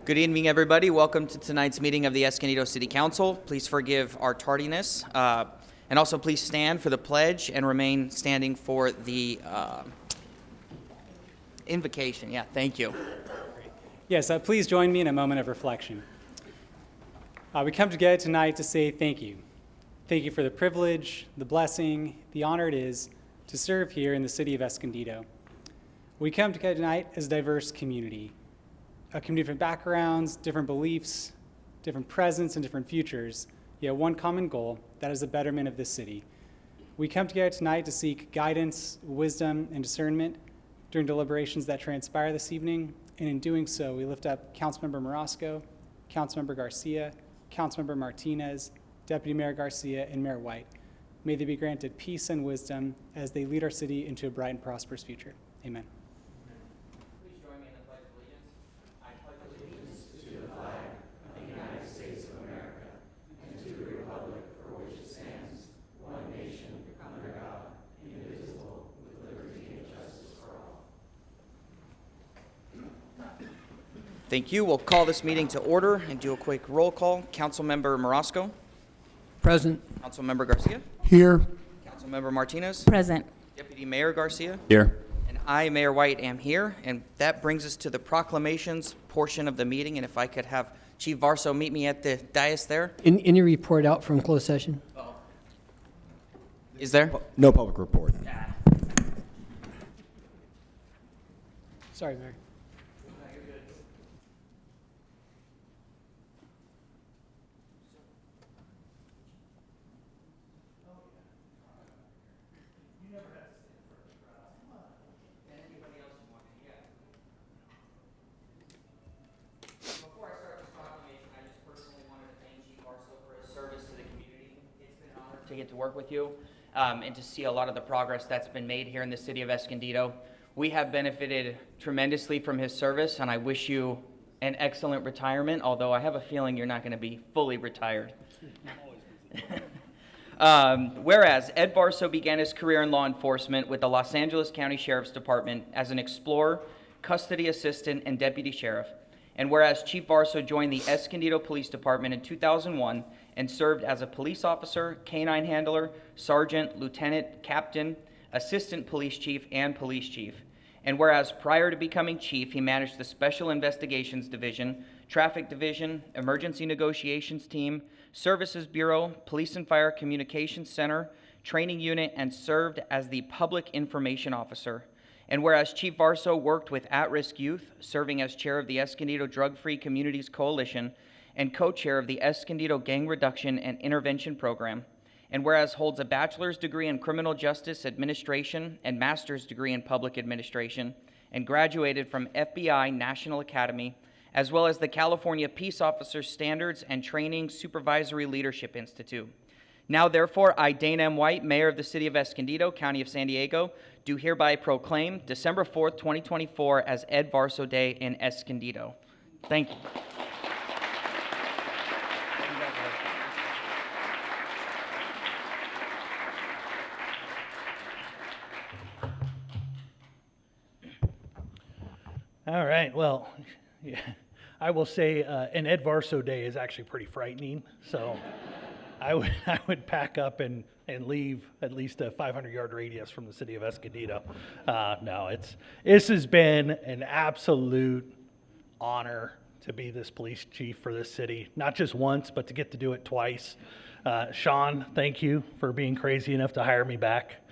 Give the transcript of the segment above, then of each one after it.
Good evening, everybody. Welcome to tonight's meeting of the Escondido City Council. Please forgive our tardiness. And also please stand for the pledge and remain standing for the invocation. Yeah, thank you. Yes, please join me in a moment of reflection. We come together tonight to say thank you. Thank you for the privilege, the blessing, the honor it is to serve here in the city of Escondido. We come together tonight as a diverse community, a community of different backgrounds, different beliefs, different presents, and different futures, yet one common goal, that is the betterment of this city. We come together tonight to seek guidance, wisdom, and discernment during deliberations that transpire this evening, and in doing so, we lift up Councilmember Morosco, Councilmember Garcia, Councilmember Martinez, Deputy Mayor Garcia, and Mayor White. May they be granted peace and wisdom as they lead our city into a bright and prosperous future. Amen. Please join me in the Pledge of Allegiance. I pledge allegiance to the flag of the United States of America and to the republic for which it stands, one nation, under God, indivisible, with liberty and justice for all. Thank you. We'll call this meeting to order and do a quick roll call. Councilmember Morosco. Present. Councilmember Garcia. Here. Councilmember Martinez. Present. Deputy Mayor Garcia. Here. And I, Mayor White, am here. And that brings us to the proclamations portion of the meeting. And if I could have Chief Varso meet me at the dais there. Any report out from closed session? Is there? No public report. Sorry, Mayor. Before I start this proclamation, I just personally wanted to thank Chief Varso for his service to the community. It's been an honor to get to work with you and to see a lot of the progress that's been made here in the city of Escondido. We have benefited tremendously from his service, and I wish you an excellent retirement, although I have a feeling you're not going to be fully retired. Whereas Ed Varso began his career in law enforcement with the Los Angeles County Sheriff's Department as an explorer, custody assistant, and deputy sheriff. And whereas Chief Varso joined the Escondido Police Department in 2001 and served as a police officer, canine handler, sergeant, lieutenant, captain, assistant police chief, and police chief. And whereas prior to becoming chief, he managed the Special Investigations Division, Traffic Division, Emergency Negotiations Team, Services Bureau, Police and Fire Communications Center, Training Unit, and served as the Public Information Officer. And whereas Chief Varso worked with at-risk youth, serving as chair of the Escondido Drug-Free Communities Coalition and co-chair of the Escondido Gang Reduction and Intervention Program. And whereas holds a bachelor's degree in criminal justice administration and master's degree in public administration, and graduated from FBI National Academy, as well as the California Peace Officer Standards and Training Supervisory Leadership Institute. Now, therefore, I, Dana M. White, Mayor of the City of Escondido, County of San Diego, do hereby proclaim December 4th, 2024 as Ed Varso Day in Escondido. Thank you. All right, well, yeah, I will say an Ed Varso Day is actually pretty frightening, so I would pack up and leave at least a 500-yard radius from the city of Escondido. This has been an absolute honor to be this police chief for this city, not just once, but to get to do it twice. Sean, thank you for being crazy enough to hire me back.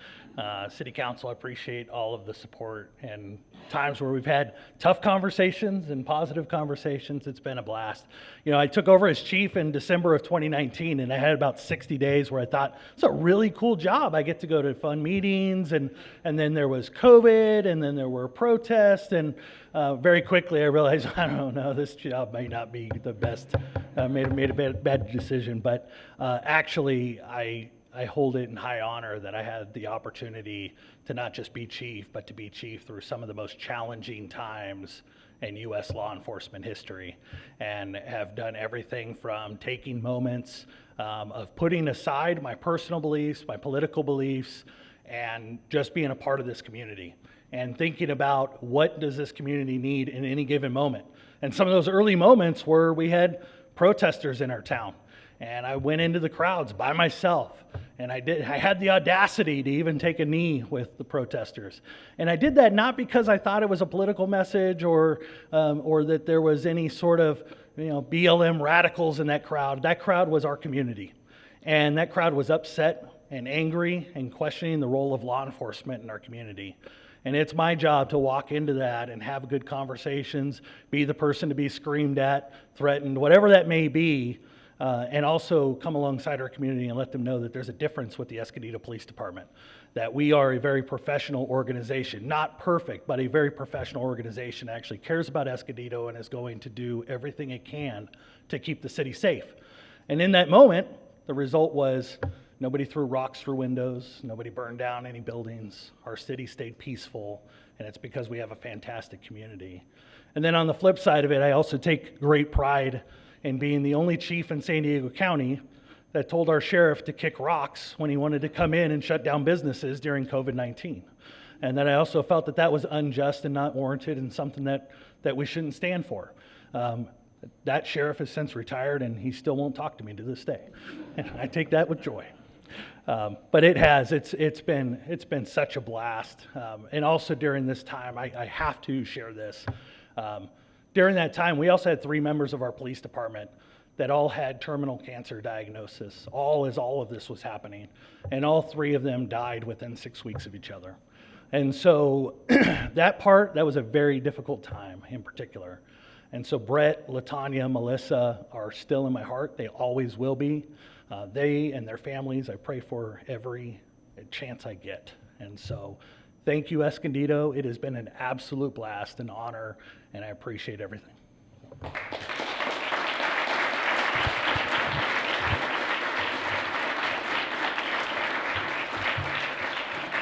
City Council, I appreciate all of the support and times where we've had tough conversations and positive conversations. It's been a blast. You know, I took over as chief in December of 2019, and I had about 60 days where I thought, it's a really cool job. I get to go to fun meetings, and then there was COVID, and then there were protests, and very quickly I realized, I don't know, this job may not be the best. I made a bad decision, but actually I hold it in high honor that I had the opportunity to not just be chief, but to be chief through some of the most challenging times in U.S. law enforcement history, and have done everything from taking moments of putting aside my personal beliefs, my political beliefs, and just being a part of this community and thinking about what does this community need in any given moment. And some of those early moments were we had protesters in our town, and I went into the crowds by myself, and I had the audacity to even take a knee with the protesters. And I did that not because I thought it was a political message or that there was any sort of BLM radicals in that crowd. That crowd was our community, and that crowd was upset and angry and questioning the role of law enforcement in our community. And it's my job to walk into that and have good conversations, be the person to be screamed at, threatened, whatever that may be, and also come alongside our community and let them know that there's a difference with the Escondido Police Department, that we are a very professional organization, not perfect, but a very professional organization that actually cares about Escondido and is going to do everything it can to keep the city safe. And in that moment, the result was nobody threw rocks through windows, nobody burned down any buildings, our city stayed peaceful, and it's because we have a fantastic community. And then on the flip side of it, I also take great pride in being the only chief in San Diego County that told our sheriff to kick rocks when he wanted to come in and shut down businesses during COVID-19. And then I also felt that that was unjust and not warranted and something that we shouldn't stand for. That sheriff has since retired, and he still won't talk to me to this day. And I take that with joy. But it's been such a blast. And also during this time, I have to share this. During that time, we also had 3 members of our police department that all had terminal cancer diagnosis, all of this was happening. And all 3 of them died within 6 weeks of each other. And so that was a very difficult time in particular. And so Brett, LaTanya, Melissa are still in my heart. They always will be. They and their families, I pray for every chance I get. And so thank you, Escondido. It has been an absolute blast and honor, and I appreciate everything.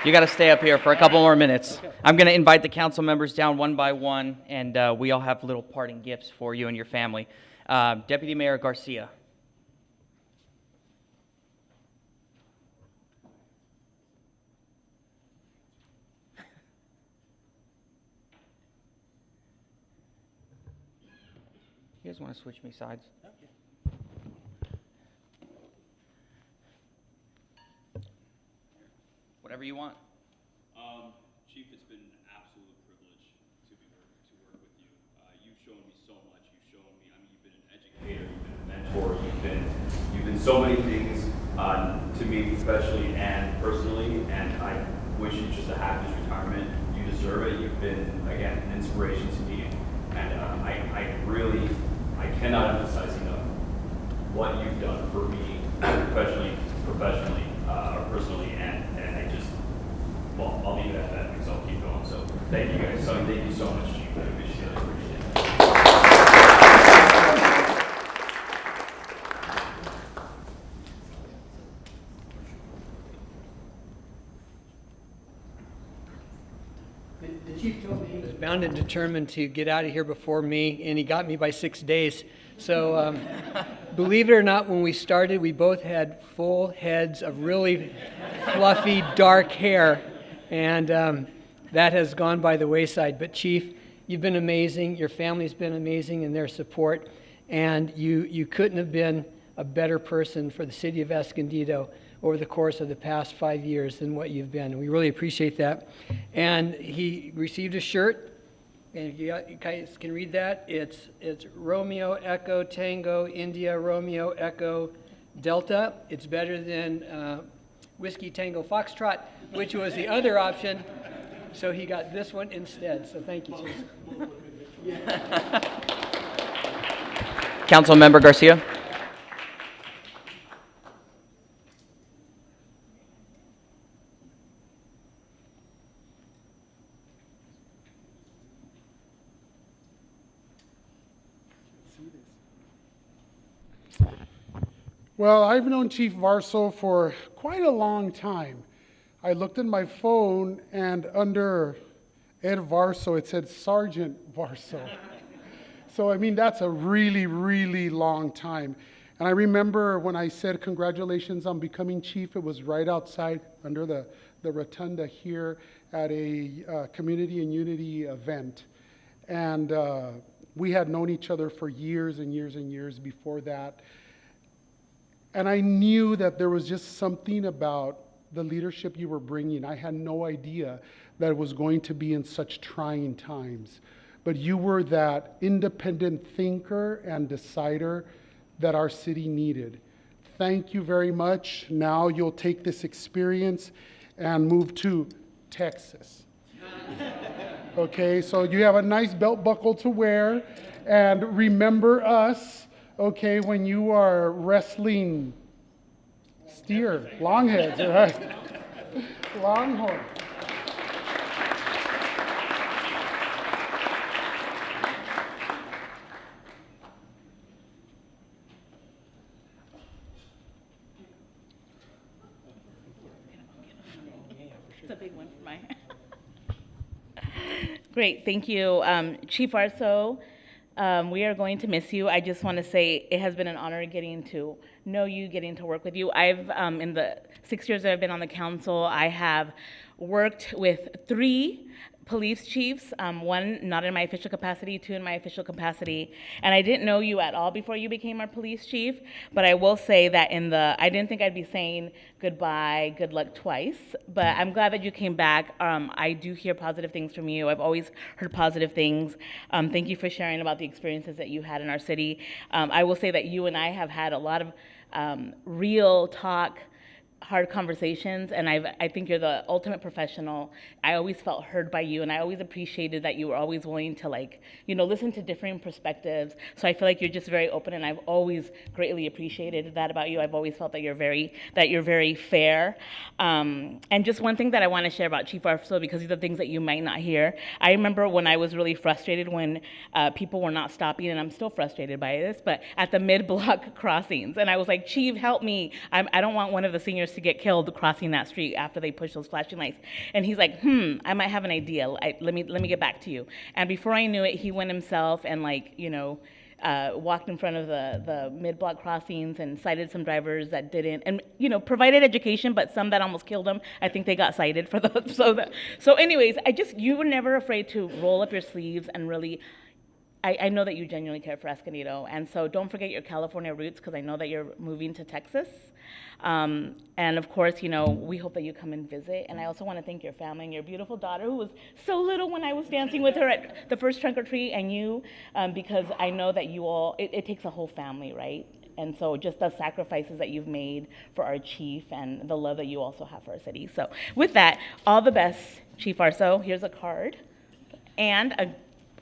You got to stay up here for a couple more minutes. Okay. I'm going to invite the council members down one by one, and we all have little parting gifts for you and your family. Deputy Mayor Garcia. You guys want to switch me sides? Okay. Whatever you want. Chief, it's been an absolute privilege to work with you. You've shown me so much. You've shown me. I mean, you've been an educator. You've been a mentor. You've been so many things to me professionally and personally. And I wish you just the happiest retirement. You deserve it. You've been again an inspiration to me. And I cannot emphasize enough what you've done for me professionally, or personally, and I just, well, I'll leave it at that because I'll keep going. So thank you guys. So thank you so much, Chief. I appreciate it. The chief told me he was bound and determined to get out of here before me, and he got me by 6 days. So believe it or not, when we started, we both had full heads of really fluffy, dark hair, and that has gone by the wayside. But Chief, you've been amazing. Your family's been amazing in their support, and you couldn't have been a better person for the city of Escondido over the course of the past 5 years than what you've been. We really appreciate that. And he received a shirt, and you guys can read that. It's Romeo Echo Tango India Romeo Echo Delta. It's better than Whiskey Tango Foxtrot, which was the other option. So he got this one instead. So thank you, Chief. Councilmember Garcia. Well, I've known Chief Varso for quite a long time. I looked at my phone, and under Ed Varso, it said Sergeant Varso. So, I mean, that's a really, really long time. And I remember when I said congratulations on becoming chief, it was right outside under the the rotunda here at a community and unity event. And we had known each other for years and years and years before that. And I knew that there was just something about the leadership you were bringing. I had no idea that it was going to be in such trying times. But you were that independent thinker and decider that our city needed. Thank you very much. Now you'll take this experience and move to Texas. Okay, so you have a nice belt buckle to wear, and remember us, okay, when you are wrestling steer, longheads, right? Longhorn. It's a big one for my. Great, thank you. Chief Varso, we are going to miss you. I just want to say it has been an honor getting to know you, getting to work with you. I've, in the 6 years that I've been on the council, I have worked with 3 police chiefs, one not in my official capacity, 2 in my official capacity, and I didn't know you at all before you became our police chief, but I will say that I didn't think I'd be saying goodbye, good luck twice, but I'm glad that you came back. I do hear positive things from you. I've always heard positive things. Thank you for sharing about the experiences that you had in our city. I will say that you and I have had a lot of real talk, hard conversations, and I think you're the ultimate professional. I always felt heard by you, and I always appreciated that you were always willing to, like, listen to different perspectives. So I feel like you're just very open, and I've always greatly appreciated that about you. I've always felt that you're very fair. And just one thing that I want to share about Chief Varso, because these are things that you might not hear. I remember when I was really frustrated when people were not stopping, and I'm still frustrated by this, but at the mid-block crossings, and I was like, Chief, help me. I don't want one of the seniors to get killed crossing that street after they push those flashing lights. And he's like, I might have an idea. Let me get back to you. And before I knew it, he went himself and walked in front of the mid-block crossings and cited some drivers that didn't, and provided education, but some that almost killed them. I think they got cited for those. So anyways, you were never afraid to roll up your sleeves and really. I know that you genuinely care for Escondido, and so don't forget your California roots, because I know that you're moving to Texas. And of course, we hope that you come and visit. And I also want to thank your family and your beautiful daughter, who was so little when I was dancing with her at the first trunk or treat, and you, because I know that you all, it takes a whole family, right? And so just the sacrifices that you've made for our chief and the love that you also have for our city. So with that, all the best, Chief Varso. Here's a card and a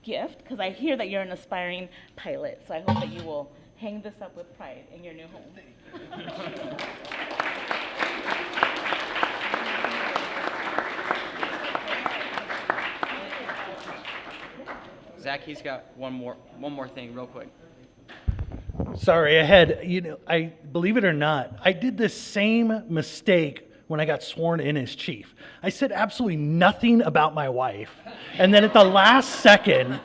gift, because I hear that you're an aspiring pilot, so I hope that you will hang this up with pride in your new home. Zach, he's got one more thing real quick. Sorry, I believe it or not, I did the same mistake when I got sworn in as chief. I said absolutely nothing about my wife. And then at the last second,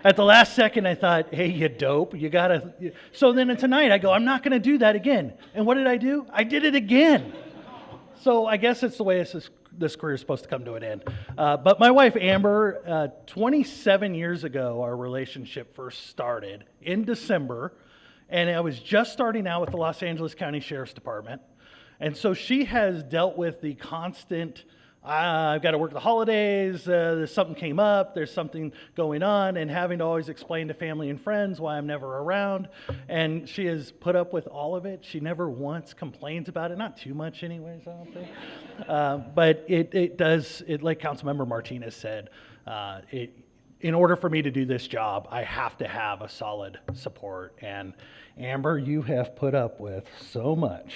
I thought, hey, you dope, you gotta. So then tonight I go, I'm not gonna do that again. And what did I do? I did it again. So I guess it's the way this career is supposed to come to an end. But my wife, Amber, 27 years ago, our relationship first started in December. And I was just starting out with the Los Angeles County Sheriff's Department. And so she has dealt with the constant, I've got to work the holidays, there's something came up, there's something going on, and having to always explain to family and friends why I'm never around. And she has put up with all of it. She never once complains about it, not too much anyways, I don't think. But it does, like Councilmember Martinez said, in order for me to do this job, I have to have a solid support. And Amber, you have put up with so much.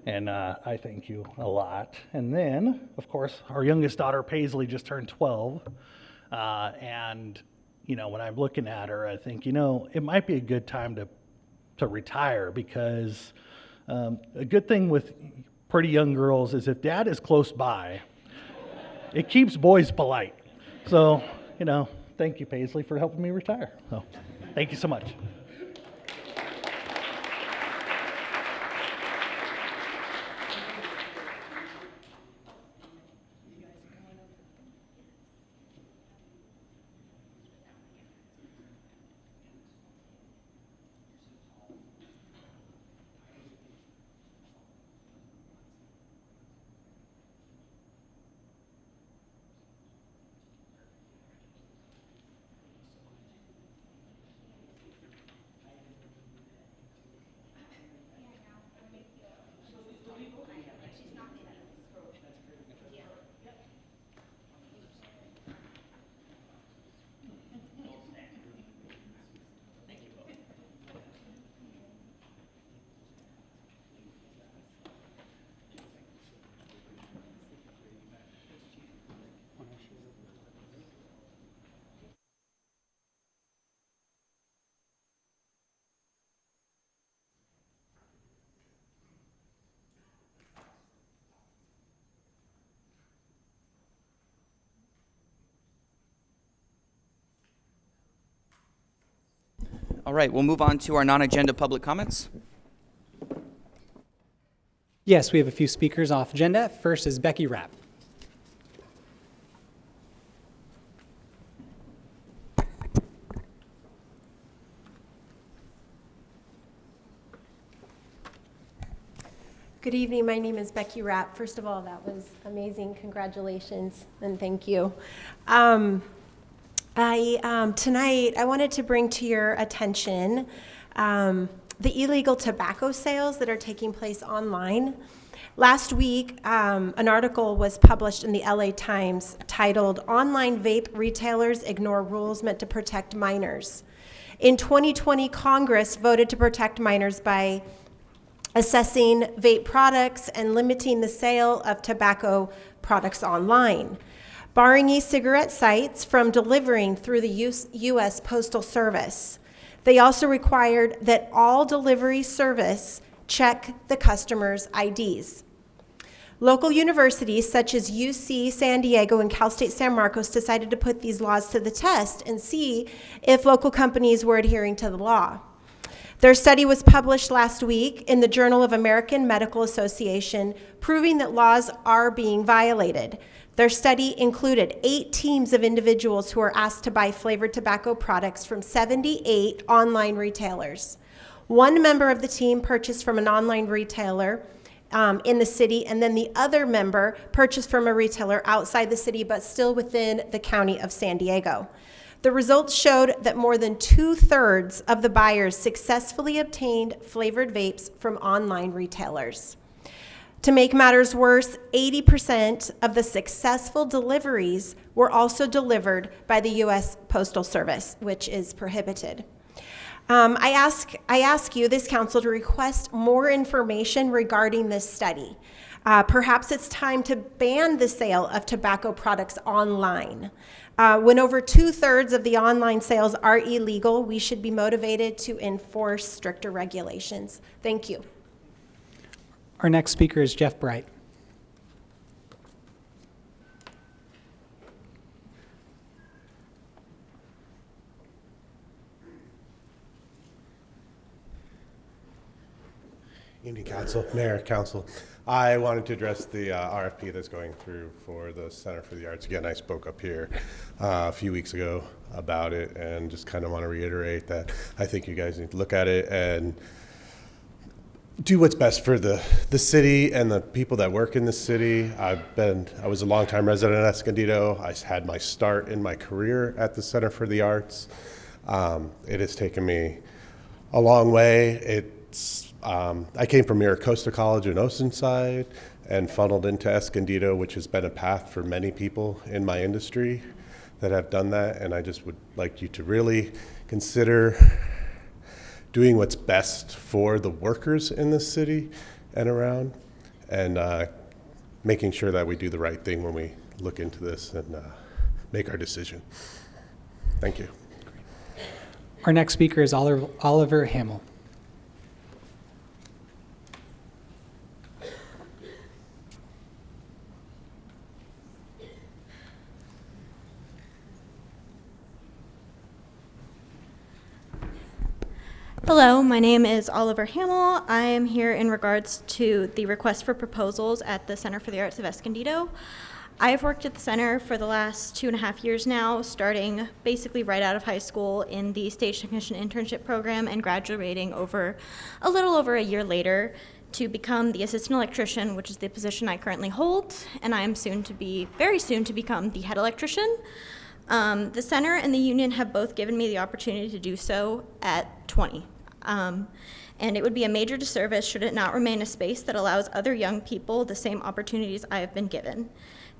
And I thank you a lot. And then, of course, our youngest daughter, Paisley, just turned 12. And, when I'm looking at her, I think, it might be a good time to retire, because a good thing with pretty young girls is if dad is close by, it keeps boys polite. So, thank you, Paisley, for helping me retire. So, thank you so much. All right, we'll move on to our non-agenda public comments. Yes, we have a few speakers off agenda. First is Becky Rapp. Good evening. My name is Becky Rapp. First of all, that was amazing. Congratulations and thank you. Tonight, I wanted to bring to your attention the illegal tobacco sales that are taking place online. Last week, an article was published in the LA Times titled, "Online Vape Retailers Ignore Rules Meant to Protect Minors." In 2020, Congress voted to protect minors by assessing vape products and limiting the sale of tobacco products online, barring e-cigarette sites from delivering through the U.S. Postal Service. They also required that all delivery service check the customer's IDs. Local universities such as UC San Diego and Cal State San Marcos decided to put these laws to the test and see if local companies were adhering to the law. Their study was published last week in the Journal of American Medical Association, proving that laws are being violated. Their study included 8 teams of individuals who were asked to buy flavored tobacco products from 78 online retailers. One member of the team purchased from an online retailer in the city, and then the other member purchased from a retailer outside the city, but still within the county of San Diego. The results showed that more than 2/3 of the buyers successfully obtained flavored vapes from online retailers. To make matters worse, 80% of the successful deliveries were also delivered by the U.S. Postal Service, which is prohibited. I ask you, this council, to request more information regarding this study. Perhaps it's time to ban the sale of tobacco products online. When over 2/3 of the online sales are illegal, we should be motivated to enforce stricter regulations. Thank you. Our next speaker is Jeff Bright. Evening, Council, Mayor, Council. I wanted to address the RFP that's going through for the Center for the Arts. Again, I spoke up here a few weeks ago about it, and just kind of want to reiterate that I think you guys need to look at it and do what's best for the city and the people that work in the city. I was a longtime resident of Escondido. I had my start in my career at the Center for the Arts. It has taken me a long way. I came from Miracosta College in Oceanside and funneled into Escondido, which has been a path for many people in my industry that have done that. And I just would like you to really consider doing what's best for the workers in the city and around, and making sure that we do the right thing when we look into this and make our decision. Thank you. Our next speaker is Oliver Hamill. Hello, my name is Oliver Hamill. I am here in regards to the request for proposals at the Center for the Arts of Escondido. I have worked at the center for the last 2.5 years now, starting basically right out of high school in the stage technician internship program and graduating a little over a year later to become the assistant electrician, which is the position I currently hold, and I am very soon to become the head electrician. The center and the union have both given me the opportunity to do so at 20. And it would be a major disservice should it not remain a space that allows other young people the same opportunities I have been given.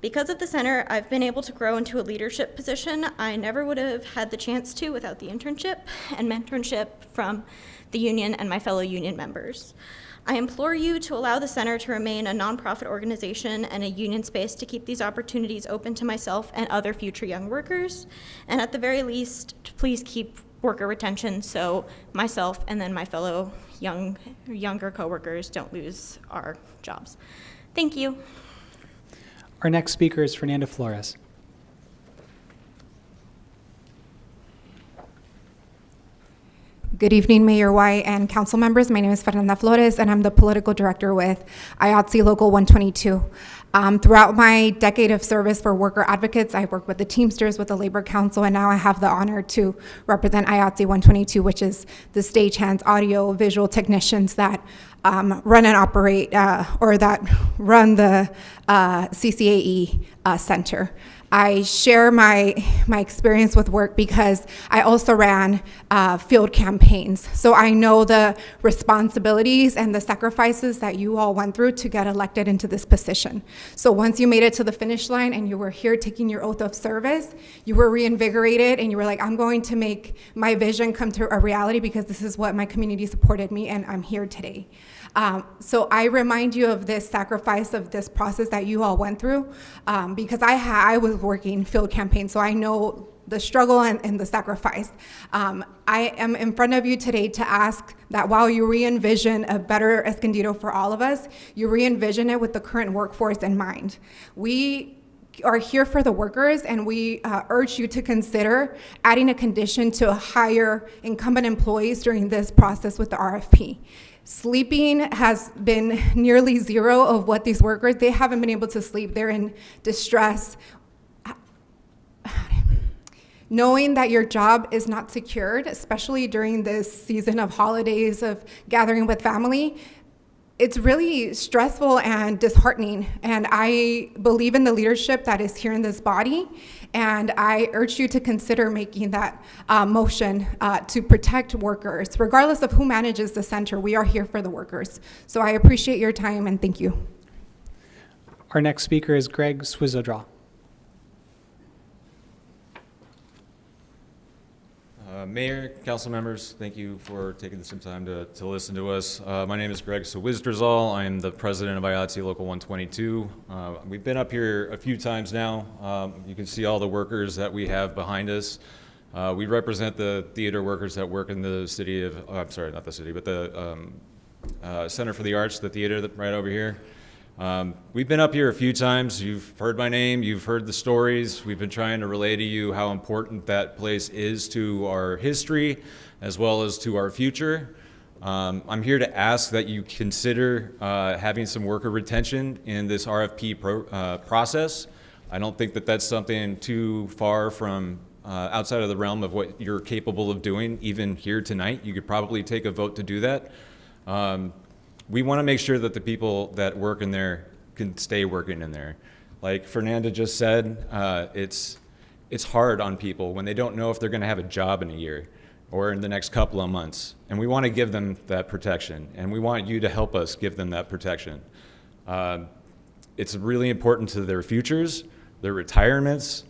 Because of the center, I've been able to grow into a leadership position I never would have had the chance to without the internship and mentorship from the union and my fellow union members. I implore you to allow the center to remain a nonprofit organization and a union space to keep these opportunities open to myself and other future young workers. And at the very least, please keep worker retention so myself and then my fellow younger coworkers don't lose our jobs. Thank you. Our next speaker is Fernanda Flores. Good evening, Mayor White and council members. My name is Fernanda Flores, and I'm the political director with IATSE Local 122. Throughout my decade of service for worker advocates, I worked with the Teamsters, with the Labor Council, and now I have the honor to represent IATSE 122, which is the stagehands, audio, visual technicians that run and operate, or that run the CCAE center. I share my experience with work because I also ran field campaigns. So I know the responsibilities and the sacrifices that you all went through to get elected into this position. So once you made it to the finish line and you were here taking your oath of service, you were reinvigorated and you were like, I'm going to make my vision come to a reality because this is what my community supported me, and I'm here today. So I remind you of this sacrifice, of this process that you all went through, because I was working field campaigns, so I know the struggle and the sacrifice. I am in front of you today to ask that while you re-envision a better Escondido for all of us, you re-envision it with the current workforce in mind. We are here for the workers, and we urge you to consider adding a condition to hire incumbent employees during this process with the RFP. Sleeping has been nearly zero of what these workers, they haven't been able to sleep. They're in distress. Knowing that your job is not secured, especially during this season of holidays, of gathering with family, it's really stressful and disheartening. And I believe in the leadership that is here in this body, and I urge you to consider making that motion to protect workers. Regardless of who manages the center, we are here for the workers. So I appreciate your time, and thank you. Our next speaker is Greg Swizodraw. Mayor, council members, thank you for taking some time to listen to us. My name is Greg Swizdrazal. I am the president of IATSE Local 122. We've been up here a few times now. You can see all the workers that we have behind us. We represent the theater workers that work in the city of, I'm sorry, not the city, but the Center for the Arts, the theater right over here. We've been up here a few times. You've heard my name, you've heard the stories. We've been trying to relay to you how important that place is to our history as well as to our future. I'm here to ask that you consider having some worker retention in this RFP process. I don't think that that's something too far from outside of the realm of what you're capable of doing, even here tonight. You could probably take a vote to do that. We want to make sure that the people that work in there can stay working in there. Like Fernanda just said, it's hard on people when they don't know if they're going to have a job in a year or in the next couple of months. And we want to give them that protection, and we want you to help us give them that protection. It's really important to their futures, their retirements,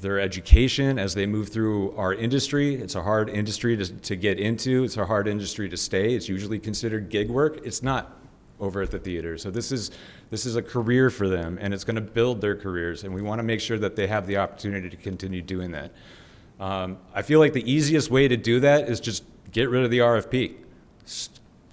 their education as they move through our industry. It's a hard industry to get into. It's a hard industry to stay. It's usually considered gig work. It's not over at the theater. So this is a career for them, and it's going to build their careers, and we want to make sure that they have the opportunity to continue doing that. I feel like the easiest way to do that is just get rid of the RFP.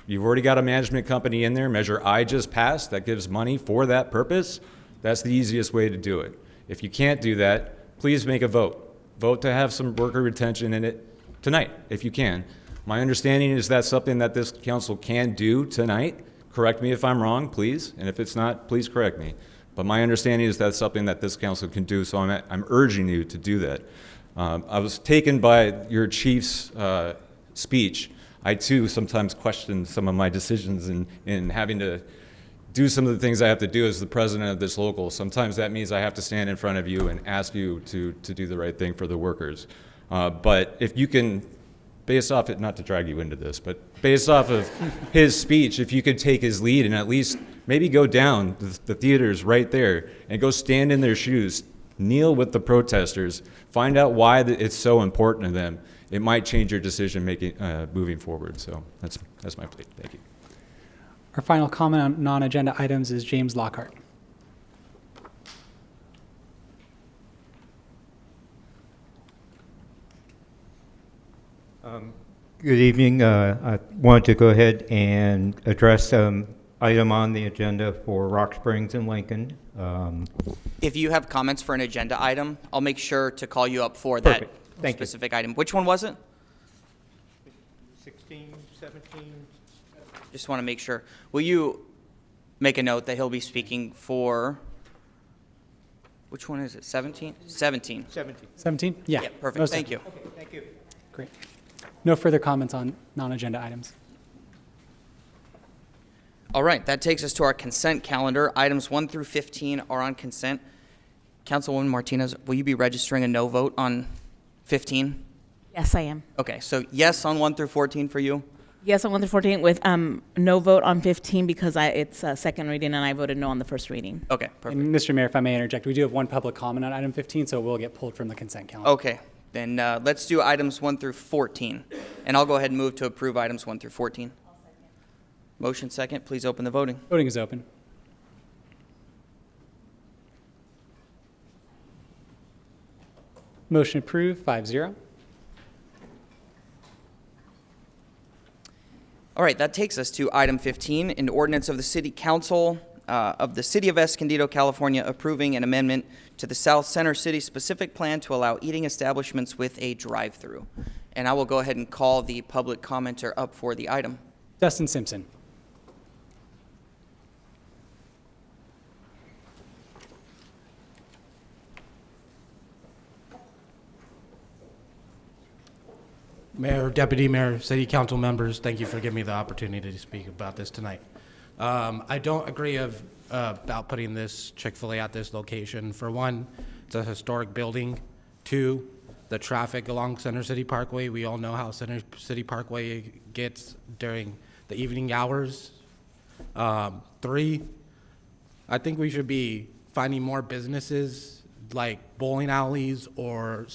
You've already got a management company in there. Measure I just passed that gives money for that purpose. That's the easiest way to do it. If you can't do that, please make a vote. Vote to have some worker retention in it tonight, if you can. My understanding is that's something that this council can do tonight. Correct me if I'm wrong, please. And if it's not, please correct me. But my understanding is that's something that this council can do, so I'm urging you to do that. I was taken by your chief's speech. I too sometimes question some of my decisions in having to do some of the things I have to do as the president of this local. Sometimes that means I have to stand in front of you and ask you to do the right thing for the workers. But if you can, based off it, not to drag you into this, but based off of his speech, if you could take his lead and at least maybe go down the theaters right there and go stand in their shoes, kneel with the protesters, find out why it's so important to them, it might change your decision making moving forward. So that's my plea. Thank you. Our final comment on non-agenda items is James Lockhart. Good evening. I wanted to go ahead and address item on the agenda for Rock Springs and Lincoln. If you have comments for an agenda item, I'll make sure to call you up for that specific item. Which one was it? 17. Just want to make sure. Will you make a note that he'll be speaking for, which one is it, 17? 17. 17? Yeah. Yeah, perfect. most Thank you. Okay, thank you. Great. No further comments on non-agenda items. All right, that takes us to our consent calendar. Items 1 through 15 are on consent. Councilwoman Martinez, will you be registering a no vote on 15? Yes, I am. Okay, so yes on 1 through 14 for you? Yes, on 1 through 14 with no vote on 15 because it's a second reading and I voted no on the first reading. Okay, perfect. And Mr. Mayor, if I may interject, we do have one public comment on item 15, so it will get pulled from the consent calendar. Okay, then let's do items 1 through 14. And I'll go ahead and move to approve items 1 through 14. Motion second, please open the voting. Voting is open. Motion approved, 5-0. All right, that takes us to item 15, an ordinance of the City Council of the City of Escondido, California, approving an amendment to the South Center City specific plan to allow eating establishments with a drive-through. And I will go ahead and call the public commenter up for the item. Dustin Simpson. Mayor, Deputy Mayor, City Council members, thank you for giving me the opportunity to speak about this tonight. I don't agree about putting this Chick-fil-A at this location. For one, it's a historic building. Two, the traffic along Center City Parkway. We all know how Center City Parkway gets during the evening hours. Three, I think we should be finding more businesses like bowling alleys or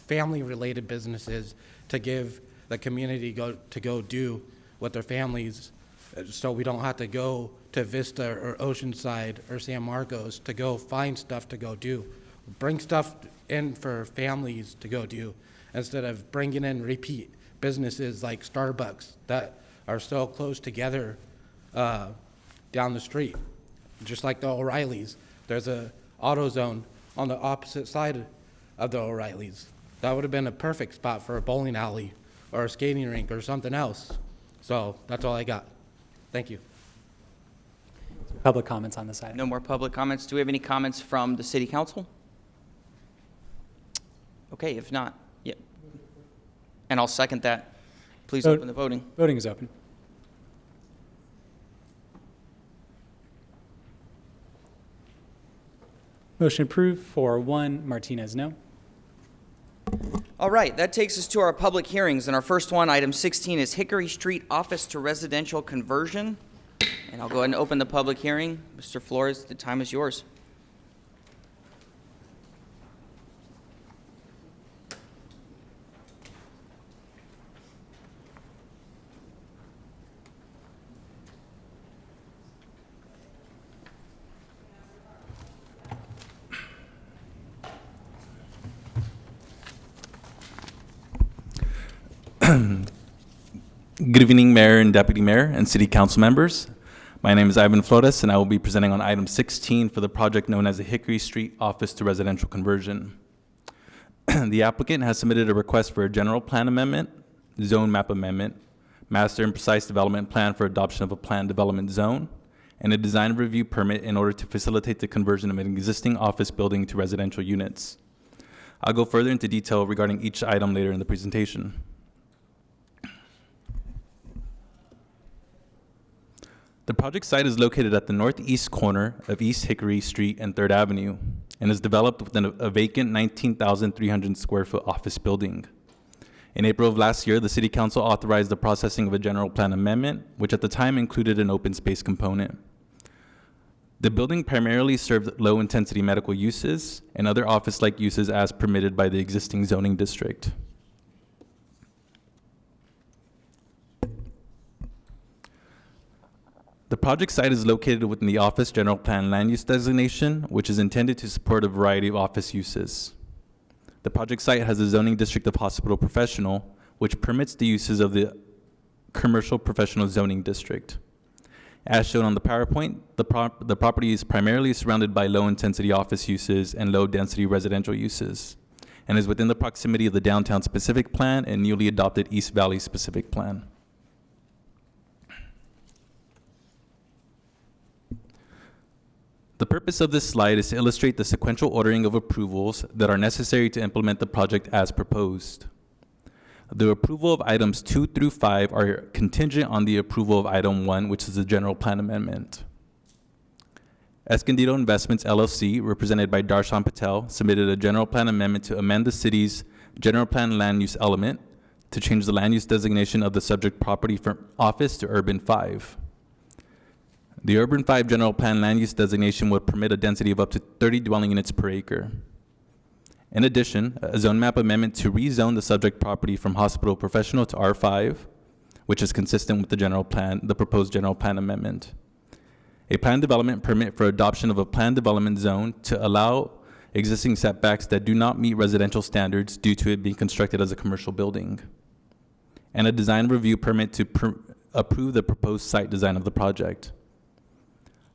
family-related businesses to give the community to go do with their families, so we don't have to go to Vista or Oceanside or San Marcos to go find stuff to go do. Bring stuff in for families to go do instead of bringing in repeat businesses like Starbucks that are so close together down the street. Just like the O'Reillys, there's a AutoZone on the opposite side of the O'Reillys. That would have been a perfect spot for a bowling alley or a skating rink or something else. So that's all I got. Thank you. Public comments on this item. No more public comments. Do we have any comments from the City Council? Okay, if not, yep. And I'll second that. Please open the voting. Voting is open. Motion approved, 4-1. Martinez, no. All right, that takes us to our public hearings, and our first one, item 16, is Hickory Street Office to Residential Conversion. And I'll go ahead and open the public hearing. Mr. Flores, the time is yours. Good evening, Mayor and Deputy Mayor and City Council members. My name is Ivan Flores, and I will be presenting on item 16 for the project known as the Hickory Street Office to Residential Conversion. The applicant has submitted a request for a general plan amendment, zone map amendment, master and precise development plan for adoption of a planned development zone, and a design review permit in order to facilitate the conversion of an existing office building to residential units. I'll go further into detail regarding each item later in the presentation. The project site is located at the northeast corner of East Hickory Street and 3rd Avenue and is developed within a vacant 19,300 square foot office building. In April of last year, the City Council authorized the processing of a general plan amendment, which at the time included an open space component. The building primarily served low-intensity medical uses and other office-like uses as permitted by the existing zoning district. The project site is located within the Office General Plan Land Use Designation, which is intended to support a variety of office uses. The project site has a zoning district of hospital professional, which permits the uses of the commercial professional zoning district. As shown on the PowerPoint, the property is primarily surrounded by low-intensity office uses and low-density residential uses, and is within the proximity of the Downtown Specific Plan and newly adopted East Valley Specific Plan. The purpose of this slide is to illustrate the sequential ordering of approvals that are necessary to implement the project as proposed. The approval of items 2 through 5 are contingent on the approval of item 1, which is the general plan amendment. Escondido Investments LLC, represented by Darshan Patel, submitted a general plan amendment to amend the city's general plan land use element to change the land use designation of the subject property from office to urban 5. The urban 5 general plan land use designation would permit a density of up to 30 dwelling units per acre. In addition, a zone map amendment to rezone the subject property from hospital professional to R5, which is consistent with the proposed general plan amendment. A plan development permit for adoption of a plan development zone to allow existing setbacks that do not meet residential standards due to it being constructed as a commercial building. And a design review permit to approve the proposed site design of the project.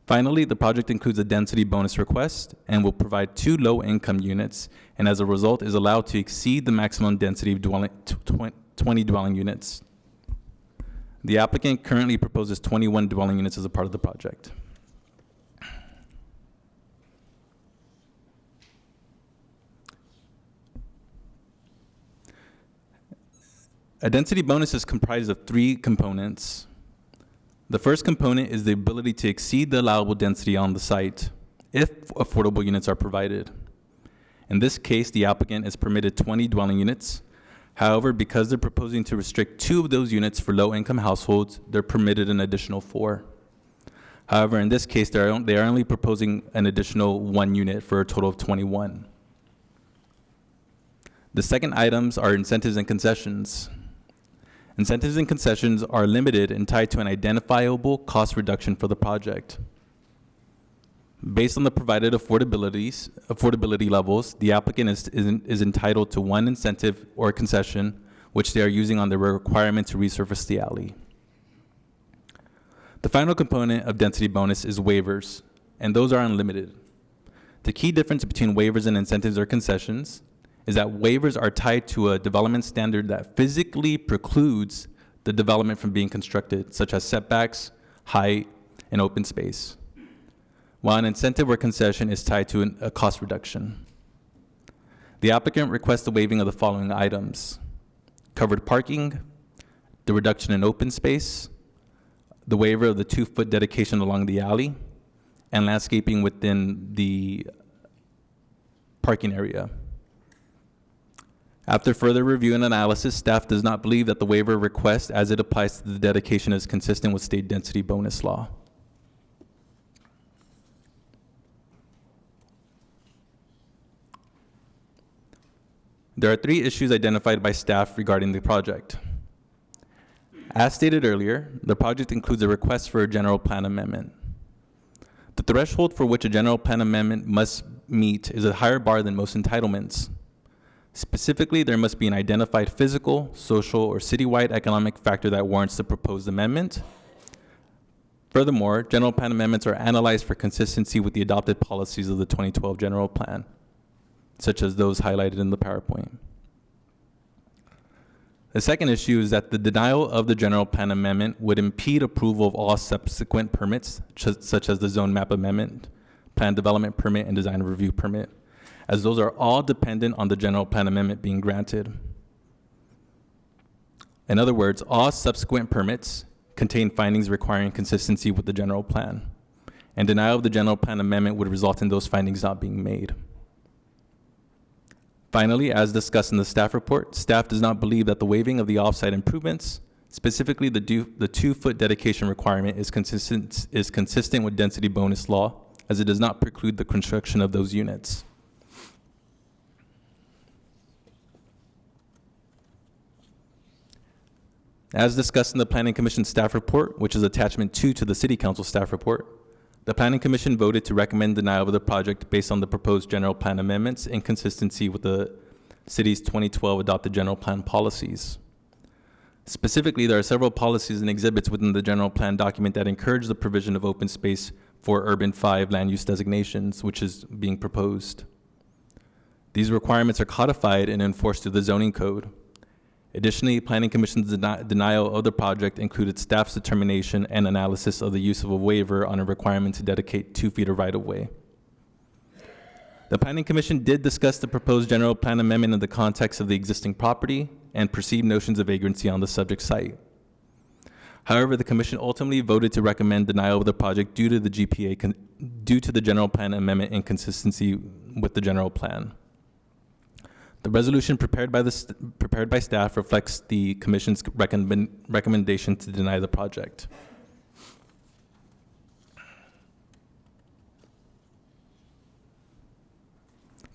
Finally, the project includes a density bonus request and will provide 2 low-income units, and as a result is allowed to exceed the maximum density of 20 dwelling units. The applicant currently proposes 21 dwelling units as a part of the project. A density bonus is comprised of 3 components. The first component is the ability to exceed the allowable density on the site if affordable units are provided. In this case, the applicant is permitted 20 dwelling units. However, because they're proposing to restrict 2 of those units for low-income households, they're permitted an additional 4. However, in this case, they are only proposing an additional 1 unit for a total of 21. The second items are incentives and concessions. Incentives and concessions are limited and tied to an identifiable cost reduction for the project. Based on the provided affordability levels, the applicant is entitled to 1 incentive or concession, which they are using on the requirement to resurface the alley. The final component of density bonus is waivers, and those are unlimited. The key difference between waivers and incentives or concessions is that waivers are tied to a development standard that physically precludes the development from being constructed, such as setbacks, height, and open space, while an incentive or concession is tied to a cost reduction. The applicant requests the waiving of the following items: covered parking, the reduction in open space, the waiver of the 2-foot dedication along the alley, and landscaping within the parking area. After further review and analysis, staff does not believe that the waiver request as it applies to the dedication is consistent with state density bonus law. There are 3 issues identified by staff regarding the project. As stated earlier, the project includes a request for a general plan amendment. The threshold for which a general plan amendment must meet is a higher bar than most entitlements. Specifically, there must be an identified physical, social, or citywide economic factor that warrants the proposed amendment. Furthermore, general plan amendments are analyzed for consistency with the adopted policies of the 2012 general plan, such as those highlighted in the PowerPoint. The second issue is that the denial of the general plan amendment would impede approval of all subsequent permits, such as the zone map amendment, plan development permit, and design review permit, as those are all dependent on the general plan amendment being granted. In other words, all subsequent permits contain findings requiring consistency with the general plan, and denial of the general plan amendment would result in those findings not being made. Finally, as discussed in the staff report, staff does not believe that the waiving of the off-site improvements, specifically the 2-foot dedication requirement, is consistent with density bonus law, as it does not preclude the construction of those units. As discussed in the Planning Commission staff report, which is attachment 2 to the City Council staff report, the Planning Commission voted to recommend denial of the project based on the proposed general plan amendments in consistency with the city's 2012 adopted general plan policies. Specifically, there are several policies and exhibits within the general plan document that encourage the provision of open space for urban 5 land use designations, which is being proposed. These requirements are codified and enforced through the zoning code. Additionally, Planning Commission's denial of the project included staff's determination and analysis of the use of a waiver on a requirement to dedicate 2 feet of right-of-way. The Planning Commission did discuss the proposed general plan amendment in the context of the existing property and perceived notions of vagrancy on the subject site. However, the Commission ultimately voted to recommend denial of the project due to the due to the general plan amendment inconsistency with the general plan. The resolution prepared by staff reflects the Commission's recommendation to deny the project.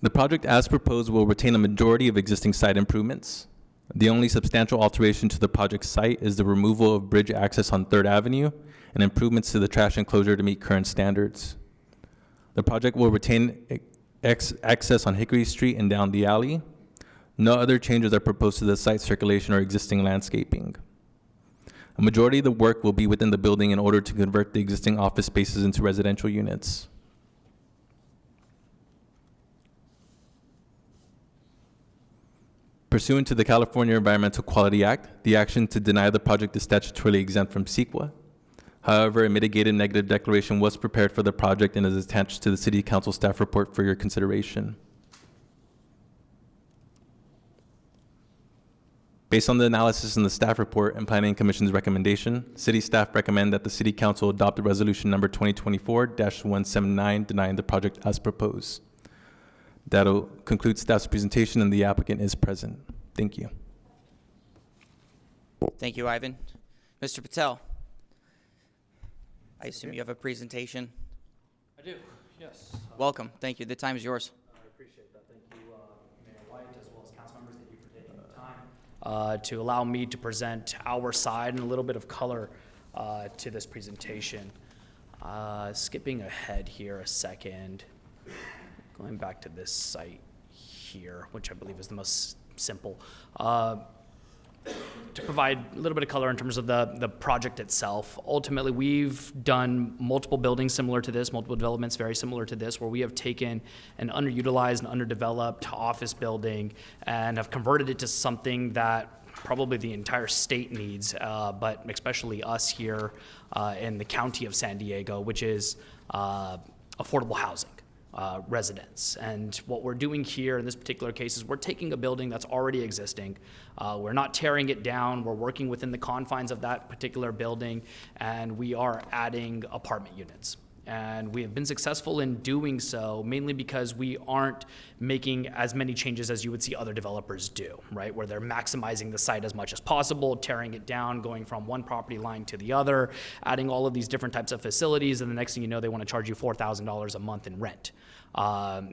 The project as proposed will retain a majority of existing site improvements. The only substantial alteration to the project site is the removal of bridge access on 3rd Avenue and improvements to the trash enclosure to meet current standards. The project will retain access on Hickory Street and down the alley. No other changes are proposed to the site circulation or existing landscaping. A majority of the work will be within the building in order to convert the existing office spaces into residential units. Pursuant to the California Environmental Quality Act, the action to deny the project is statutorily exempt from CEQA. However, a mitigated negative declaration was prepared for the project and is attached to the City Council staff report for your consideration. Based on the analysis in the staff report and Planning Commission's recommendation, City staff recommend that the City Council adopt resolution number 2024-179 denying the project as proposed. That'll conclude staff's presentation and the applicant is present. Thank you. Thank you, Ivan. Mr. Patel, I assume you have a presentation? I do, yes. Welcome. Thank you. The time is yours. I appreciate that. Thank you, Mayor White, as well as council members. Thank you for taking the time to allow me to present our side and a little bit of color to this presentation. Skipping ahead here a second. Going back to this site here, which I believe is the most simple, to provide a little bit of color in terms of the project itself. Ultimately, we've done multiple buildings similar to this, multiple developments very similar to this, where we have taken an underutilized and underdeveloped office building and have converted it to something that probably the entire state needs, but especially us here in the county of San Diego, which is affordable housing. Residents. And what we're doing here in this particular case is we're taking a building that's already existing. We're not tearing it down. We're working within the confines of that particular building, and we are adding apartment units. And we have been successful in doing so mainly because we aren't making as many changes as you would see other developers do, right? Where they're maximizing the site as much as possible, tearing it down, going from one property line to the other, adding all of these different types of facilities, and the next thing you know, they want to charge you $4,000 a month in rent.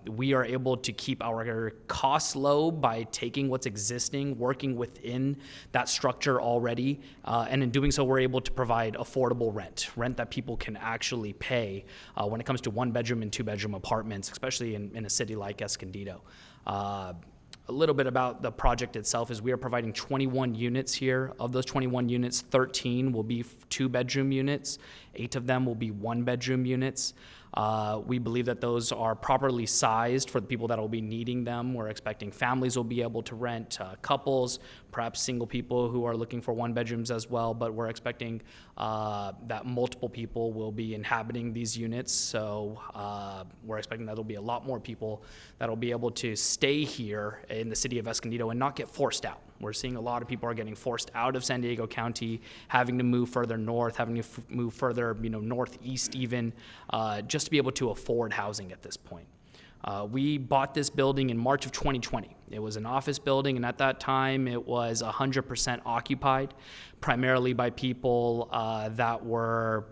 We are able to keep our costs low by taking what's existing, working within that structure already, and in doing so, we're able to provide affordable rent that people can actually pay when it comes to 1-bedroom and 2-bedroom apartments, especially in a city like Escondido. A little bit about the project itself is we are providing 21 units here. Of those 21 units, 13 will be 2-bedroom units. 8 of them will be 1-bedroom units. We believe that those are properly sized for the people that will be needing them. We're expecting families will be able to rent, couples, perhaps single people who are looking for 1-bedrooms as well, but we're expecting that multiple people will be inhabiting these units. So we're expecting that there'll be a lot more people that will be able to stay here in the city of Escondido and not get forced out. We're seeing a lot of people are getting forced out of San Diego County, having to move further north, having to move further, northeast even, just to be able to afford housing at this point. We bought this building in March of 2020. It was an office building, and at that time, it was 100% occupied, primarily by people that were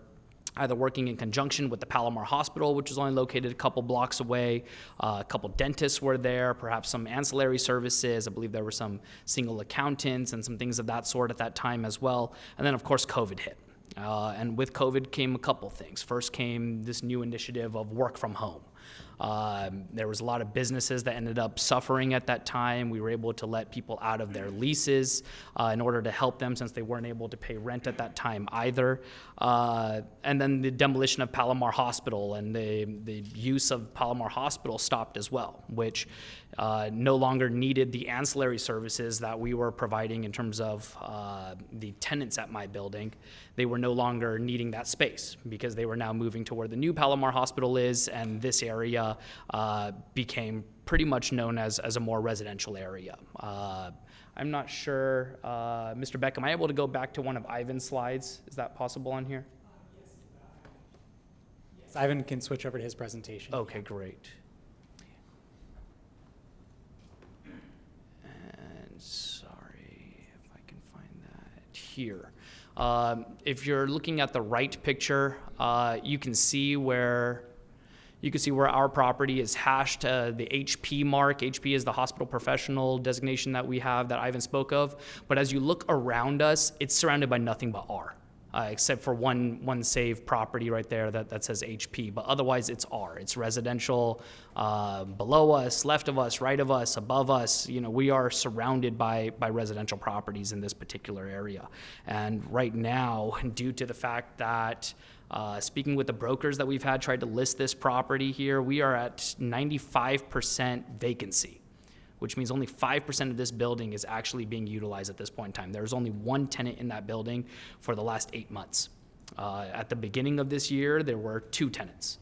either working in conjunction with the Palomar Hospital, which was only located a couple blocks away. A couple dentists were there, perhaps some ancillary services. I believe there were some single accountants and some things of that sort at that time as well. And then, of course, COVID hit. And with COVID came a couple things. First came this new initiative of work from home. There was a lot of businesses that ended up suffering at that time. We were able to let people out of their leases in order to help them since they weren't able to pay rent at that time either. And then the demolition of Palomar Hospital and the use of Palomar Hospital stopped as well, which no longer needed the ancillary services that we were providing in terms of the tenants at my building. They were no longer needing that space because they were now moving to where the new Palomar Hospital is, and this area became pretty much known as a more residential area. I'm not sure, Mr. Beck, am I able to go back to one of Ivan's slides? Is that possible on here? Yes, Ivan can switch over to his presentation. Okay, great. And sorry if I can find that here. If you're looking at the right picture, you can see where our property is hashed, the HP mark. HP is the hospital professional designation that we have that Ivan spoke of. But as you look around us, it's surrounded by nothing but R, except for one saved property right there that says HP. But otherwise, it's R. It's residential below us, left of us, right of us, above us. You know, we are surrounded by residential properties in this particular area. And right now, due to the fact that speaking with the brokers that we've had tried to list this property here, we are at 95% vacancy, which means only 5% of this building is actually being utilized at this point in time. There's only one tenant in that building for the last 8 months. At the beginning of this year, there were 2 tenants.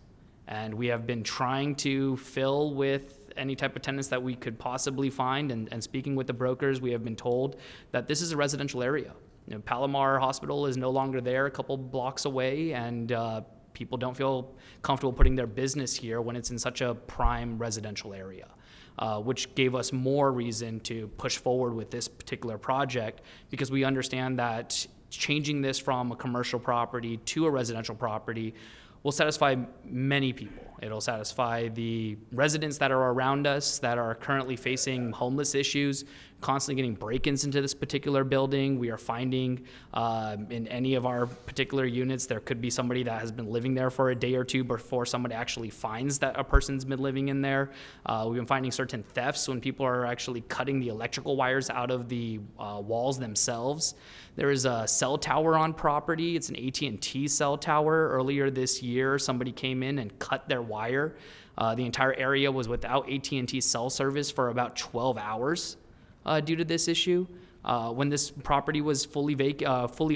And we have been trying to fill with any type of tenants that we could possibly find. And speaking with the brokers, we have been told that this is a residential area. You know, Palomar Hospital is no longer there, a couple blocks away, and people don't feel comfortable putting their business here when it's in such a prime residential area, which gave us more reason to push forward with this particular project, because we understand that changing this from a commercial property to a residential property will satisfy many people. It'll satisfy the residents that are around us that are currently facing homeless issues, constantly getting break-ins into this particular building. We are finding in any of our particular units, there could be somebody that has been living there for a day or two before somebody actually finds that a person's been living in there. We've been finding certain thefts when people are actually cutting the electrical wires out of the walls themselves. There is a cell tower on property. It's an AT&T cell tower. Earlier this year, somebody came in and cut their wire. The entire area was without AT&T cell service for about 12 hours due to this issue. When this property was fully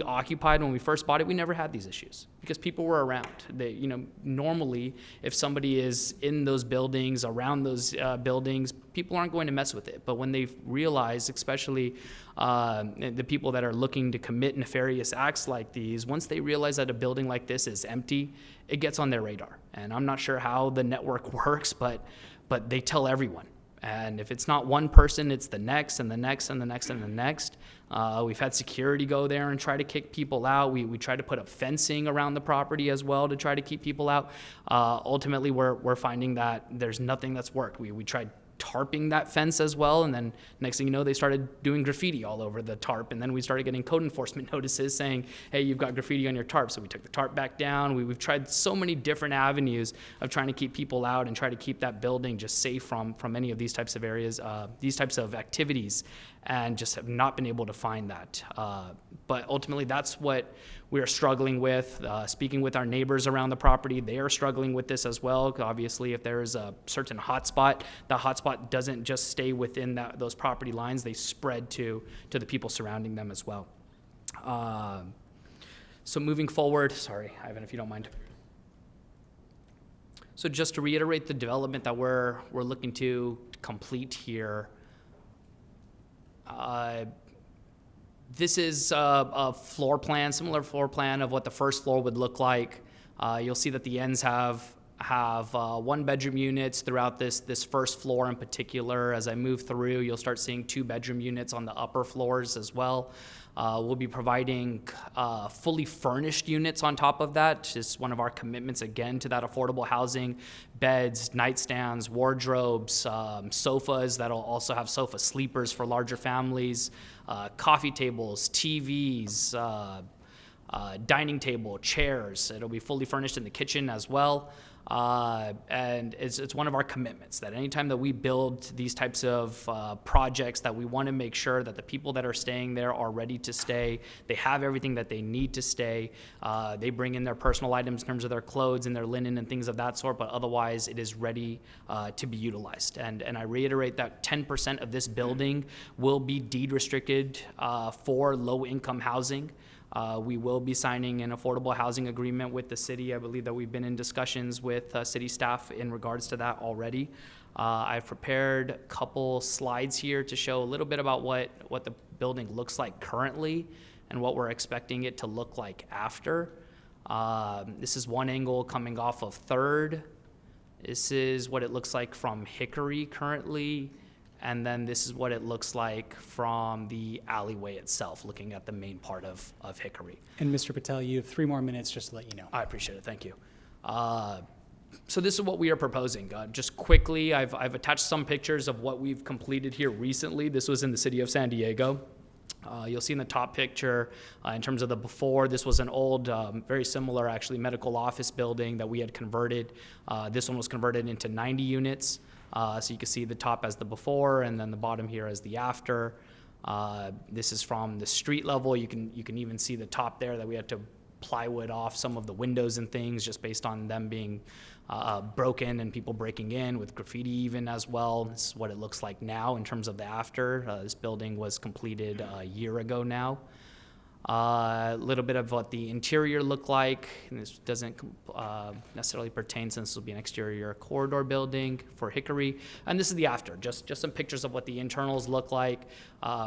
occupied, when we first bought it, we never had these issues because people were around. They, you know, normally if somebody is in those buildings, around those buildings, people aren't going to mess with it. But when they realize, especially the people that are looking to commit nefarious acts like these, once they realize that a building like this is empty, it gets on their radar. And I'm not sure how the network works, but they tell everyone. And if it's not one person, it's the next and the next and the next and the next. We've had security go there and try to kick people out. We try to put up fencing around the property as well to try to keep people out. Ultimately, we're finding that there's nothing that's worked. We tried tarping that fence as well, and then next thing you know, they started doing graffiti all over the tarp, and then we started getting code enforcement notices saying, hey, you've got graffiti on your tarp. So we took the tarp back down. We've tried so many different avenues of trying to keep people out and try to keep that building just safe from any of these types of areas, these types of activities, and just have not been able to find that. But ultimately, that's what we are struggling with. Speaking with our neighbors around the property, they are struggling with this as well. Obviously, if there is a certain hotspot, that hotspot doesn't just stay within those property lines. They spread to the people surrounding them as well. So moving forward, sorry, Ivan, if you don't mind. So just to reiterate the development that we're looking to complete here, this is a floor plan, similar floor plan of what the first floor would look like. You'll see that the ends have 1-bedroom units throughout this first floor in particular. As I move through, you'll start seeing 2-bedroom units on the upper floors as well. We'll be providing fully furnished units on top of that. Just one of our commitments, again, to that affordable housing: beds, nightstands, wardrobes, sofas that'll also have sofa sleepers for larger families, coffee tables, TVs, dining table, chairs. It'll be fully furnished in the kitchen as well. And it's one of our commitments that anytime that we build these types of projects, that we want to make sure that the people that are staying there are ready to stay. They have everything that they need to stay. They bring in their personal items in terms of their clothes and their linen and things of that sort, but otherwise it is ready to be utilized. And I reiterate that 10% of this building will be deed restricted for low-income housing. We will be signing an affordable housing agreement with the city. I believe that we've been in discussions with city staff in regards to that already. I've prepared a couple slides here to show a little bit about what the building looks like currently and what we're expecting it to look like after. This is one angle coming off of 3rd. This is what it looks like from Hickory currently. And then this is what it looks like from the alleyway itself, looking at the main part of Hickory. And Mr. Patel, you have 3 more minutes just to let you know. I appreciate it, thank you. So this is what we are proposing. Just quickly, I've attached some pictures of what we've completed here recently. This was in the city of San Diego. You'll see in the top picture, in terms of the before, this was an old, very similar actually medical office building that we had converted. This one was converted into 90 units. So you can see the top as the before and then the bottom here as the after. This is from the street level. You can even see the top there that we had to plywood off some of the windows and things just based on them being broken and people breaking in with graffiti even as well. This is what it looks like now in terms of the after. This building was completed a year ago now. A little bit of what the interior looked like. And this doesn't necessarily pertain since this will be an exterior corridor building for Hickory. And this is the after, just some pictures of what the internals look like.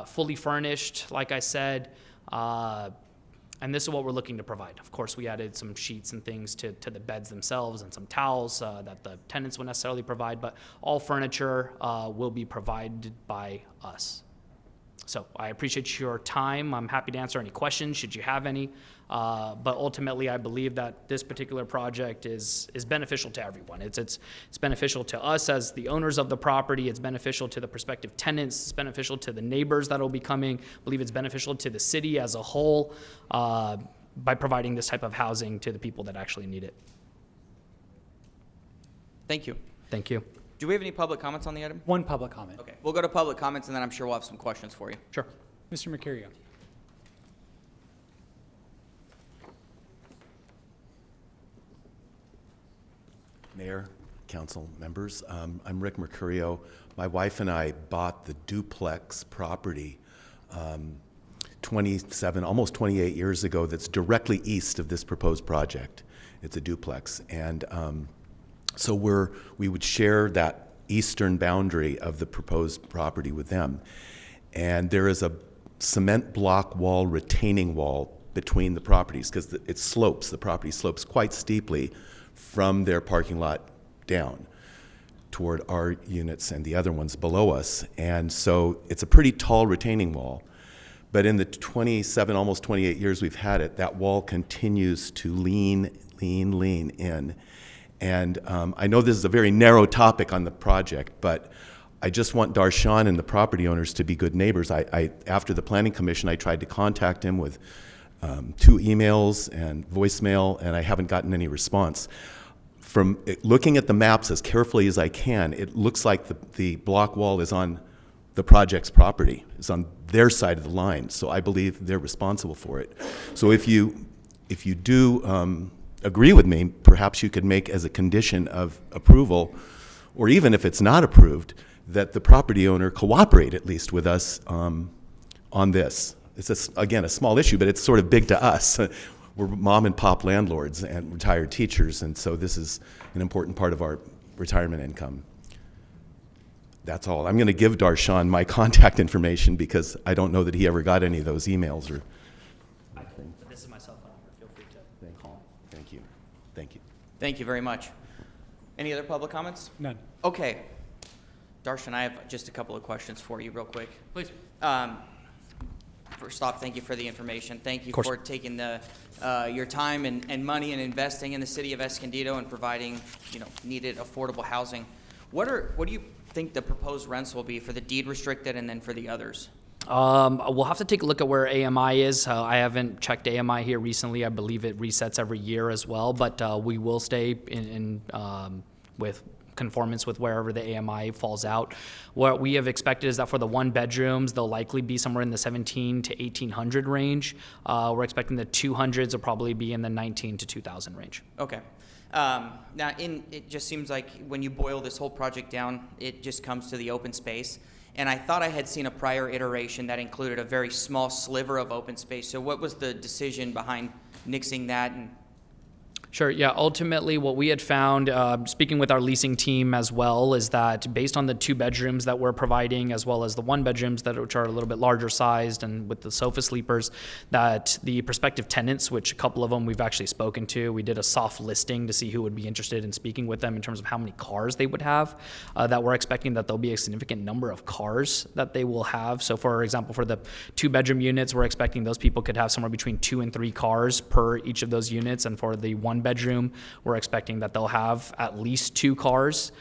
Fully furnished, like I said. And this is what we're looking to provide. Of course, we added some sheets and things to the beds themselves and some towels that the tenants would necessarily provide, but all furniture will be provided by us. So I appreciate your time. I'm happy to answer any questions should you have any. But ultimately, I believe that this particular project is beneficial to everyone. It's beneficial to us as the owners of the property. It's beneficial to the prospective tenants. It's beneficial to the neighbors that will be coming. I believe it's beneficial to the city as a whole by providing this type of housing to the people that actually need it. Thank you. Thank you. Do we have any public comments on the item? 1 public comment. Okay, we'll go to public comments, and then I'm sure we'll have some questions for you. Sure. Mr. Mercurio. Mayor, council members, I'm Rick Mercurio. My wife and I bought the duplex property 27, almost 28 years ago that's directly east of this proposed project. It's a duplex. And so we would share that eastern boundary of the proposed property with them. And there is a cement block wall, retaining wall between the properties because the property slopes quite steeply from their parking lot down toward our units and the other ones below us. And so it's a pretty tall retaining wall. But in the 27, almost 28 years we've had it, that wall continues to lean in. And I know this is a very narrow topic on the project, but I just want Darshan and the property owners to be good neighbors. After the Planning Commission, I tried to contact him with 2 emails and voicemail, and I haven't gotten any response. From looking at the maps as carefully as I can, it looks like the block wall is on the project's property. It's on their side of the line, so I believe they're responsible for it. So if you do agree with me, perhaps you could make as a condition of approval, or even if it's not approved, that the property owner cooperate at least with us on this. It's, again, a small issue, but it's sort of big to us. We're mom and pop landlords and retired teachers, and so this is an important part of our retirement income. That's all. I'm going to give Darshan my contact information because I don't know that he ever got any of those emails or. This is my cell phone number. Feel free to call. Thank you. Thank you. Thank you very much. Any other public comments? None. Okay. Darshan, I have just a couple of questions for you real quick. Please. First off, thank you for the information. Thank you for taking your time and money and investing in the city of Escondido and providing, needed affordable housing. What do you think the proposed rents will be for the deed restricted and then for the others? We'll have to take a look at where AMI is. I haven't checked AMI here recently. I believe it resets every year as well, but we will stay in with conformance with wherever the AMI falls out. What we have expected is that for the one bedrooms, they'll likely be somewhere in the 17 to 1800 range. We're expecting the 200s will probably be in the 19 to 2000 range. Okay. Now, it just seems like when you boil this whole project down, it just comes to the open space. And I thought I had seen a prior iteration that included a very small sliver of open space. So what was the decision behind nixing that? And Sure. Yeah. Ultimately, what we had found, speaking with our leasing team as well, is that based on the 2 bedrooms that we're providing, as well as the 1 bedrooms which are a little bit larger sized and with the sofa sleepers, that the prospective tenants, which a couple of them we've actually spoken to, we did a soft listing to see who would be interested in speaking with them in terms of how many cars they would have. That we're expecting that there'll be a significant number of cars that they will have. So, for example, for the 2-bedroom units, we're expecting those people could have somewhere between 2 and 3 cars per each of those units, and for the 1 bedroom, we're expecting that they'll have at least 2 cars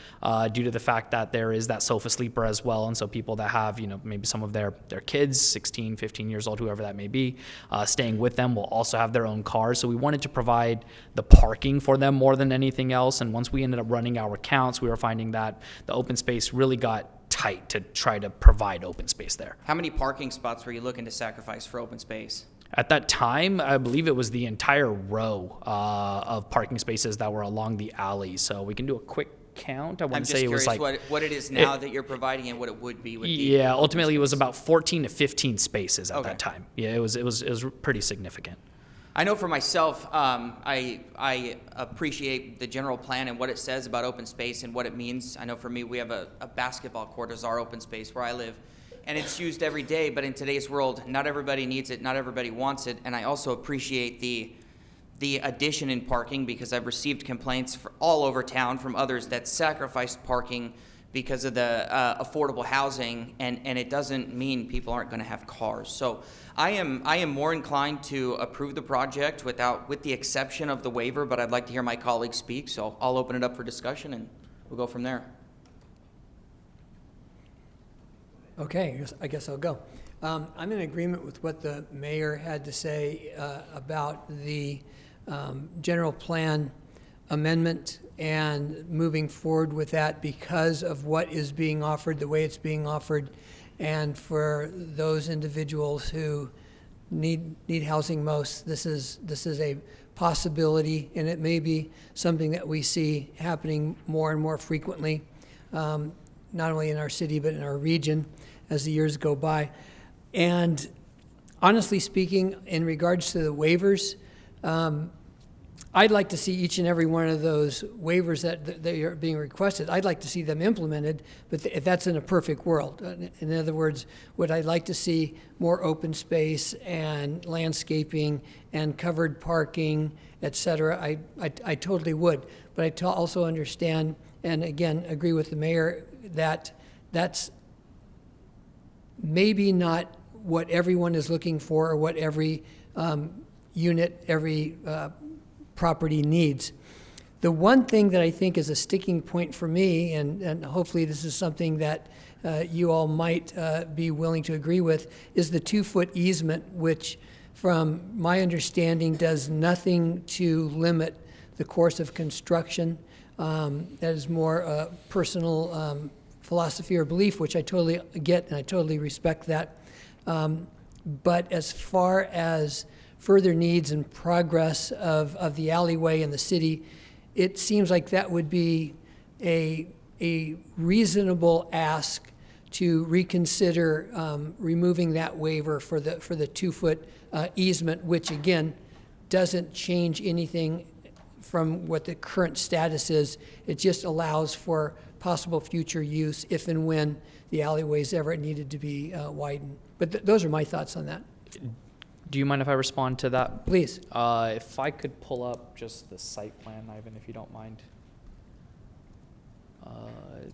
due to the fact that there is that sofa sleeper as well. And so people that have, maybe some of their kids, 16, 15 years old, whoever that may be, staying with them will also have their own cars. So we wanted to provide the parking for them more than anything else. And once we ended up running our counts, we were finding that the open space really got tight to try to provide open space there. how many parking spots were you looking to sacrifice for open space? At that time, I believe it was the entire row of parking spaces that were along the alley. So we can do a quick count. I I'm want just to say it curious was like what it is now that you're providing and what it would be with the yeah. open Ultimately, it was space. about 14 to 15 spaces at Okay. that time. Yeah, it was pretty significant. I know for myself, I appreciate the general plan and what it says about open space and what it means. I know for me, we have a basketball court as our open space where I live, and it's used every day, but in today's world, not everybody needs it, not everybody wants it, and I also appreciate the addition in parking because I've received complaints all over town from others that sacrificed parking because of the affordable housing, and it doesn't mean people aren't going to have cars. So I am more inclined to approve the project with the exception of the waiver, but I'd like to hear my colleagues speak, so I'll open it up for discussion and we'll go from there. Okay, I guess I'll go. I'm in agreement with what the mayor had to say about the general plan amendment and moving forward with that because of what is being offered, the way it's being offered, and for those individuals who need housing most, this is a possibility, and it may be something that we see happening more and more frequently, not only in our city but in our region as the years go by. And honestly speaking, in regards to the waivers, I'd like to see each and every one of those waivers that they are being requested. I'd like to see them implemented, but if that's in a perfect world. In other words, would I like to see more open space and landscaping and covered parking, et cetera? I totally would. But I also understand, and again, agree with the mayor, that that's maybe not what everyone is looking for or what every unit, every property needs. The one thing that I think is a sticking point for me, and hopefully this is something that you all might be willing to agree with, is the 2-foot easement, which from my understanding does nothing to limit the course of construction. That is more personal philosophy or belief, which I totally get and I totally respect that. But as far as further needs and progress of the alleyway in the city, it seems like that would be a reasonable ask to reconsider removing that waiver for the 2-foot easement, which again doesn't change anything from what the current status is. It just allows for possible future use if and when the alleyways ever needed to be widened. But those are my thoughts on that. Do you mind if I respond to that? Please. If I could pull up just the site plan, Ivan, if you don't mind.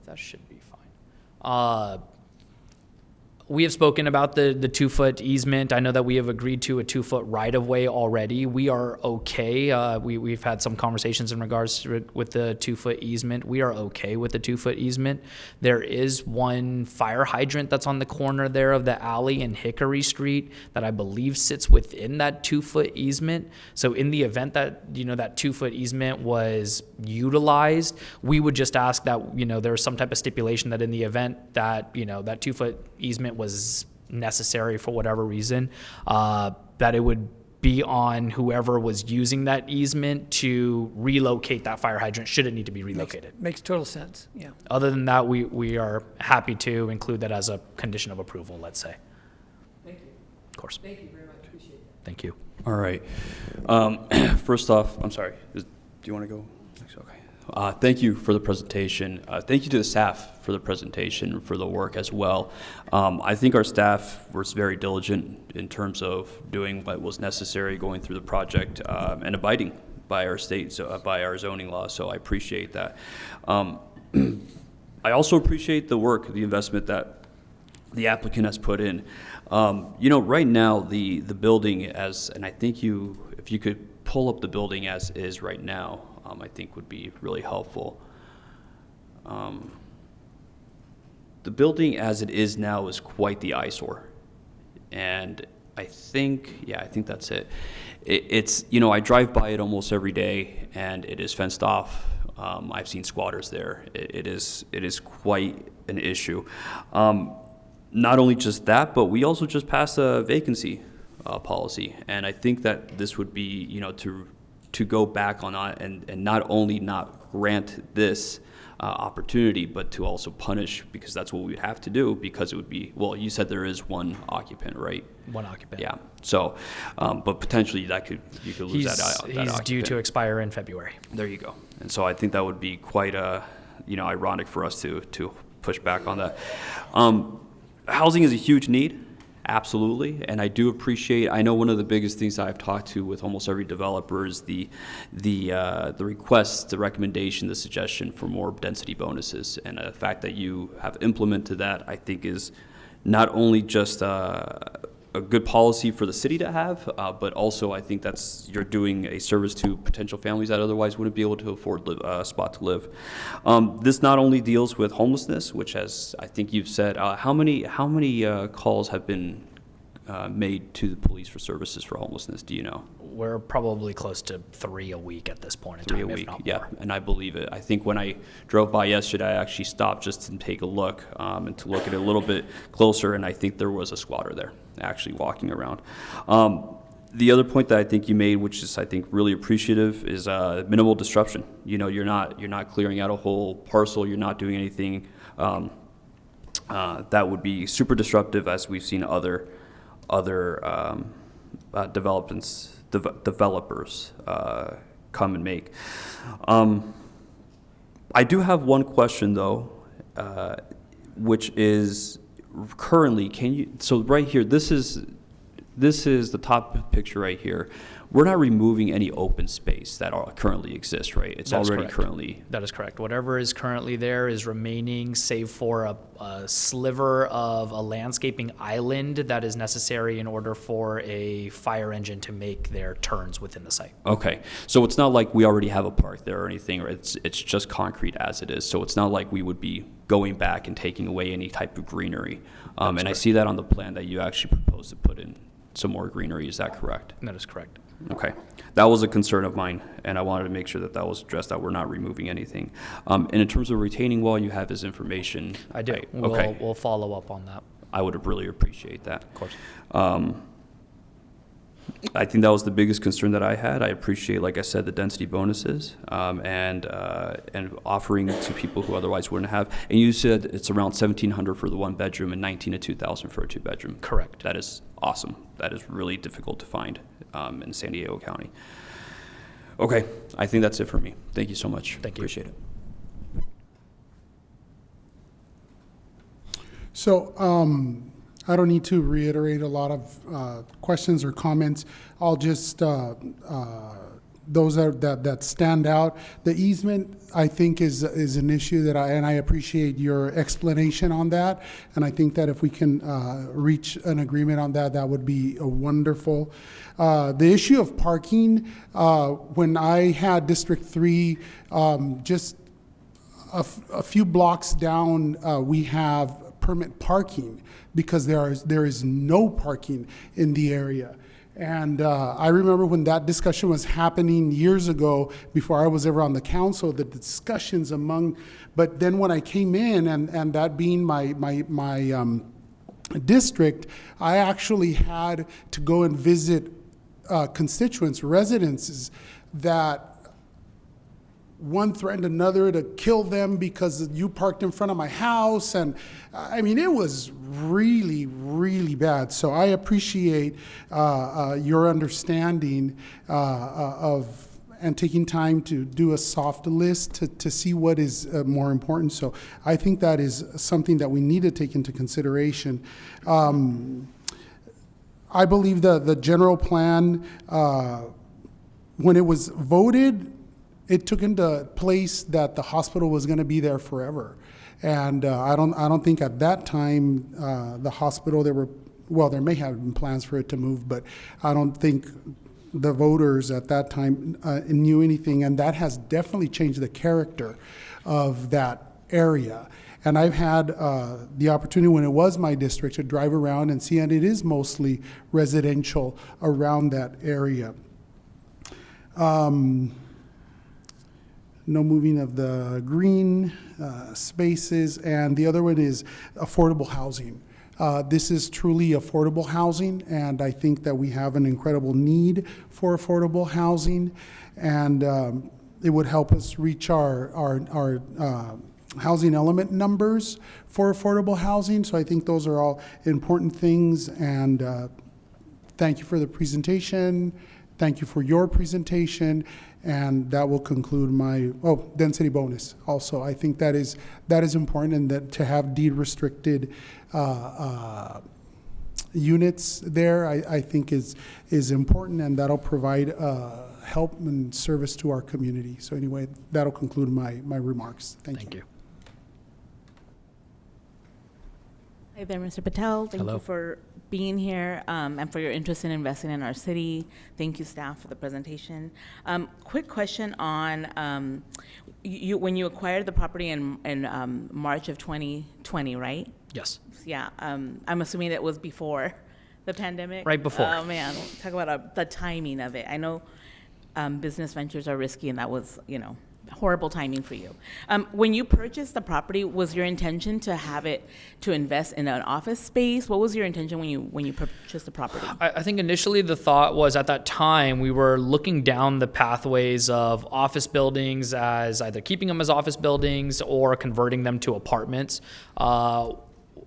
That should be fine. We have spoken about the 2-foot easement. I know that we have agreed to a 2-foot right-of-way already. We are okay. We've had some conversations in regards to with the 2-foot easement. We are okay with the 2-foot easement. There is one fire hydrant that's on the corner there of the alley in Hickory Street that I believe sits within that 2-foot easement. So in the event that, that 2-foot easement was utilized, we would just ask that, there was some type of stipulation that in the event that, that 2-foot easement was necessary for whatever reason, that it would be on whoever was using that easement to relocate that fire hydrant should it need to be relocated. Makes total sense, yeah. Other than that, we are happy to include that as a condition of approval, let's say. Thank you. Of course. Thank you very much, appreciate it. Thank you. All right. First off, I'm sorry. Do you want to go next? Okay. Thank you for the presentation. Thank you to the staff for the presentation, for the work as well. I think our staff was very diligent in terms of doing what was necessary, going through the project, and abiding by our by our zoning law. So I appreciate that. I also appreciate the work, the investment that the applicant has put in. Right now the building and I think if you could pull up the building as is right now, I think would be really helpful. The building as it is now is quite the eyesore. And I think that's it. It's, I drive by it almost every day and it is fenced off. I've seen squatters there. It is quite an issue. Not only just that, but we also just passed a vacancy policy. And I think that this would be, to go back on that and not only not grant this opportunity, but to also punish, because that's what we would have to do, because it would be, well, you said there is one occupant, right? One occupant. Yeah. So, but potentially you could lose that He's occupant. due to expire in February. There you go. And so I think that would be quite, ironic for us to push back on that. Housing is a huge need. Absolutely, and I do appreciate. I know one of the biggest things I've talked to with almost every developer is the request, the recommendation, the suggestion for more density bonuses, and the fact that you have implemented that, I think, is not only just a good policy for the city to have, but also I think you're doing a service to potential families that otherwise wouldn't be able to afford a spot to live. This not only deals with homelessness, which, as I think you've said, how many calls have been made to the police for services for homelessness? Do you know? We're probably close to 3 a week at this point in 3 time, a if week, not yeah, more. and I believe it. I think when I drove by yesterday, I actually stopped just to take a look and to look at it a little bit closer, and I think there was a squatter there actually walking around. The other point that I think you made, which is I think really appreciative, is minimal disruption. You're not clearing out a whole parcel. You're not doing anything that would be super disruptive, as we've seen other developers come and make. I do have one question though, which is currently, so right here, this is the top picture right here. We're not removing any open space that currently exists, right? It's already currently. That is correct. Whatever is currently there is remaining, save for a sliver of a landscaping island that is necessary in order for a fire engine to make their turns within the site. Okay, so it's not like we already have a park there or anything, or it's just concrete as it is. So it's not like we would be going back and taking away any type of greenery. And correct. I see that on the plan that you actually proposed to put in some more greenery. Is that correct? That is correct. Okay, that was a concern of mine, and I wanted to make sure that was addressed, that we're not removing anything. And in terms of retaining wall, you have his information. I do. Right? Okay. We'll follow up on that. I would really appreciate that. Of course. I think that was the biggest concern that I had. I appreciate, like I said, the density bonuses and offering to people who otherwise wouldn't have. And you said it's around $1,700 for the 1 bedroom and $19,000 to $2,000 for a 2 bedroom. Correct. That is awesome. That is really difficult to find in San Diego County. Okay, I think that's it for me. Thank you so much. Thank you. Appreciate it. So I don't need to reiterate a lot of questions or comments. I'll just that stand out. The easement, I think, is an issue that I appreciate your explanation on that. And I think that if we can reach an agreement on that, that would be wonderful. The issue of parking, when I had District 3, just a few blocks down, we have permit parking because there is no parking in the area. And I remember when that discussion was happening years ago, before I was ever on the council, the discussions but then when I came in, and that being my district, I actually had to go and visit constituents, residences, that one threatened another to kill them because you parked in front of my house. And I mean, it was really, really bad. So I appreciate your understanding of and taking time to do a soft list to see what is more important. So I think that is something that we need to take into consideration. I believe the general plan, when it was voted, it took into place that the hospital was going to be there forever. And I don't think at that time the hospital, there may have been plans for it to move, but I don't think the voters at that time knew anything. And that has definitely changed the character of that area. And I've had the opportunity, when it was my district, to drive around and see, and it is mostly residential around that area. No moving of the green spaces, and the other one is affordable housing. This is truly affordable housing, and I think that we have an incredible need for affordable housing, and it would help us reach our housing element numbers for affordable housing. So I think those are all important things, and thank you for the presentation. Thank you for your presentation. And that will conclude my, density bonus also. I think that is important, and that to have deed restricted units there, I think is important, and that'll provide help and service to our community. So anyway, that'll conclude my remarks. Thank you. Hi there, Mr. Patel. Thank Hello. you for being here and for your interest in investing in our city. Thank you, staff, for the presentation. Quick question on when you acquired the property in March of 2020, right? Yes. Yeah. I'm assuming that was before the pandemic. Right before. Oh man, talk about the timing of it. I know business ventures are risky, and that was, horrible timing for you. When you purchased the property, was your intention to have it to invest in an office space? What was your intention when you purchased the property? I think initially the thought was, at that time, we were looking down the pathways of office buildings as either keeping them as office buildings or converting them to apartments.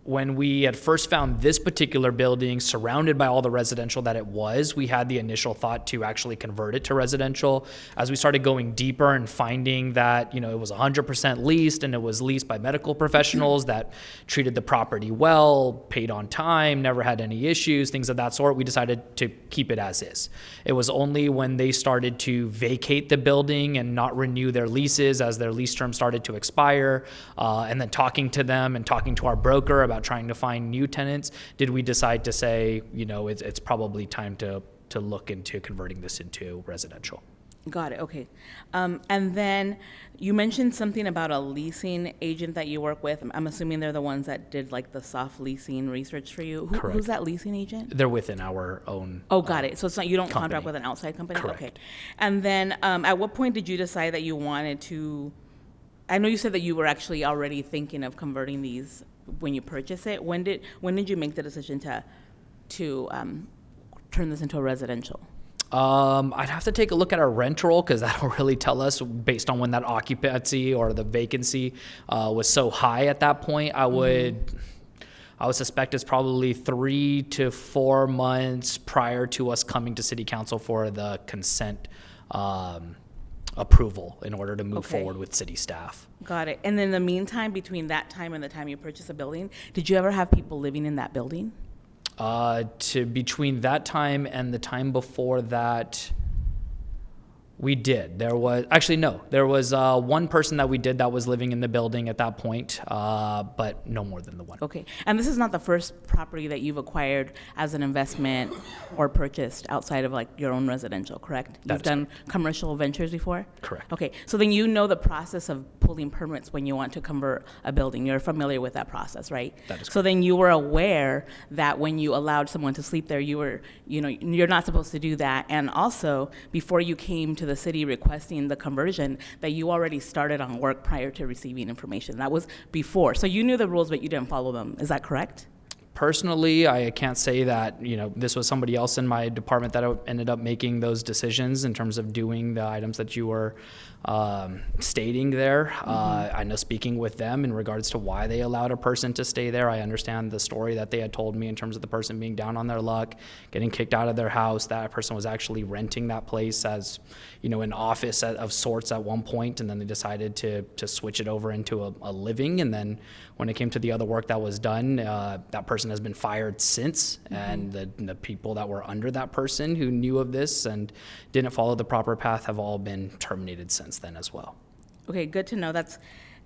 When we had first found this particular building surrounded by all the residential that it was, we had the initial thought to actually convert it to residential. As we started going deeper and finding that, it was 100% leased, and it was leased by medical professionals that treated the property well, paid on time, never had any issues, things of that sort, we decided to keep it as is. It was only when they started to vacate the building and not renew their leases as their lease term started to expire, and then talking to them and talking to our broker about trying to find new tenants, did we decide to say, it's probably time to look into converting this into residential. Got it. Okay. And then you mentioned something about a leasing agent that you work with. I'm assuming they're the ones that did like the soft leasing research for you. Correct. Who's that leasing agent? They're within our own. Oh, got it. So it's not, you don't contract company. with an outside company? Correct. Okay. And then at what point did you decide that you wanted to, I know you said that you were actually already thinking of converting these when you purchase it. When did you make the decision to turn this into a residential? I'd have to take a look at our rent roll, because that'll really tell us based on when that occupancy or the vacancy was so high at that point. I would suspect it's probably 3 to 4 months prior to us coming to city council for the consent approval in order to move forward with city staff. Got it. And in the meantime, between that time and the time you purchased a building, did you ever have people living in that building? Between that time and the time before that, We did. There was, actually, no. There was one person that we did that was living in the building at that point, but no more than the one. Okay, and this is not the first property that you've acquired as an investment or purchased outside of like your own residential, correct? You've done commercial ventures before? Correct. Okay, so then you know the process of pulling permits when you want to convert a building. You're familiar with that process, right? That is correct. So then you were aware that when you allowed someone to sleep there, you were, you know, you're not supposed to do that. And also, before you came to the city requesting the conversion, that you already started on work prior to receiving information. That was before. So you knew the rules, but you didn't follow them. Is that correct? Personally, I can't say that, you know, this was somebody else in my department that ended up making those decisions in terms of doing the items that you were stating there. I know speaking with them in regards to why they allowed a person to stay there, I understand the story that they had told me in terms of the person being down on their luck, getting kicked out of their house. That person was actually renting that place as, you know, an office of sorts at one point, and then they decided to switch it over into a living. And then when it came to the other work that was done, that person has been fired since, and the people that were under that person who knew of this and didn't follow the proper path have all been terminated since then as well. Okay, good to know. That's,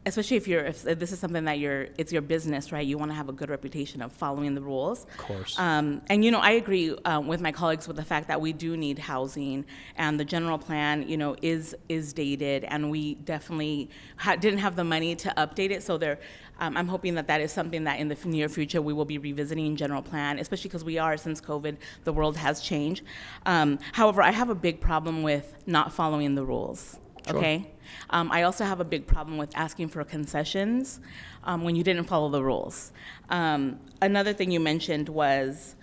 especially if this is something that it's your business, right? You want to have a good reputation of following the rules. Of course. And you know, I agree with my colleagues with the fact that we do need housing, and the general plan, you know, is dated, and we definitely didn't have the money to update it. So I'm hoping that is something that in the near future we will be revisiting general plan, especially because since COVID, the world has changed. However, I have a big problem with not following the rules. Sure. Okay. I also have a big problem with asking for concessions when you didn't follow the rules. Another thing you mentioned was,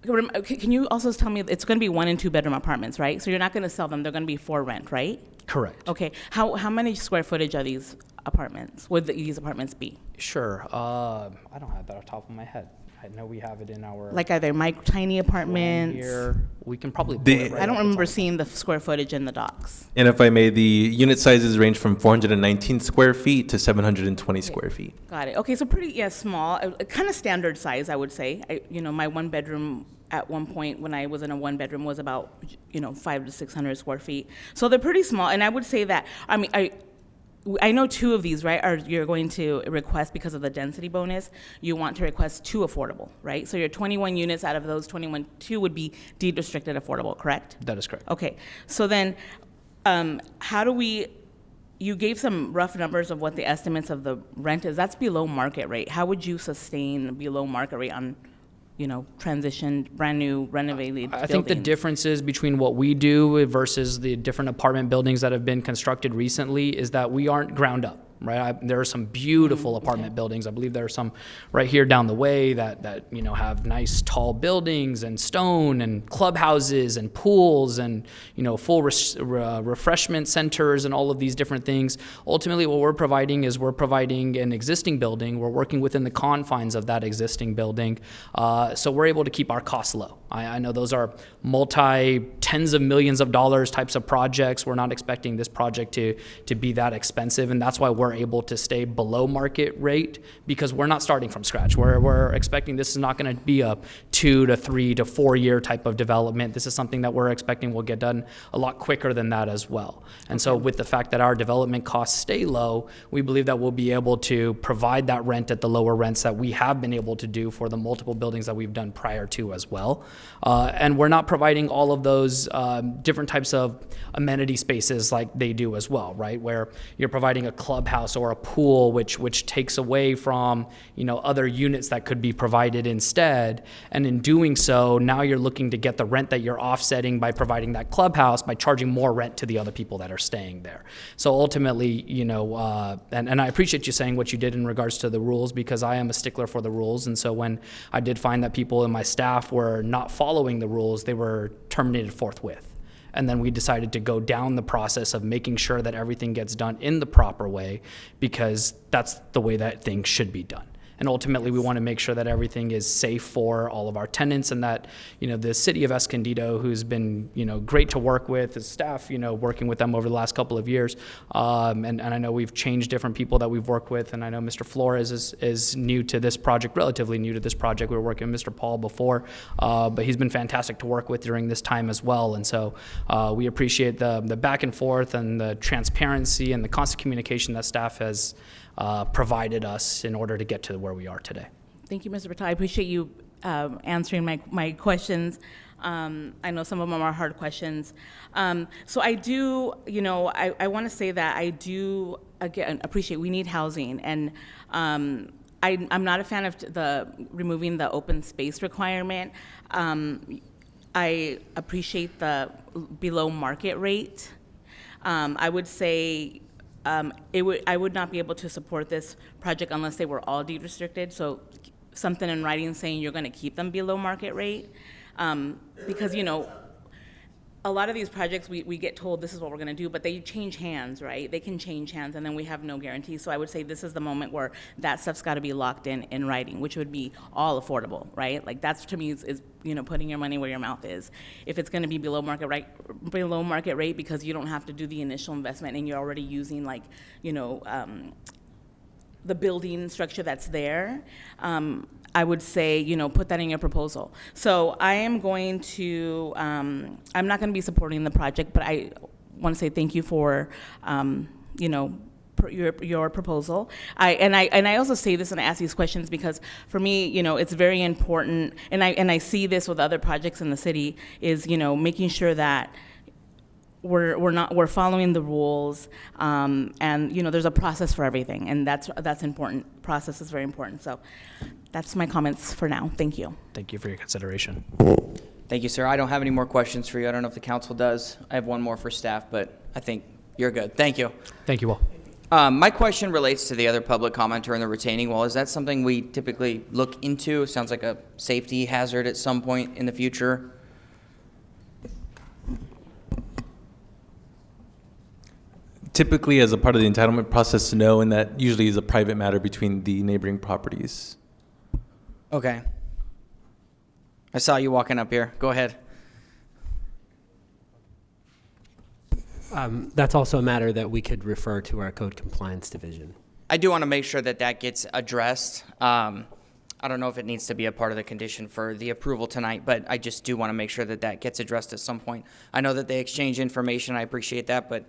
can you also tell me, it's going to be 1 and 2 bedroom apartments, right? So you're not going to sell them; they're going to be for rent, right? Correct. Okay. How many square footage are these apartments? Would these apartments be? Sure. I don't have that off the top of my head. I know we have it in our. Like, are they tiny apartments? Here. We can probably pull it right I don't off the remember top. seeing the square footage in the docs. And if I may, the unit sizes range from 419 square feet to 720 square feet. Got it. Okay, so pretty, small, kind of standard size, I would say. My 1 bedroom at one point when I was in a 1 bedroom was about, 500 to 600 square feet. So they're pretty small, and I would say that, I know 2 of these, right, you're going to request because of the density bonus. You want to request 2 affordable, right? So your 21 units out of those 21, 2 would be deed restricted affordable, correct? That is correct. Okay, so then you gave some rough numbers of what the estimates of the rent is. That's below market rate. How would you sustain below market rate on, transitioned, brand new, renovated I think the buildings? differences between what we do versus the different apartment buildings that have been constructed recently is that we aren't ground up. Right, there are some beautiful apartment buildings. I believe there are some right here down the way that have nice tall buildings and stone and clubhouses and pools and full refreshment centers and all of these different things. Ultimately, what we're providing is an existing building. We're working within the confines of that existing building, so we're able to keep our costs low. I know those are tens of millions of dollars types of projects. We're not expecting this project to be that expensive, and that's why we're able to stay below market rate, because we're not starting from scratch. We're expecting this is not going to be a 2 to 3 to 4 year type of development. This is something that we're expecting will get done a lot quicker than that as well. And so with the fact that our development costs stay low, we believe that we'll be able to provide that rent at the lower rents that we have been able to do for the multiple buildings that we've done prior to as well. And we're not providing all of those different types of amenity spaces like they do as well, right? Where you're providing a clubhouse or a pool, which takes away from other units that could be provided instead. And in doing so, now you're looking to get the rent that you're offsetting by providing that clubhouse by charging more rent to the other people that are staying there. So ultimately, and I appreciate you saying what you did in regards to the rules, because I am a stickler for the rules. And so when I did find that people in my staff were not following the rules, they were terminated forthwith. And then we decided to go down the process of making sure that everything gets done in the proper way, because that's the way that things should be done. And ultimately, we want to make sure that everything is safe for all of our tenants, and that, the city of Escondido, who's been, great to work with, the staff, working with them over the last couple of years. And I know we've changed different people that we've worked with, and I know Mr. Flores is new to this project, relatively new to this project. We were working with Mr. Paul before, but he's been fantastic to work with during this time as well. And so we appreciate the back and forth and the transparency and the constant communication that staff has provided us in order to get to where we are today. Thank you, Mr. Patel. I appreciate you answering my questions. I know some of them are hard questions. So I do, I want to say that I do, again, appreciate we need housing. And I'm not a fan of removing the open space requirement. I appreciate the below market rate. I would say I would not be able to support this project unless they were all deed restricted. So something in writing saying you're going to keep them below market rate. Because, a lot of these projects, we get told this is what we're going to do, but they change hands, right? They can change hands, and then we have no guarantee. So I would say this is the moment where that stuff's got to be locked in writing, which would be all affordable, right? Like that's, to me, is putting your money where your mouth is. If it's going to be below market rate because you don't have to do the initial investment and you're already using the building structure that's there, I would say, put that in your proposal. So I am going to, I'm not going to be supporting the project, but I want to say thank you for, your proposal. I also say this and I ask these questions because for me, it's very important, and I see this with other projects in the city, is, making sure that we're following the rules, and there's a process for everything, and that's important. Process is very important. So that's my comments for now. Thank you. Thank you for your consideration. Thank you, sir. I don't have any more questions for you. I don't know if the council does. I have one more for staff, but I think you're good. Thank you. Thank you all. My question relates to the other public commenter in the retaining wall. Is that something we typically look into? It sounds like a safety hazard at some point in the future. Typically, as a part of the entitlement process, no, and that usually is a private matter between the neighboring properties. Okay. I saw you walking up here. Go ahead. That's also a matter that we could refer to our code compliance division. I do want to make sure that gets addressed. I don't know if it needs to be a part of the condition for the approval tonight, but I just do want to make sure that gets addressed at some point. I know that they exchange information. I appreciate that, but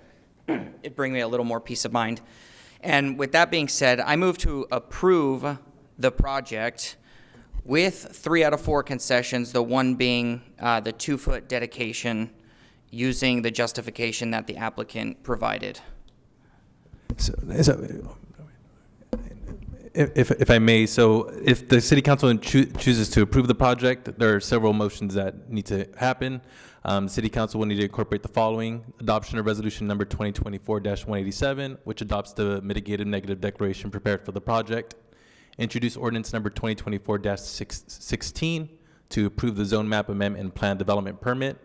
it'd bring me a little more peace of mind. And with that being said, I move to approve the project with 3 out of 4 concessions, the one being the 2-foot dedication, using the justification that the applicant provided. So if I may, so if the city council chooses to approve the project, there are several motions that need to happen. City council will need to incorporate the following: adoption of resolution number 2024-187, which adopts the mitigated negative declaration prepared for the project. Introduce ordinance number 2024-16 to approve the zone map amendment and plan development permit.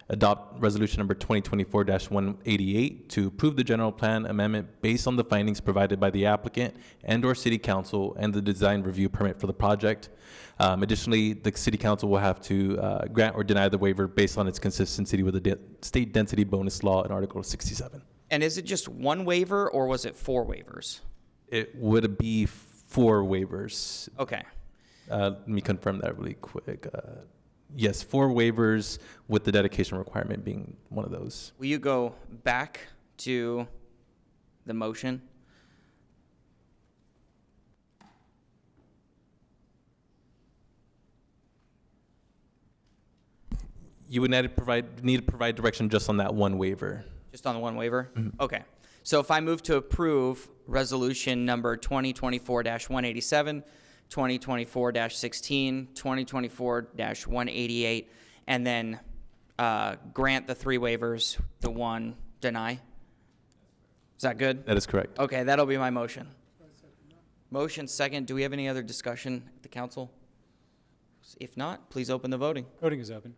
Adopt resolution number 2024-188 to approve the general plan amendment based on the findings provided by the applicant and/or city council and the design review permit for the project. Additionally, the city council will have to grant or deny the waiver based on its consistency with the state density bonus law in Article 67. And is it just one waiver, or was it 4 waivers? It would be 4 waivers. Okay. Let me confirm that really quick. Yes, 4 waivers with the dedication requirement being one of those. Will you go back to the motion? You would need to provide direction just on that one waiver. Just on the one waiver? Mm-hmm. Okay. So if I move to approve resolution number 2024-187, 2024-16, 2024-188, and then grant the 3 waivers, the 1 deny? Is that good? That is correct. Okay, that'll be my motion. Motion second. Do we have any other discussion at the council? If not, please open the voting. Voting is open.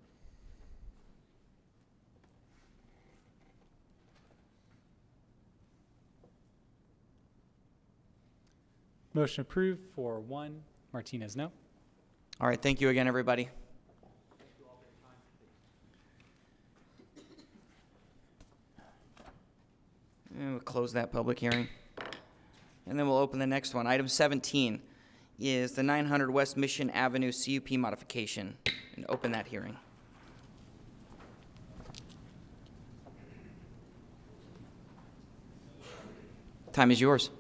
Motion approved, 4-1. Martinez, no. All right, thank you again, everybody. And we'll close that public hearing. And then we'll open the next one. Item 17 is the 900 West Mission Avenue CUP modification, and open that hearing. Time is yours.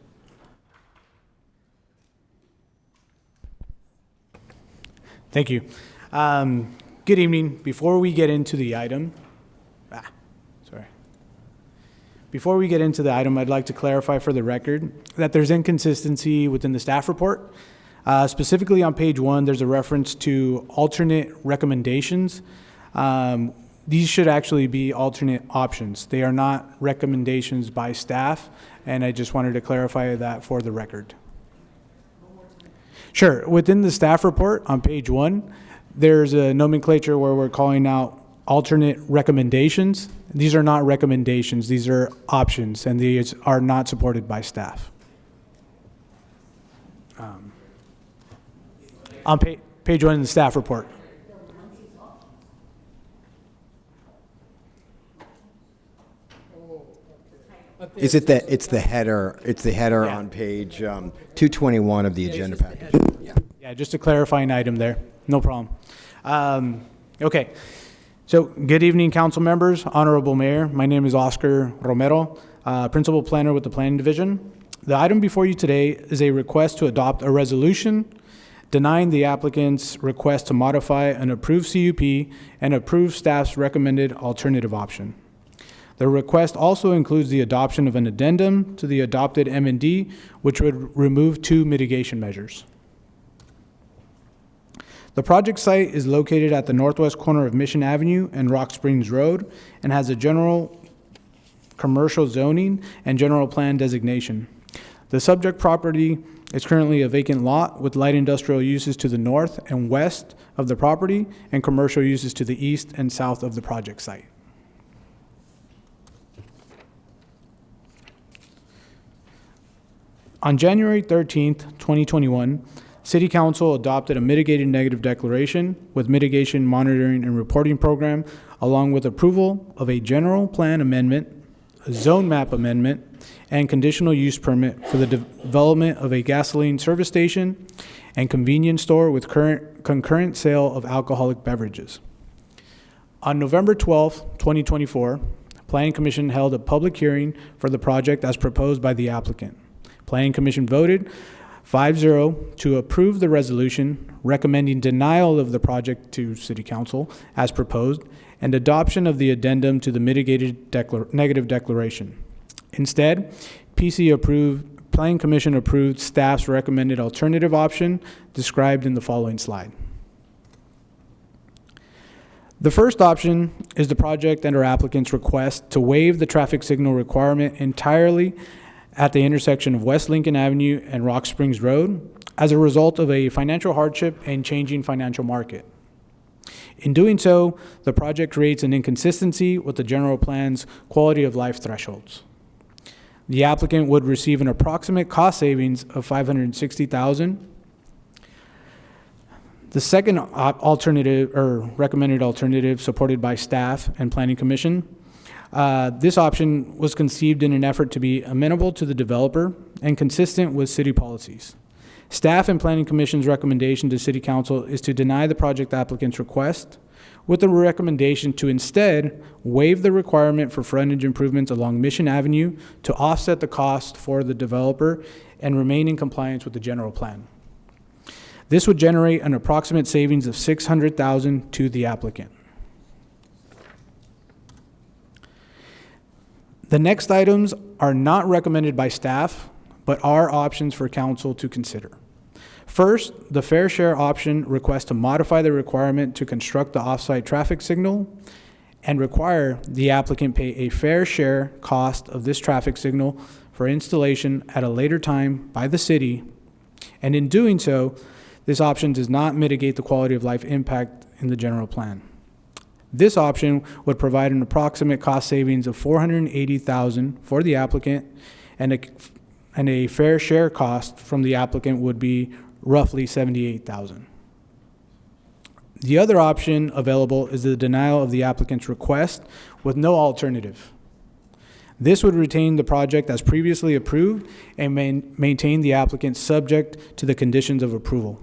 Thank you. Good evening. Before we get into the item, Before we get into the item, I'd like to clarify for the record that there's inconsistency within the staff report. Specifically on page 1, there's a reference to alternate recommendations. These should actually be alternate options. They are not recommendations by staff, and I just wanted to clarify that for the record. Sure. Within the staff report on page 1, there's a nomenclature where we're calling out alternate recommendations. These are not recommendations. These are options, and these are not supported by staff. On page 1 in the staff report. Is it the, it's the header, on page 221 of the agenda package? Yeah, just a clarifying item there. No problem. Okay. So, good evening, council members, honorable mayor. My name is Oscar Romero, principal planner with the planning division. The item before you today is a request to adopt a resolution denying the applicant's request to modify an approved CUP and approve staff's recommended alternative option. The request also includes the adoption of an addendum to the adopted M&D, which would remove 2 mitigation measures. The project site is located at the northwest corner of Mission Avenue and Rock Springs Road and has a general commercial zoning and general plan designation. The subject property is currently a vacant lot with light industrial uses to the north and west of the property and commercial uses to the east and south of the project site. On January 13th, 2021, City Council adopted a mitigated negative declaration with mitigation monitoring and reporting program, along with approval of a general plan amendment, a zone map amendment, and conditional use permit for the development of a gasoline service station and convenience store with concurrent sale of alcoholic beverages. On November 12th, 2024, Planning Commission held a public hearing for the project as proposed by the applicant. Planning Commission voted 5-0 to approve the resolution recommending denial of the project to City Council as proposed and adoption of the addendum to the mitigated negative declaration. Instead, Planning Commission approved staff's recommended alternative option described in the following slide. The first option is the project and/or applicant's request to waive the traffic signal requirement entirely at the intersection of West Lincoln Avenue and Rock Springs Road as a result of a financial hardship and changing financial market. In doing so, the project creates an inconsistency with the general plan's quality of life thresholds. The applicant would receive an approximate cost savings of $560,000. The second alternative or recommended alternative supported by staff and Planning Commission, this option was conceived in an effort to be amenable to the developer and consistent with city policies. Staff and Planning Commission's recommendation to City Council is to deny the project applicant's request with the recommendation to instead waive the requirement for frontage improvements along Mission Avenue to offset the cost for the developer and remain in compliance with the general plan. This would generate an approximate savings of $600,000 to the applicant. The next items are not recommended by staff, but are options for council to consider. First, the fair share option requests to modify the requirement to construct the off-site traffic signal and require the applicant pay a fair share cost of this traffic signal for installation at a later time by the city. And in doing so, this option does not mitigate the quality of life impact in the general plan. This option would provide an approximate cost savings of $480,000 for the applicant and and a fair share cost from the applicant would be roughly $78,000. The other option available is the denial of the applicant's request with no alternative. This would retain the project as previously approved and maintain the applicant subject to the conditions of approval.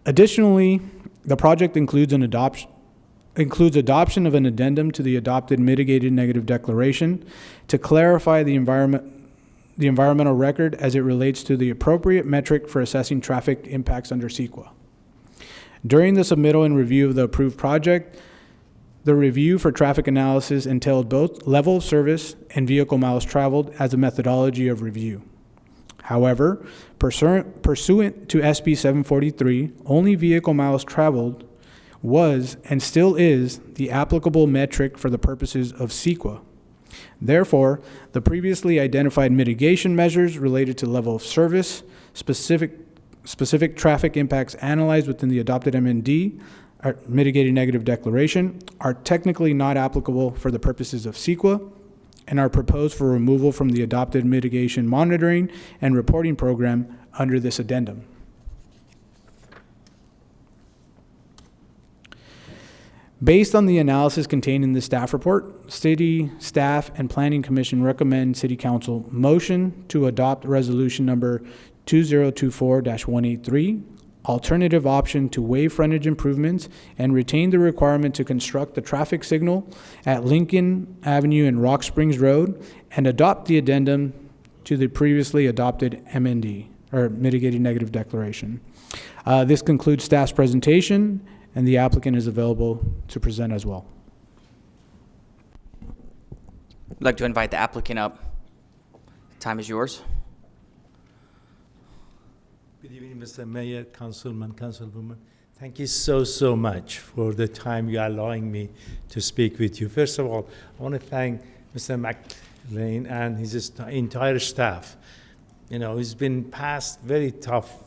Additionally, the project includes adoption of an addendum to the adopted mitigated negative declaration to clarify the environmental record as it relates to the appropriate metric for assessing traffic impacts under CEQA. During the submittal and review of the approved project, the review for traffic analysis entailed both level of service and vehicle miles traveled as a methodology of review. However, pursuant to SB 743, only vehicle miles traveled was and still is the applicable metric for the purposes of CEQA. Therefore, the previously identified mitigation measures related to level of service, specific traffic impacts analyzed within the adopted MND, or mitigated negative declaration, are technically not applicable for the purposes of CEQA and are proposed for removal from the adopted mitigation monitoring and reporting program under this addendum. Based on the analysis contained in the staff report, City Staff and Planning Commission recommend City Council motion to adopt resolution number 2024-183, alternative option to waive frontage improvements and retain the requirement to construct the traffic signal at Lincoln Avenue and Rock Springs Road, and adopt the addendum to the previously adopted MND, or mitigated negative declaration. This concludes staff's presentation, and the applicant is available to present as well. I'd like to invite the applicant up. Time is yours. Good evening, Mr. Mayor, Councilman, Councilwoman. Thank you so much for the time you're allowing me to speak with you. First of all, I want to thank Mr. McLean and his entire staff. You know, it's been past very tough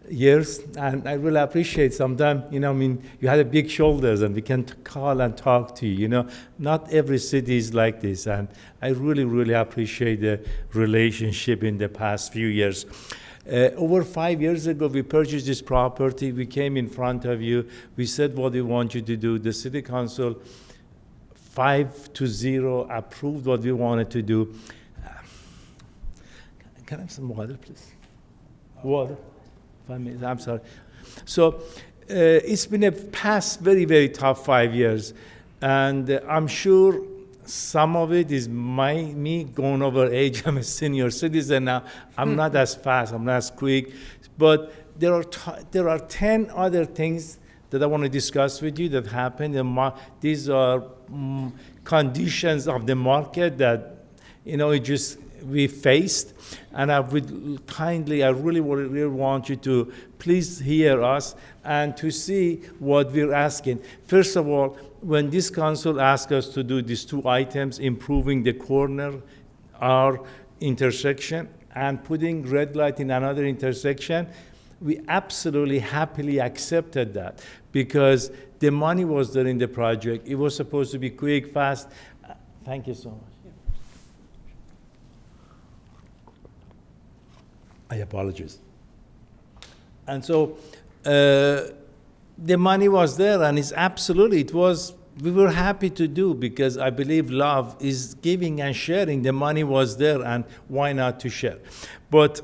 years, and I really appreciate sometimes, you know, I mean, you had a big shoulders and we can call and talk to you, you know. Not every city is like this, and I really appreciate the relationship in the past few years. Over 5 years ago, we purchased this property. We came in front of you. We said what we want you to do. The City Council 5-0 approved what we wanted to do. Can I have some water, please? Water. I'm sorry. So it's been a past very tough 5 years, and I'm sure some of it is me going over age. I'm a senior citizen now. I'm not as fast. I'm not as quick. But there are 10 other things that I want to discuss with you that happened. These are conditions of the market that, you know, we faced, and I really want you to please hear us and to see what we're asking. First of all, when this council asked us to do these two items, improving the corner, our intersection, and putting red light in another intersection, we absolutely happily accepted that because the money was there in the project. It was supposed to be quick, fast. Thank you so much. I apologize. And so the money was there, and we were happy to do, because I believe love is giving and sharing. The money was there, and why not to share? But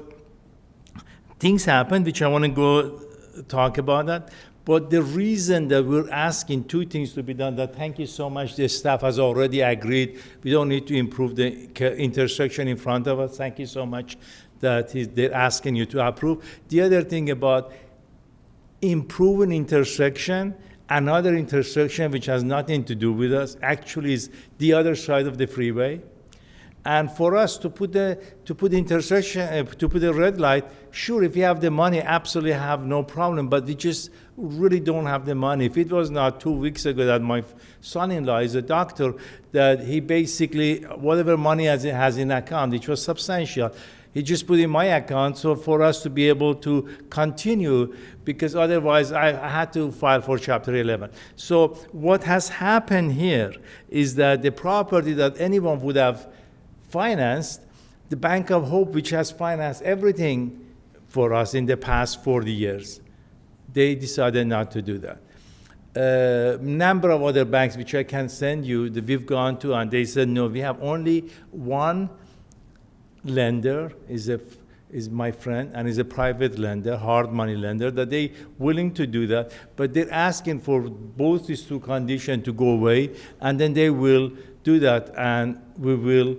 things happened, which I want to go talk about that. But the reason that we're asking two things to be done, that thank you so much, the staff has already agreed. We don't need to improve the intersection in front of us. Thank you so much that they're asking you to approve. The other thing about improving intersection, another intersection which has nothing to do with us, actually is the other side of the freeway. And for us to put the red light, sure, if you have the money, absolutely have no problem, but we just really don't have the money. If it was not 2 weeks ago that my son-in-law is a doctor, that he basically, whatever money he has in account, which was substantial, He just put in my account so for us to be able to continue, because otherwise I had to file for Chapter 11. So what has happened here is that the property that anyone would have financed, the Bank of Hope, which has financed everything for us in the past 40 years, they decided not to do that. Number of other banks which I can send you that we've gone to, and they said no, we have only one lender is my friend, and is a private lender, hard money lender, that they willing to do that, but they're asking for both these two conditions to go away, and then they will do that, and we will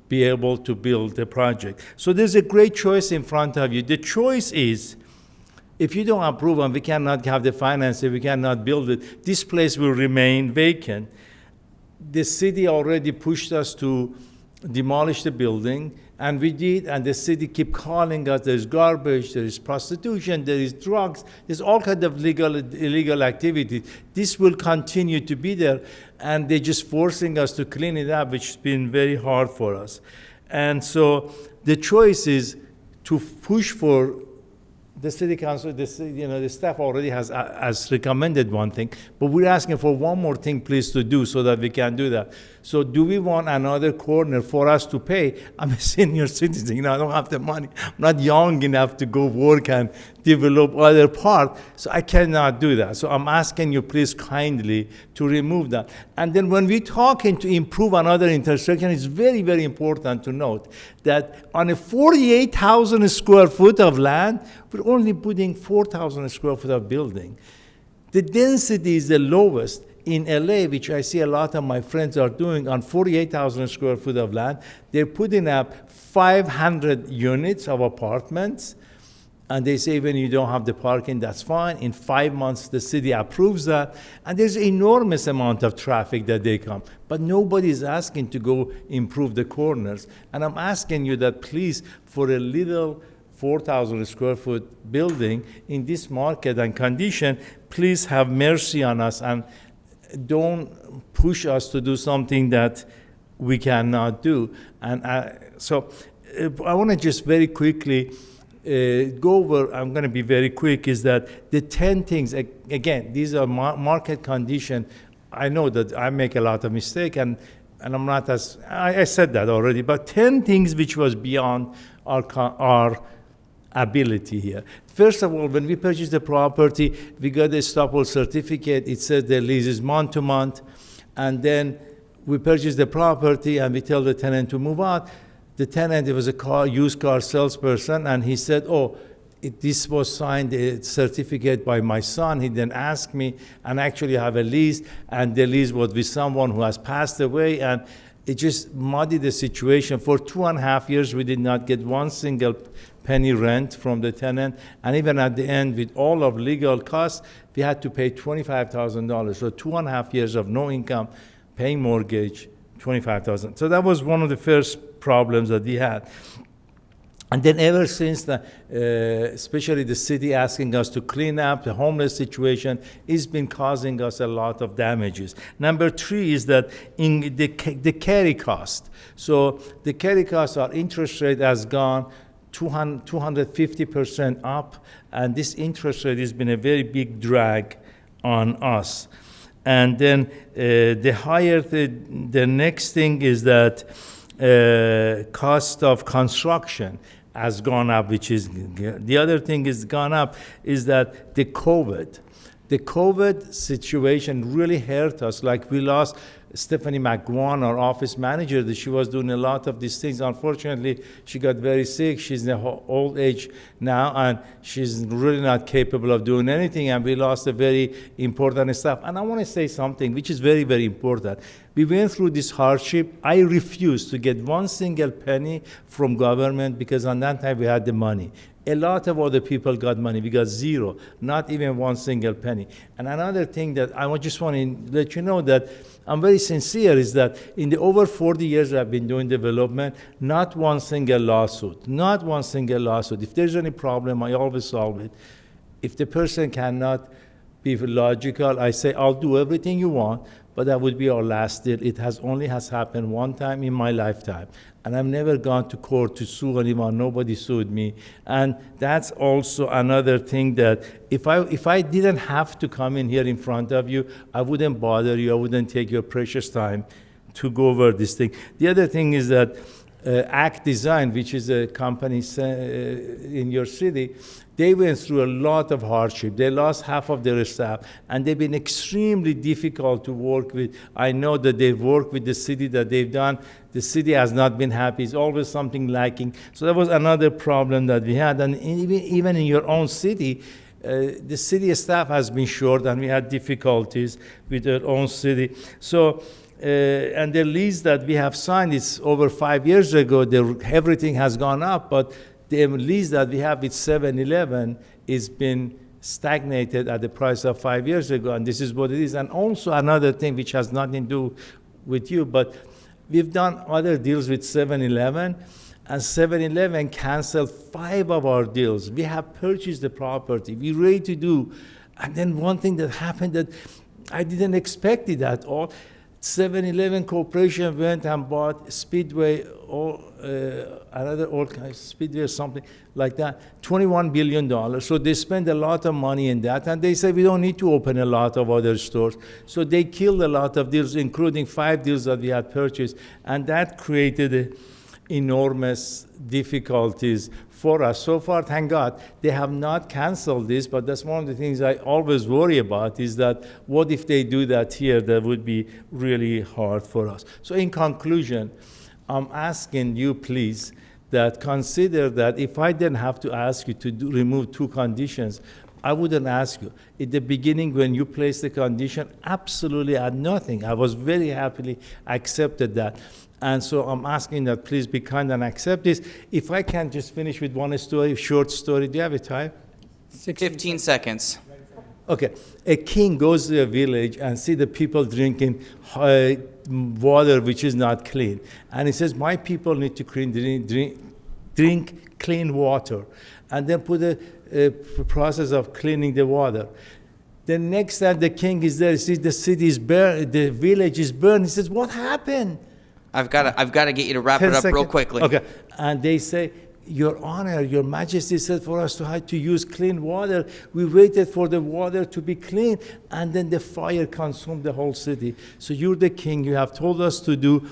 be able to build the project. So there's a great choice in front of you. The choice is, if you don't approve and we cannot have the financing, we cannot build it, this place will remain vacant. The city already pushed us to demolish the building, and we did, and the city keep calling us, there's garbage, there is prostitution, there is drugs, there's all kinds of illegal activity. This will continue to be there, and they're just forcing us to clean it up, which has been very hard for us. And so the choice is to push for the city council, the staff already has recommended one thing, but we're asking for one more thing, please, to do so that we can do that. So do we want another corner for us to pay? I'm a senior citizen, I don't have the money. I'm not young enough to go work and develop other part, so I cannot do that. So I'm asking you, please, kindly to remove that. And then when we're talking to improve another intersection, it's very, very important to note that on a 48,000 square foot of land, we're only putting 4,000 square foot of building. The density is the lowest in LA, which I see a lot of my friends are doing on 48,000 square foot of land. They're putting up 500 units of apartments, and they say when you don't have the parking, that's fine. In 5 months, the city approves that, and there's enormous amount of traffic that they come. But nobody's asking to go improve the corners. And I'm asking you that please, for a little 4,000 square foot building in this market and condition, please have mercy on us and don't push us to do something that we cannot do. And so I want to just very quickly go over, I'm going to be very quick, is that the 10 things, again, these are market condition. I know that I make a lot of mistake, and I'm not as, I said that already, but 10 things which was beyond our ability here. First of all, when we purchased the property, we got a estoppel certificate. It says the lease is month to month. And then we purchased the property and we tell the tenant to move out. The tenant, it was a used car salesperson, and he said, oh, this was signed, a certificate by my son. He then asked me, and actually I have a lease, and the lease was with someone who has passed away, and it just muddied the situation. For 2.5 years, we did not get one single penny rent from the tenant, and even at the end, with all of legal costs, we had to pay $25,000. So 2.5 years of no income, paying mortgage, $25,000. So that was one of the first problems that we had. And then ever since, especially the city asking us to clean up the homeless situation, it's been causing us a lot of damages. Number 3 is that in the carry cost. So the carry cost, our interest rate has gone 250% up, and this interest rate has been a very big drag on us. And then the next thing is that cost of construction has gone up, which is the other thing is gone up is that the COVID situation really hurt us. Like we lost Stephanie McGuan, our office manager, that she was doing a lot of these things. Unfortunately, she got very sick. She's in the old age now, and she's really not capable of doing anything, and we lost a very important staff. And I want to say something which is very, very important. We went through this hardship. I refused to get one single penny from government because on that time we had the money. A lot of other people got money. We got zero, not even one single penny. And another thing that I just want to let you know that I'm very sincere is that in the over 40 years I've been doing development, not one single lawsuit, not one single lawsuit. If there's any problem, I always solve it. If the person cannot be logical, I say, I'll do everything you want, but that would be our last deal. It has only happened one time in my lifetime. And I've never gone to court to sue anyone. Nobody sued me. And that's also another thing that if I didn't have to come in here in front of you, I wouldn't bother you. I wouldn't take your precious time to go over this thing. The other thing is that Act Design, which is a company in your city, they went through a lot of hardship. They lost half of their staff, and they've been extremely difficult to work with. I know that they've worked with the city that they've done. The city has not been happy. It's always something lacking. So that was another problem that we had. And even in your own city, the city staff has been short, and we had difficulties with our own city. So, and the lease that we have signed is over 5 years ago. Everything has gone up, but the lease that we have with 7-Eleven is been stagnated at the price of 5 years ago, and this is what it is. And also another thing which has nothing to do with you, but we've done other deals with 7-Eleven, and 7-Eleven canceled 5 of our deals. We have purchased the property. We're ready to do. And then one thing that happened that I didn't expect it at all, 7-Eleven Corporation went and bought Speedway or another old kind of Speedway or something like that, $21 billion. So they spent a lot of money in that, and they said we don't need to open a lot of other stores. So they killed a lot of deals, including 5 deals that we had purchased, and that created enormous difficulties for us. So far, thank God, they have not canceled this, but that's one of the things I always worry about, is that what if they do that here? That would be really hard for us. So in conclusion, I'm asking you, please, that consider that if I didn't have to ask you to remove 2 conditions, I wouldn't ask you. At the beginning, when you placed the condition, absolutely I had nothing. I was very happily accepted that. And so I'm asking that please be kind and accept this. If I can just finish with one story, short story. Do you have a time? 15 seconds. Okay. A king goes to a village and see the people drinking water which is not clean. And he says, my people need to drink clean water. And then put a process of cleaning the water. The next time the king is there, he sees the city is burned, the village is burned. He says, what happened? I've got to get you to wrap it up real quickly. Okay. And they say, Your Honor, Your Majesty said for us to use clean water. We waited for the water to be clean, and then the fire consumed the whole city. So you're the king. You have told us to do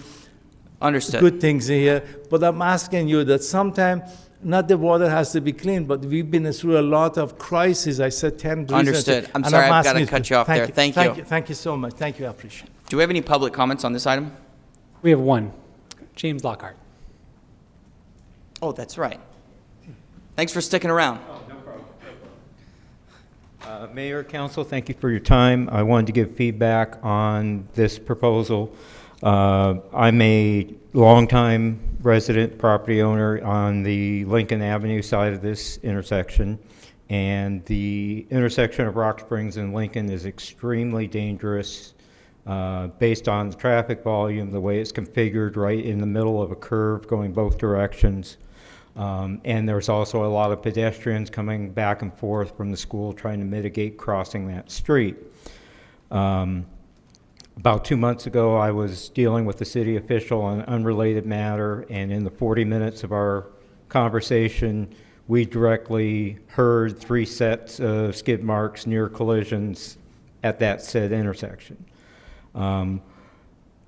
good things here. But I'm asking you that sometime, not the water has to be clean, but we've been through a lot of crises. I said 10 reasons. Understood. I'm sorry, I've got to cut you off there. Thank you. Thank you so much. Thank you. I appreciate it. Do we have any public comments on this item? We have one. James Lockhart. Oh, that's right. Thanks for sticking around. Oh, no problem. Mayor, Council, thank you for your time. I wanted to give feedback on this proposal. I'm a longtime resident property owner on the Lincoln Avenue side of this intersection, and the intersection of Rock Springs and Lincoln is extremely dangerous based on the traffic volume, the way it's configured right in the middle of a curve going both directions. And there's also a lot of pedestrians coming back and forth from the school trying to mitigate crossing that street. About 2 months ago, I was dealing with a city official on an unrelated matter, and in the 40 minutes of our conversation, we directly heard 3 sets of skid marks near collisions at that said intersection.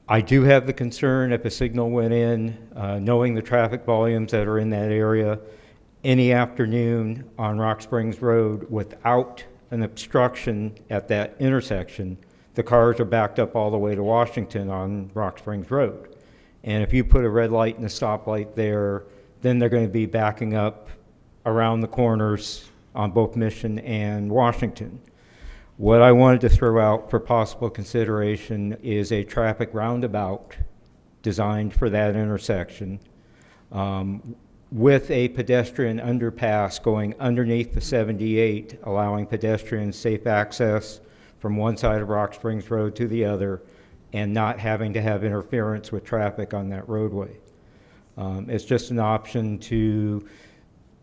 I do have the concern if a signal went in, knowing the traffic volumes that are in that area, any afternoon on Rock Springs Road without an obstruction at that intersection, the cars are backed up all the way to Washington on Rock Springs Road. And if you put a red light and a stoplight there, then they're going to be backing up around the corners on both Mission and Washington. What I wanted to throw out for possible consideration is a traffic roundabout designed for that intersection with a pedestrian underpass going underneath the 78, allowing pedestrians safe access from one side of Rock Springs Road to the other and not having to have interference with traffic on that roadway. It's just an option to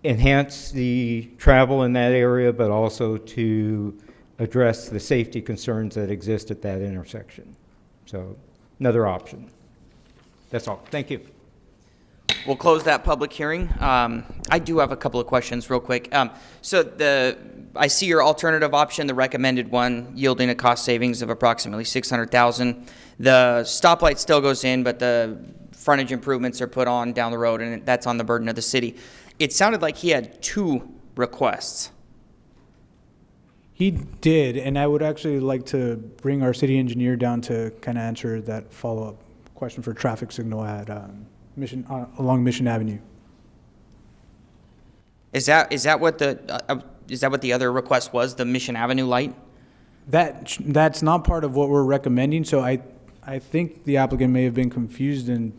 enhance the travel in that area, but also to address the safety concerns that exist at that intersection. So another option. That's all. Thank you. We'll close that public hearing. I do have a couple of questions real quick. I see your alternative option, the recommended one, yielding a cost savings of approximately $600,000. The stoplight still goes in, but the frontage improvements are put on down the road, and that's on the burden of the city. It sounded like he had 2 requests. He did, and I would actually like to bring our city engineer down to kind of answer that follow-up question for traffic signal at along Mission Avenue. Is that what the other request was? The Mission Avenue light? That's not part of what we're recommending. So I think the applicant may have been confused in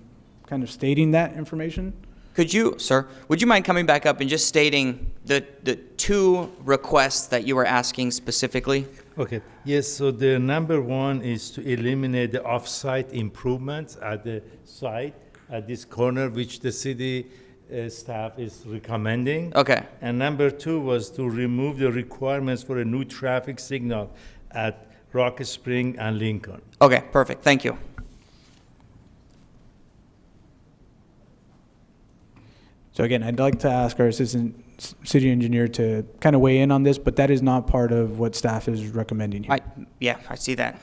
kind of stating that information. Could you, sir, would you mind coming back up and just stating the 2 requests that you were asking specifically? Okay. Yes. So the number 1 is to eliminate the off-site improvements at the site at this corner, which the city staff is recommending. Okay. And number 2 was to remove the requirements for a new traffic signal at Rock Spring and Lincoln. Okay, perfect. Thank you. So again, I'd like to ask our assistant city engineer to kind of weigh in on this, but that is not part of what staff is recommending here. I see that.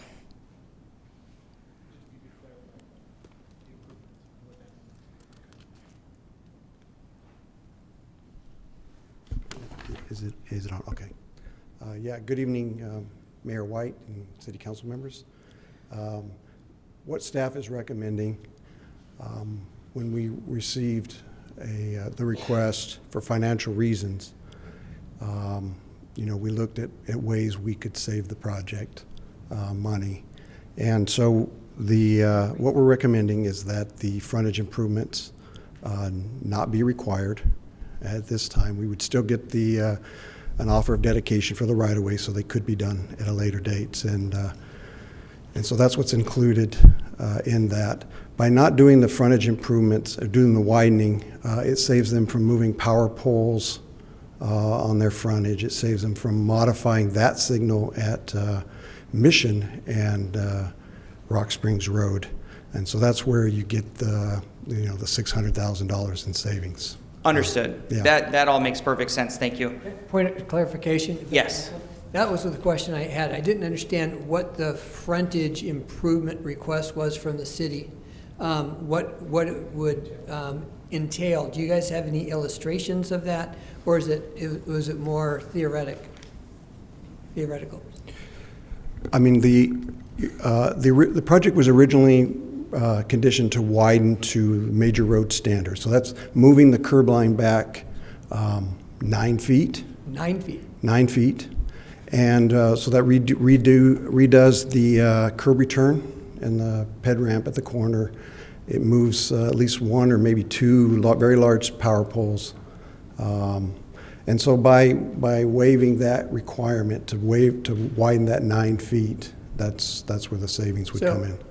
Is it on? Okay. Yeah, good evening, Mayor White and city council members. What staff is recommending, when we received the request for financial reasons, we looked at ways we could save the project money. And so what we're recommending is that the frontage improvements not be required at this time. We would still get an offer of dedication for the right-of-way, so they could be done at a later date. And so that's what's included in that. By not doing the frontage improvements, or doing the widening, it saves them from moving power poles on their frontage. It saves them from modifying that signal at Mission and Rock Springs Road. And so that's where you get the $600,000 in savings. Understood. Yeah. That all makes perfect sense. Thank you. Point of clarification? Yes. That was the question I had. I didn't understand what the frontage improvement request was from the city. What it would entail. Do you guys have any illustrations of that, or was it more theoretical? I mean, the project was originally conditioned to widen to major road standards. So that's moving the curb line back 9 feet. 9 feet. 9 feet. And so that redoes the curb return and the ped ramp at the corner. It moves at least 1 or maybe 2 very large power poles. And so by waiving that requirement to widen that 9 feet, that's where the savings would come in. So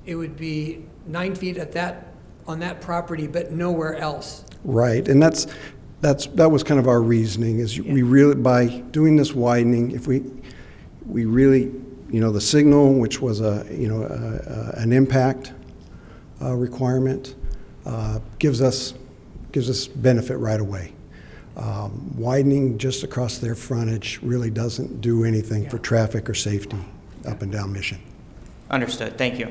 it would be 9 feet on that property, but nowhere else. Right, and that was kind of our reasoning, is we really, by doing this widening, if we really, the signal, which was an impact requirement, gives us benefit right away. Widening just across their frontage really doesn't do anything for traffic or safety up and down Mission. Understood. Thank you.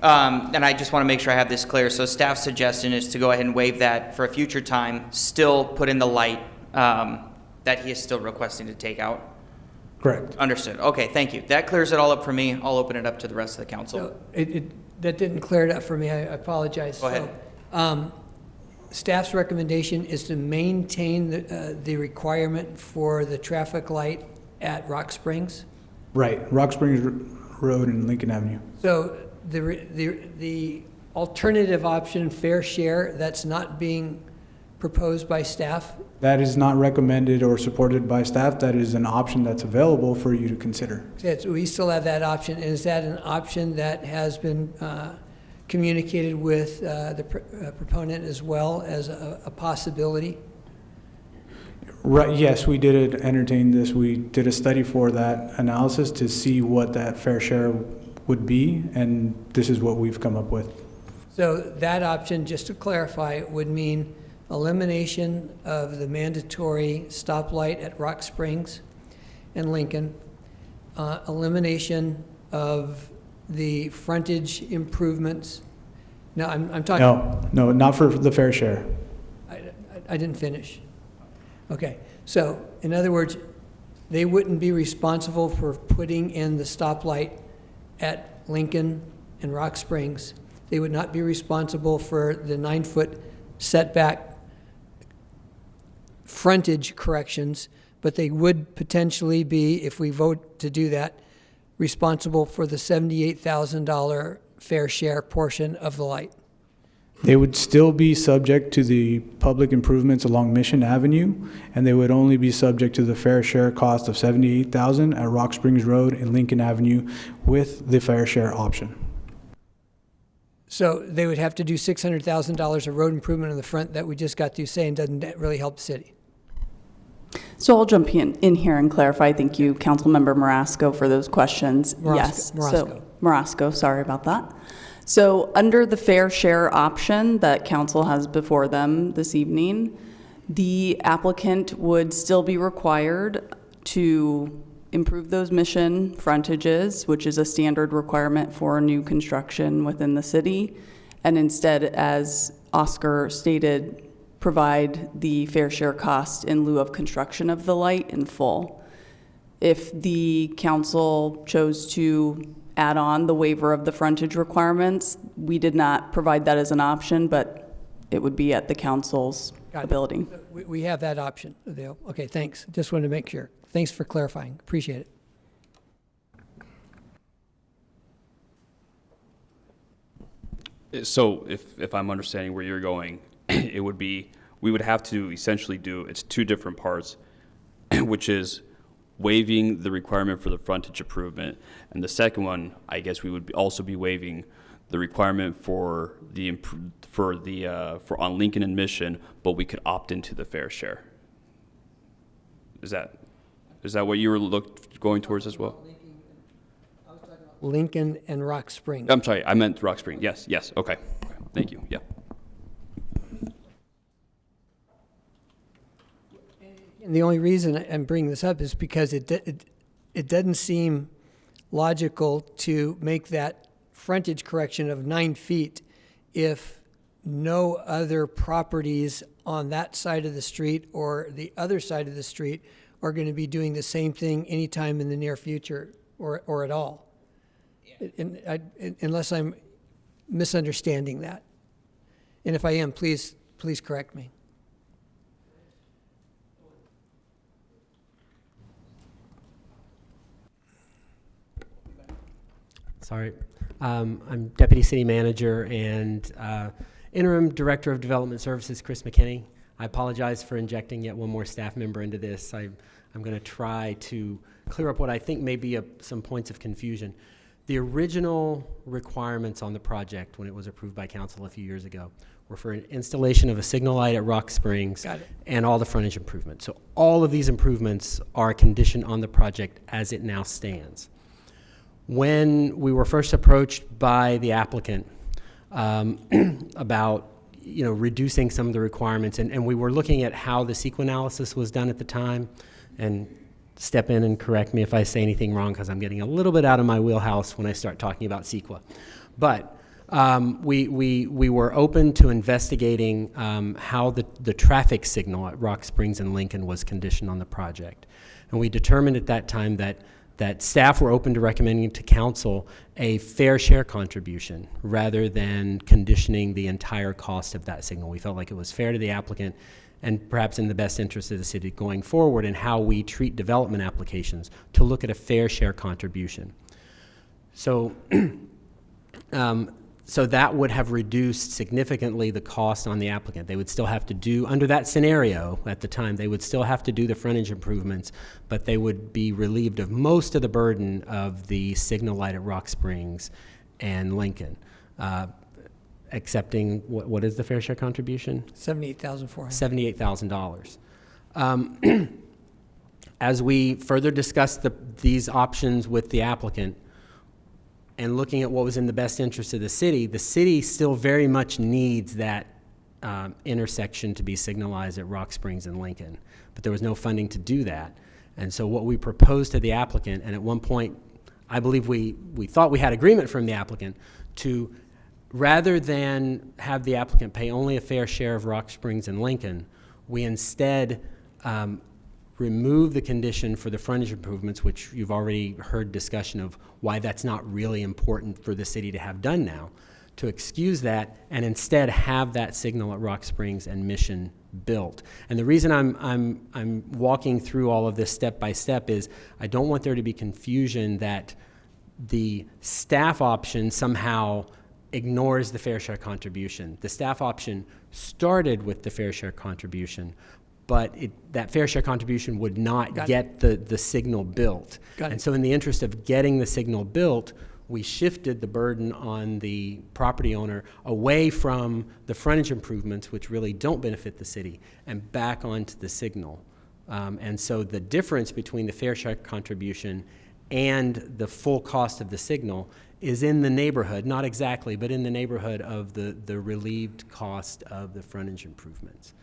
And I just want to make sure I have this clear. So staff's suggestion is to go ahead and waive that for a future time, still put in the light that he is still requesting to take out? Correct. Understood. Okay, thank you. That clears it all up for me. I'll open it up to the rest of the council. So that didn't clear it up for me. I apologize. Go ahead. So, staff's recommendation is to maintain the requirement for the traffic light at Rock Springs? Right, Rock Springs Road and Lincoln Avenue. So the alternative option, fair share, that's not being proposed by staff? That is not recommended or supported by staff. That is an option that's available for you to consider. So we still have that option. And is that an option that has been communicated with the proponent as well as a possibility? Right, yes, we did entertain this. We did a study for that analysis to see what that fair share would be, and this is what we've come up with. So that option, just to clarify, would mean elimination of the mandatory stoplight at Rock Springs and Lincoln, elimination of the frontage improvements. No, I'm talking. No, not for the fair share. I didn't finish. Okay, so in other words, they wouldn't be responsible for putting in the stoplight at Lincoln and Rock Springs. They would not be responsible for the 9-foot setback frontage corrections, but they would potentially be, if we vote to do that, responsible for the $78,000 fair share portion of the light. They would still be subject to the public improvements along Mission Avenue, and they would only be subject to the fair share cost of $78,000 at Rock Springs Road and Lincoln Avenue with the fair share option. So they would have to do $600,000 of road improvement in the front that we just got through saying doesn't really help the city. So I'll jump in here and clarify. Thank you, Councilmember Marasco, for those questions. Yes. So Marasco, sorry about that. So under the fair share option that council has before them this evening, the applicant would still be required to improve those mission frontages, which is a standard requirement for new construction within the city, and instead, as Oscar stated, provide the fair share cost in lieu of construction of the light in full. If the council chose to add on the waiver of the frontage requirements, we did not provide that as an option, but it would be at the council's ability. We have that option. Okay, thanks. Just wanted to make sure. Thanks for clarifying. Appreciate it. So if I'm understanding where you're going, it would be, we would have to essentially do, it's two different parts, which is waiving the requirement for the frontage improvement, and the second one, I guess we would also be waiving the requirement for on Lincoln and Mission, but we could opt into the fair share. Is that what you were going towards as well? Lincoln and Rock Springs. I'm sorry, I meant Rock Spring. Yes. Okay. Thank you. Yeah. And the only reason I'm bringing this up is because it doesn't seem logical to make that frontage correction of 9 feet if no other properties on that side of the street or the other side of the street are going to be doing the same thing anytime in the near future or at all. Unless I'm misunderstanding that. And if I am, please correct me. Sorry. I'm Deputy City Manager and Interim Director of Development Services, Chris McKinney. I apologize for injecting yet one more staff member into this. I'm going to try to clear up what I think may be some points of confusion. The original requirements on the project when it was approved by council a few years ago were for an installation of a signal light at Rock Springs and all the frontage improvements. So all of these improvements are a condition on the project as it now stands. When we were first approached by the applicant about reducing some of the requirements, and we were looking at how the CEQA analysis was done at the time, and step in and correct me if I say anything wrong because I'm getting a little bit out of my wheelhouse when I start talking about CEQA. But we were open to investigating how the traffic signal at Rock Springs and Lincoln was conditioned on the project. And we determined at that time that staff were open to recommending to council a fair share contribution rather than conditioning the entire cost of that signal. We felt like it was fair to the applicant and perhaps in the best interest of the city going forward in how we treat development applications to look at a fair share contribution. So, so that would have reduced significantly the cost on the applicant. They would still have to do, under that scenario at the time, they would still have to do the frontage improvements, but they would be relieved of most of the burden of the signal light at Rock Springs and Lincoln. Accepting, what is the fair share contribution? $78,400. $78,000. As we further discussed these options with the applicant, and looking at what was in the best interest of the city still very much needs that intersection to be signalized at Rock Springs and Lincoln. But there was no funding to do that. And so what we proposed to the applicant, and at one point, I believe we thought we had agreement from the applicant to, rather than have the applicant pay only a fair share of Rock Springs and Lincoln, we instead remove the condition for the frontage improvements, which you've already heard discussion of why that's not really important for the city to have done now, to excuse that and instead have that signal at Rock Springs and Mission built. And the reason I'm walking through all of this step by step is I don't want there to be confusion that the staff option somehow ignores the fair share contribution. The staff option started with the fair share contribution, but that fair share contribution would not get the signal built. And so in the interest of getting the signal built, we shifted the burden on the property owner away from the frontage improvements, which really don't benefit the city, and back onto the signal. And so the difference between the fair share contribution and the full cost of the signal is in the neighborhood, not exactly, but in the neighborhood of the relieved cost of the frontage improvements.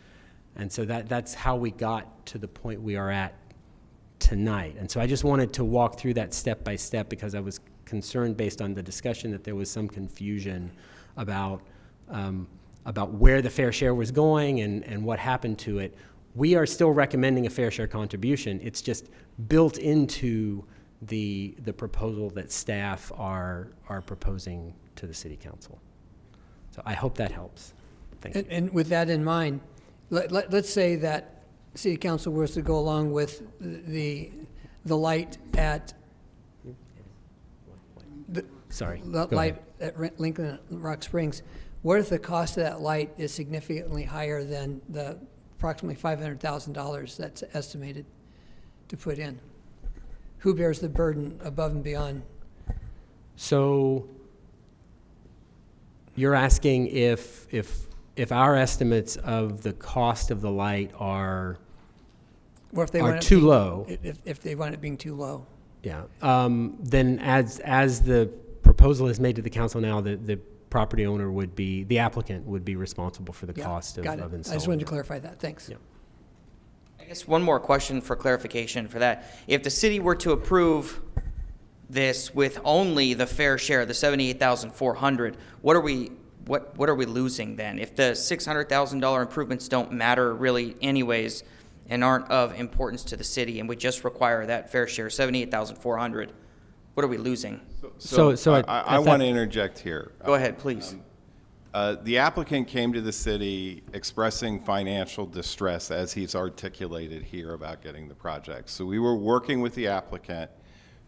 And so that's how we got to the point we are at tonight. And so I just wanted to walk through that step by step because I was concerned based on the discussion that there was some confusion about where the fair share was going and what happened to it. We are still recommending a fair share contribution. It's just built into the proposal that staff are proposing to the city council. So I hope that helps. Thank you. And with that in mind, let's say that city council was to go along with the light at at Lincoln and Rock Springs. What if the cost of that light is significantly higher than the approximately $500,000 that's estimated to put in? Who bears the burden above and beyond? So you're asking if our estimates of the cost of the light are too low. If they want it being too low. Yeah. Then as the proposal is made to the council now, the property owner would be, the applicant would be responsible for the cost of installing. I just wanted to clarify that. Thanks. Yeah. I guess one more question for clarification for that. If the city were to approve this with only the fair share, the $78,400, what are we losing then? If the $600,000 improvements don't matter really anyways and aren't of importance to the city and we just require that fair share, $78,400, what are we losing? So I want to interject here. Go ahead, please. The applicant came to the city expressing financial distress as he's articulated here about getting the project. So we were working with the applicant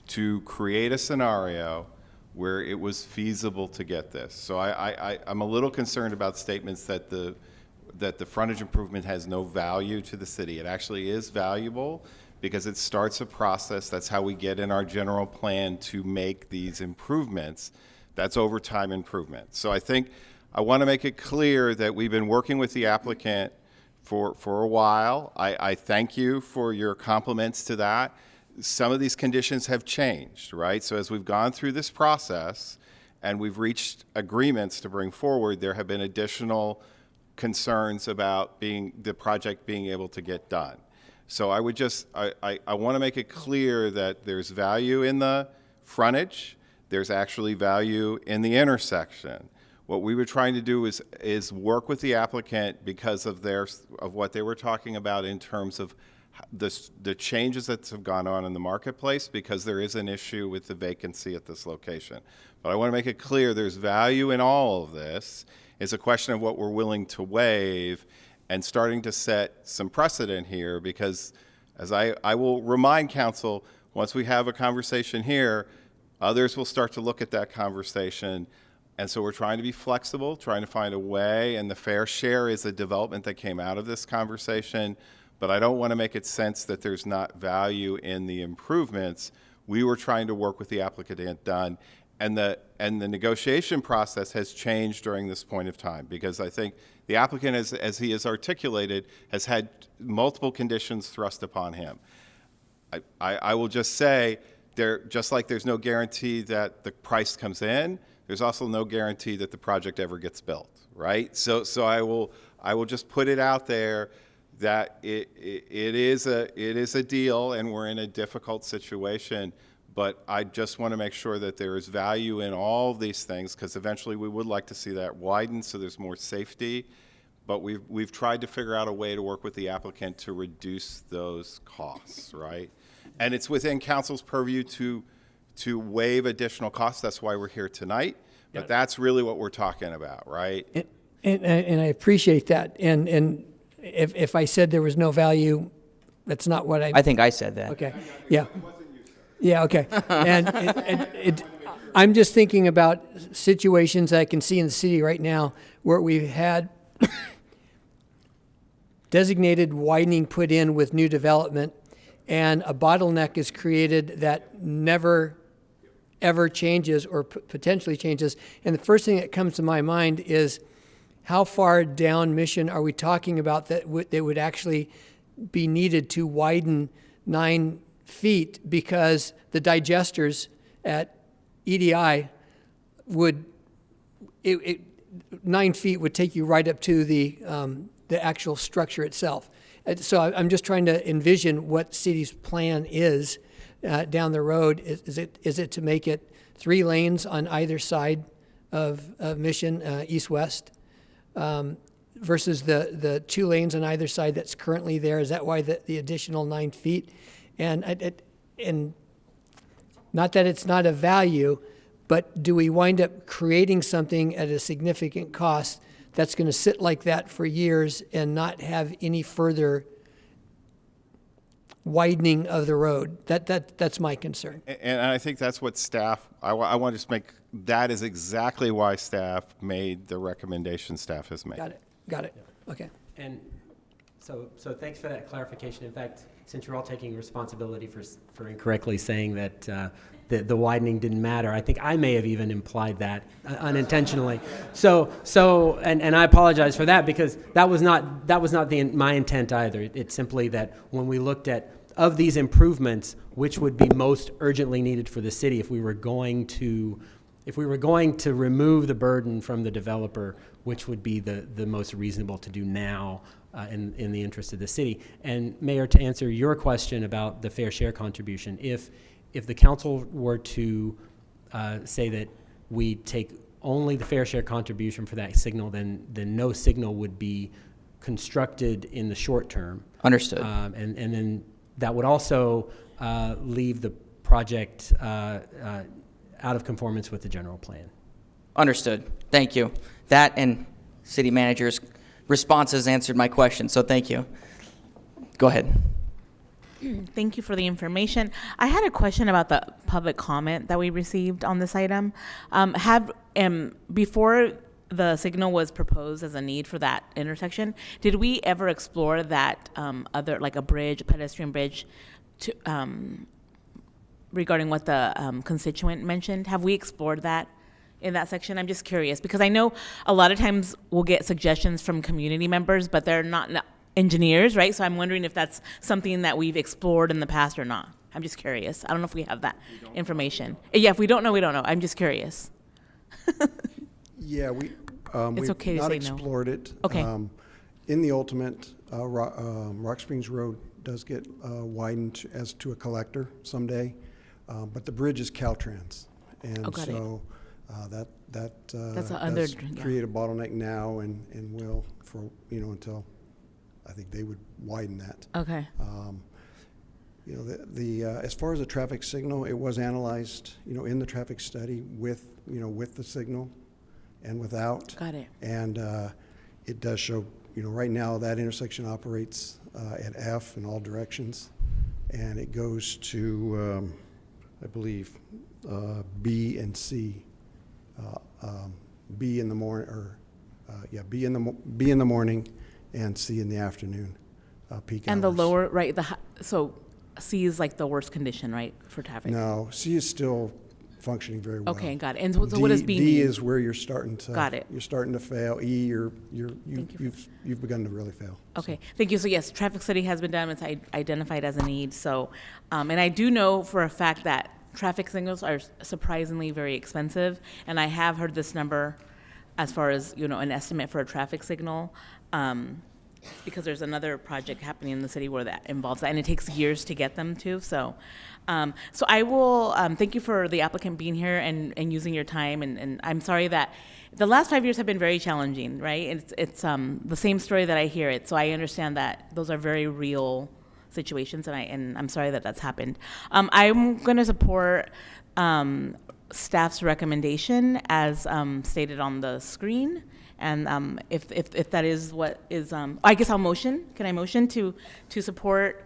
to create a scenario where it was feasible to get this. So I'm a little concerned about statements that the frontage improvement has no value to the city. It actually is valuable because it starts a process. That's how we get in our general plan to make these improvements. That's over time improvement. So I think I want to make it clear that we've been working with the applicant for a while. I thank you for your compliments to that. Some of these conditions have changed, right? So as we've gone through this process and we've reached agreements to bring forward, there have been additional concerns about the project being able to get done. So I would just, I want to make it clear that there's value in the frontage. There's actually value in the intersection. What we were trying to do is work with the applicant because of what they were talking about in terms of the changes that have gone on in the marketplace, because there is an issue with the vacancy at this location. But I want to make it clear there's value in all of this. It's a question of what we're willing to waive and starting to set some precedent here, because as I will remind council, once we have a conversation here, others will start to look at that conversation. And so we're trying to be flexible, trying to find a way, and the fair share is a development that came out of this conversation, but I don't want to make it sense that there's not value in the improvements. We were trying to work with the applicant to get done, and the negotiation process has changed during this point of time, because I think the applicant, as he has articulated, has had multiple conditions thrust upon him. I will just say, just like there's no guarantee that the price comes in, there's also no guarantee that the project ever gets built, right? So I will just put it out there that it is a deal, and we're in a difficult situation. But I just want to make sure that there is value in all of these things, because eventually we would like to see that widened so there's more safety. But we've tried to figure out a way to work with the applicant to reduce those costs, right? And it's within council's purview to waive additional costs. That's why we're here tonight. But that's really what we're talking about, right? And I appreciate that. And if I said there was no value, that's not what I think I said that. Okay. Yeah. Yeah. Okay. I'm just thinking about situations I can see in the city right now where we've had designated widening put in with new development, and a bottleneck is created that never ever changes or potentially changes. And the first thing that comes to my mind is, how far down Mission are we talking about that would actually be needed to widen 9 feet, because the digesters at EDI would, 9 feet would take you right up to the actual structure itself. And so I'm just trying to envision what city's plan is down the road. Is it to make it 3 lanes on either side of Mission, east-west, versus the 2 lanes on either side that's currently there? Is that why the additional 9 feet? And not that it's not a value, but do we wind up creating something at a significant cost that's going to sit like that for years and not have any further widening of the road? That's my concern. And I think that's what staff, I want to just make, that is exactly why staff made the recommendation staff has made. Got it. Okay. And so thanks for that clarification. In fact, since you're all taking responsibility for incorrectly saying that the widening didn't matter, I think I may have even implied that unintentionally. And I apologize for that, because that was not my intent either. It's simply that when we looked at, of these improvements, which would be most urgently needed for the city if we were going to remove the burden from the developer, which would be the most reasonable to do now in the interest of the city. And Mayor, to answer your question about the fair share contribution, if the council were to say that we take only the fair share contribution for that signal, then no signal would be constructed in the short term. Understood. And then that would also leave the project out of conformance with the general plan. Understood. Thank you. That and city manager's responses answered my question, so thank you. Go ahead. Thank you for the information. I had a question about the public comment that we received on this item. Before the signal was proposed as a need for that intersection, did we ever explore that other, like a bridge, a pedestrian bridge, to, regarding what the constituent mentioned? Have we explored that in that section? I'm just curious, because I know a lot of times we'll get suggestions from community members, but they're not engineers, right? So I'm wondering if that's something that we've explored in the past or not. I'm just curious. I don't know if we have that information. Yeah, if we don't know, we don't know. I'm just curious. Yeah, It's we've okay to not say no. explored it. Okay. In the ultimate, Rock Springs Road does get widened as to a collector someday, but the bridge is Caltrans, and got it. so that That's does create a bottleneck now, and will for until I think they would widen that. Okay. As far as the traffic signal, it was analyzed, in the traffic study with the signal and without. Got it. And it does show, right now that intersection operates at F in all directions, and it goes to, I believe, B and C. B in the morning, B in the morning, and C in the afternoon, peak And hours. the lower, right, so C is like the worst condition, right, for traffic? No, C is still functioning very well. Okay, got it. And so what does B mean? D is where you're starting to. Got it. You're starting to fail. E, you've begun to really fail. Okay, thank you. So yes, traffic study has been done. It's identified as a need. So, and I do know for a fact that traffic signals are surprisingly very expensive, and I have heard this number as far as, you know, an estimate for a traffic signal, because there's another project happening in the city where that involves that, and it takes years to get them to. So I will thank you for the applicant being here and using your time, and I'm sorry that the last 5 years have been very challenging, right? It's the same story that I hear it, so I understand that those are very real situations, and I'm sorry that that's happened. I'm going to support staff's recommendation as stated on the screen, and if that is what is, I guess I'll motion. Can I motion to support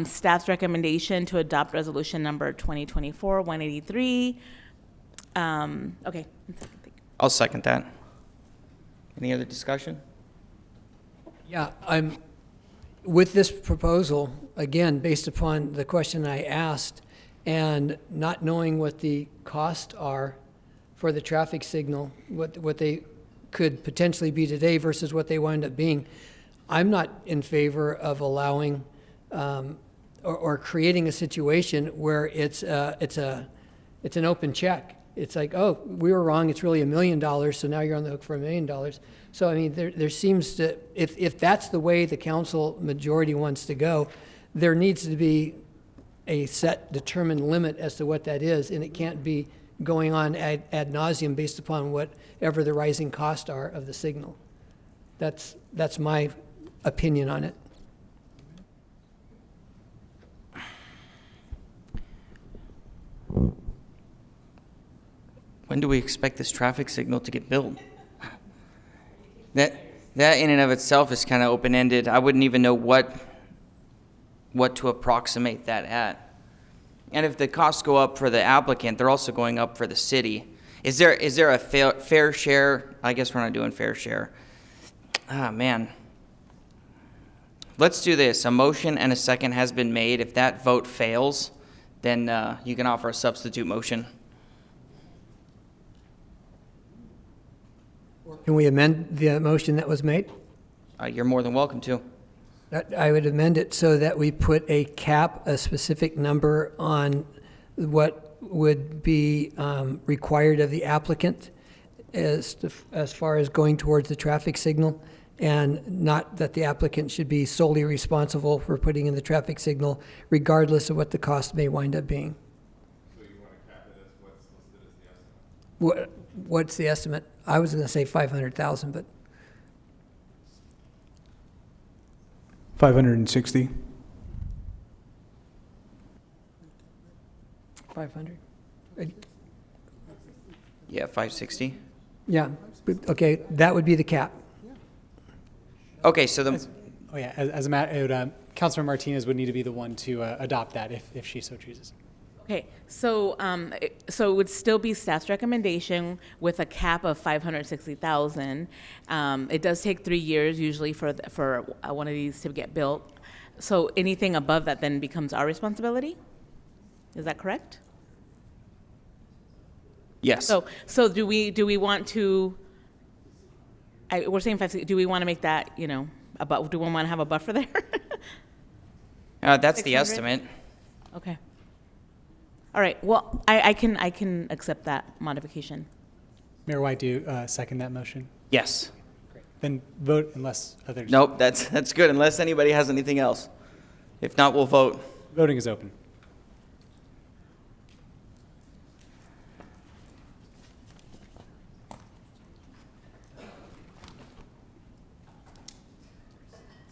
staff's recommendation to adopt resolution number 2024-183? Okay. I'll second that. Any other discussion? Yeah, I'm with this proposal, again, based upon the question I asked and not knowing what the costs are for the traffic signal, what they could potentially be today versus what they wind up being. I'm not in favor of allowing or creating a situation where it's an open check. It's like, oh, we were wrong, it's really $1 million, so now you're on the hook for $1 million. So, I mean, there seems to, if that's the way the council majority wants to go, there needs to be a set determined limit as to what that is, and it can't be going on ad nauseum based upon whatever the rising costs are of the signal. That's my opinion on it. When do we expect this traffic signal to get built? That in and of itself is kind of open-ended. I wouldn't even know what to approximate that at. And if the costs go up for the applicant, they're also going up for the city. Is there a fair share? I guess we're not doing fair share. Ah, man. Let's do this. A motion and a second has been made. If that vote fails, then you can offer a substitute motion. Can we amend the motion that was made? You're more than welcome to. I would amend it so that we put a cap, a specific number on what would be required of the applicant as far as going towards the traffic signal, and not that the applicant should be solely responsible for putting in the traffic signal, regardless of what the cost may wind up being. So you want to cap it as what's listed as the estimate? What's the estimate? I was going to say 500,000, but 560. 500? Yeah, 560. Yeah, but, okay, that would be the cap. Okay, so the... As a matter, Councilor Martinez would need to be the one to adopt that if she so chooses. Okay, so so it would still be staff's recommendation with a cap of 560,000. It does take 3 years usually for one of these to get built. So anything above that then becomes our responsibility. Is that correct? Yes. So do we want to? We're saying 560. Do we want to make that, you know, do we want to have a buffer there? That's the estimate. Okay. All right, well, I can accept that modification. Mayor White, do you second that motion? Yes. Great. Then vote unless others. Nope, that's good, unless anybody has anything else. If not, we'll vote. Voting is open.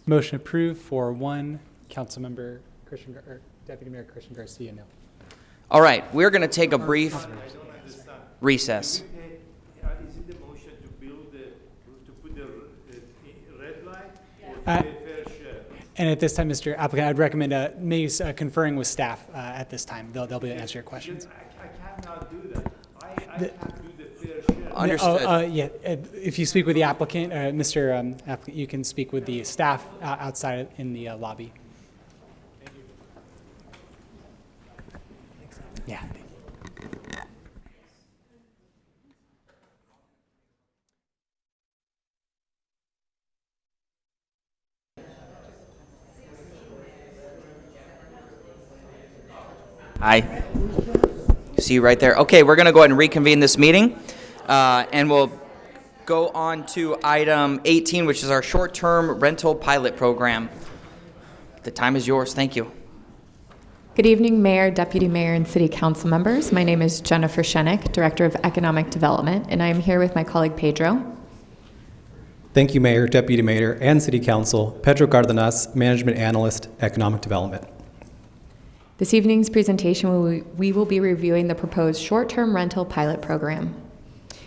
Motion approved for 1, Councilmember Christian, or Deputy Mayor Christian Garcia, no. All right, we're going to take a brief recess. Is it the motion to build to put the red light or fair share? And at this time, Mr. Applicant, I'd recommend maybe conferring with staff at this time. They'll be able to answer your questions. I cannot do that. I can't do the fair share. Understood. Yeah, if you speak with the applicant, Mr. Applicant, you can speak with the staff outside in the lobby. Yeah. Hi. See you right there. Okay, we're going to go ahead and reconvene this meeting, and we'll go on to item 18, which is our short-term rental pilot program. The time is yours. Thank you. Good evening, Mayor, Deputy Mayor, and City Council members. My name is Jennifer Shenik, Director of Economic Development, and I am here with my colleague Pedro. Thank you, Mayor, Deputy Mayor, and City Council. Pedro Cardenas, Management Analyst, Economic Development. This evening's presentation, we will be reviewing the proposed short-term rental pilot program.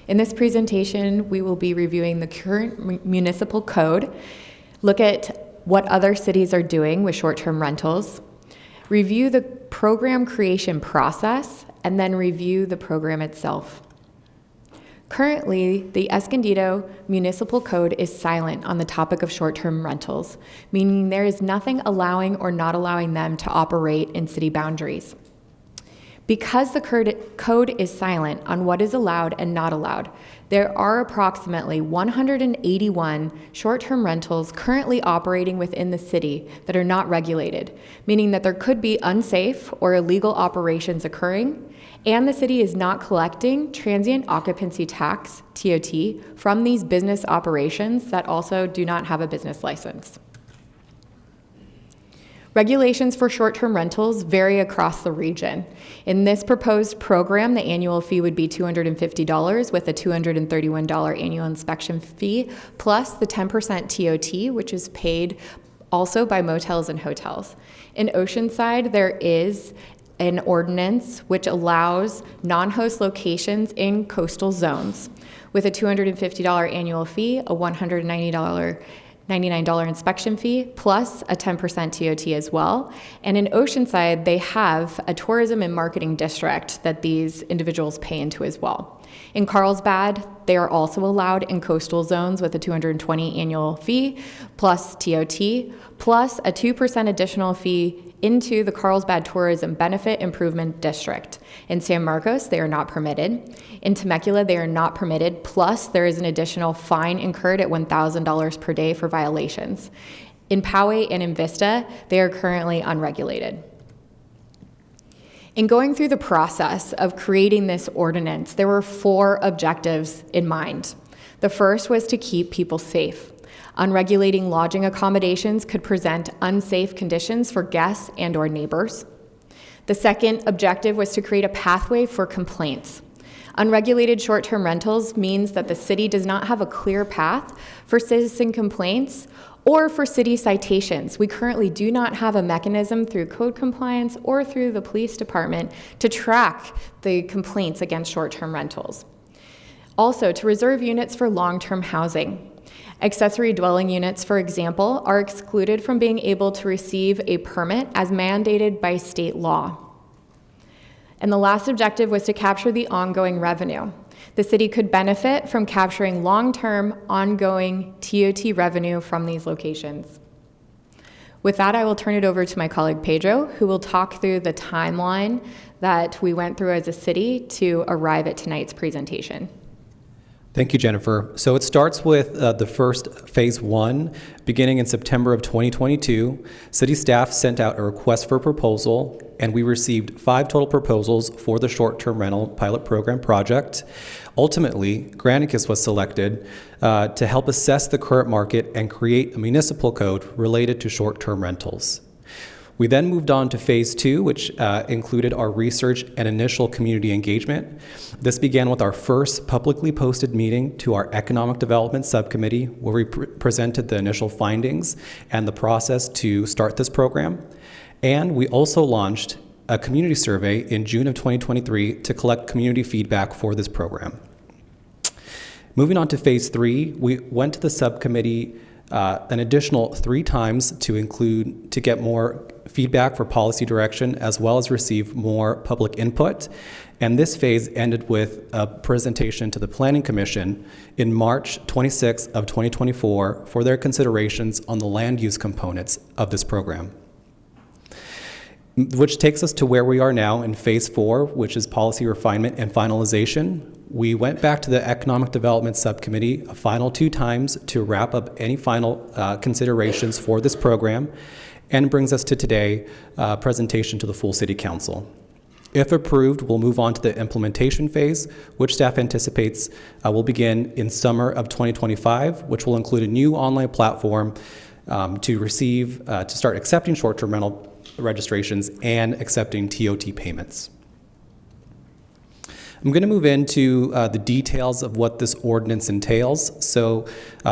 In this presentation, we will be reviewing the current municipal code, look at what other cities are doing with short-term rentals, review the program creation process, and then review the program itself. Currently, the Escondido Municipal Code is silent on the topic of short-term rentals, meaning there is nothing allowing or not allowing them to operate in city boundaries. Because the code is silent on what is allowed and not allowed, there are approximately 181 short-term rentals currently operating within the city that are not regulated, meaning that there could be unsafe or illegal operations occurring, and the city is not collecting transient occupancy tax, TOT, from these business operations that also do not have a business license. Regulations for short-term rentals vary across the region. In this proposed program, the annual fee would be $250 with a $231 annual inspection fee, plus the 10% TOT, which is paid also by motels and hotels. In Oceanside, there is an ordinance which allows non-host locations in coastal zones with a $250 annual fee, a $199 inspection fee, plus a 10% TOT as well. And in Oceanside, they have a tourism and marketing district that these individuals pay into as well. In Carlsbad, they are also allowed in coastal zones with a $220 annual fee, plus TOT, plus a 2% additional fee into the Carlsbad Tourism Benefit Improvement District. In San Marcos, they are not permitted. In Temecula, they are not permitted, plus there is an additional fine incurred at $1,000 per day for violations. In Poway and in Vista, they are currently unregulated. In going through the process of creating this ordinance, there were 4 objectives in mind. The first was to keep people safe. Unregulating lodging accommodations could present unsafe conditions for guests and or neighbors. The second objective was to create a pathway for complaints. Unregulated short-term rentals means that the city does not have a clear path for citizen complaints or for city citations. We currently do not have a mechanism through code compliance or through the police department to track the complaints against short-term rentals. Also, to reserve units for long-term housing. Accessory dwelling units, for example, are excluded from being able to receive a permit as mandated by state law. And the last objective was to capture the ongoing revenue. The city could benefit from capturing long-term, ongoing TOT revenue from these locations. With that, I will turn it over to my colleague Pedro, who will talk through the timeline that we went through as a city to arrive at tonight's presentation. Thank you, Jennifer. So it starts with the first phase 1, beginning in September of 2022. City staff sent out a request for proposal, and we received 5 total proposals for the short-term rental pilot program project. Ultimately, Granicus was selected to help assess the current market and create a municipal code related to short-term rentals. We then moved on to phase 2, which included our research and initial community engagement. This began with our first publicly posted meeting to our Economic Development Subcommittee, where we presented the initial findings and the process to start this program. And we also launched a community survey in June of 2023 to collect community feedback for this program. Moving on to phase 3, we went to the subcommittee an additional 3 times to get more feedback for policy direction, as well as receive more public input. And this phase ended with a presentation to the Planning Commission in March 26 of 2024 for their considerations on the land use components of this program. Which takes us to where we are now in phase 4, which is policy refinement and finalization. We went back to the Economic Development Subcommittee a final 2 times to wrap up any final considerations for this program, and brings us to today, presentation to the full City Council. If approved, we'll move on to the implementation phase, which staff anticipates will begin in summer of 2025, which will include a new online platform to start accepting short-term rental registrations and accepting TOT payments. I'm going to move into the details of what this ordinance entails. So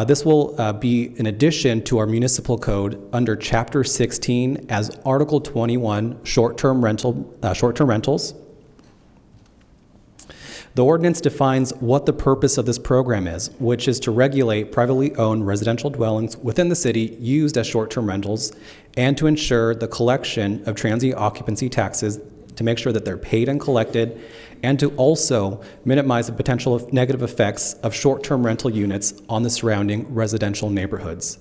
this will be in addition to our municipal code under Chapter 16 as Article 21, short-term rentals. The ordinance defines what the purpose of this program is, which is to regulate privately owned residential dwellings within the city used as short-term rentals and to ensure the collection of transient occupancy taxes to make sure that they're paid and collected, and to also minimize the potential negative effects of short-term rental units on the surrounding residential neighborhoods.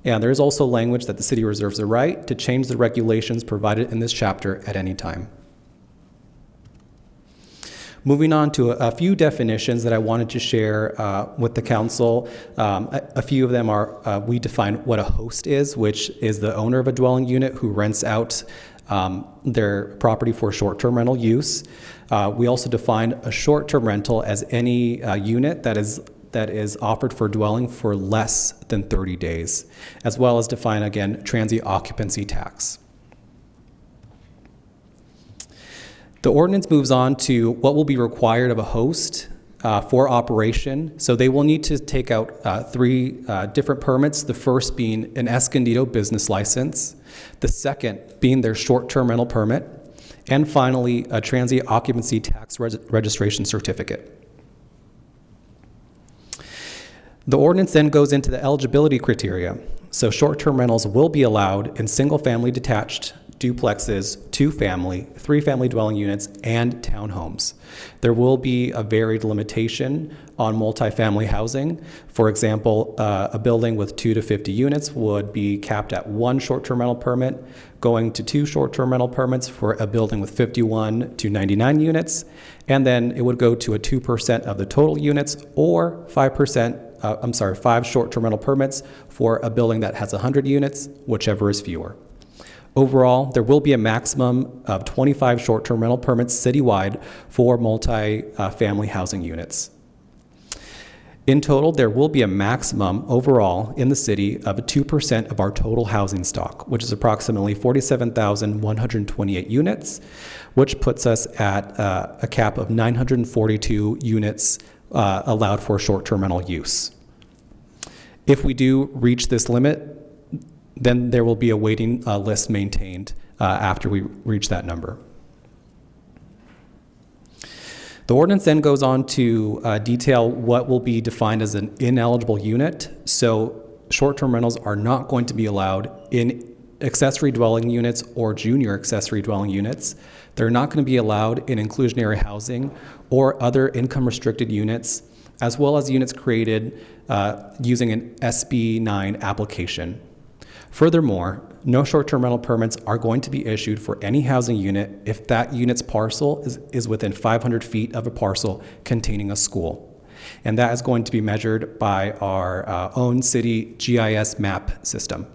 And there is also language that the city reserves the right to change the regulations provided in this chapter at any time. Moving on to a few definitions that I wanted to share with the council. A few of them are, we define what a host is, which is the owner of a dwelling unit who rents out their property for short-term rental use. We also define a short-term rental as any unit that is offered for dwelling for less than 30 days, as well as define, again, transient occupancy tax. The ordinance moves on to what will be required of a host for operation. So they will need to take out three different permits, the first being an Escondido business license, the second being their short-term rental permit, and finally, a transient occupancy tax registration certificate. The ordinance then goes into the eligibility criteria. So short-term rentals will be allowed in single-family detached duplexes, 2-family, 3-family dwelling units, and townhomes. There will be a varied limitation on multifamily housing. For example, a building with 2 to 50 units would be capped at 1 short-term rental permit, going to 2 short-term rental permits for a building with 51 to 99 units, and then it would go to a 2% of the total units, or 5 short-term rental permits for a building that has 100 units, whichever is fewer. Overall, there will be a maximum of 25 short-term rental permits citywide for multi-family housing units. In total, there will be a maximum overall in the city of 2% of our total housing stock, which is approximately 47,128 units, which puts us at a cap of 942 units allowed for short-term rental use. If we do reach this limit, then there will be a waiting list maintained after we reach that number. The ordinance then goes on to detail what will be defined as an ineligible unit. So short-term rentals are not going to be allowed in accessory dwelling units or junior accessory dwelling units. They're not going to be allowed in inclusionary housing or other income-restricted units, as well as units created using an SB 9 application. Furthermore, no short-term rental permits are going to be issued for any housing unit if that unit's parcel is within 500 feet of a parcel containing a school. And that is going to be measured by our own city GIS map system.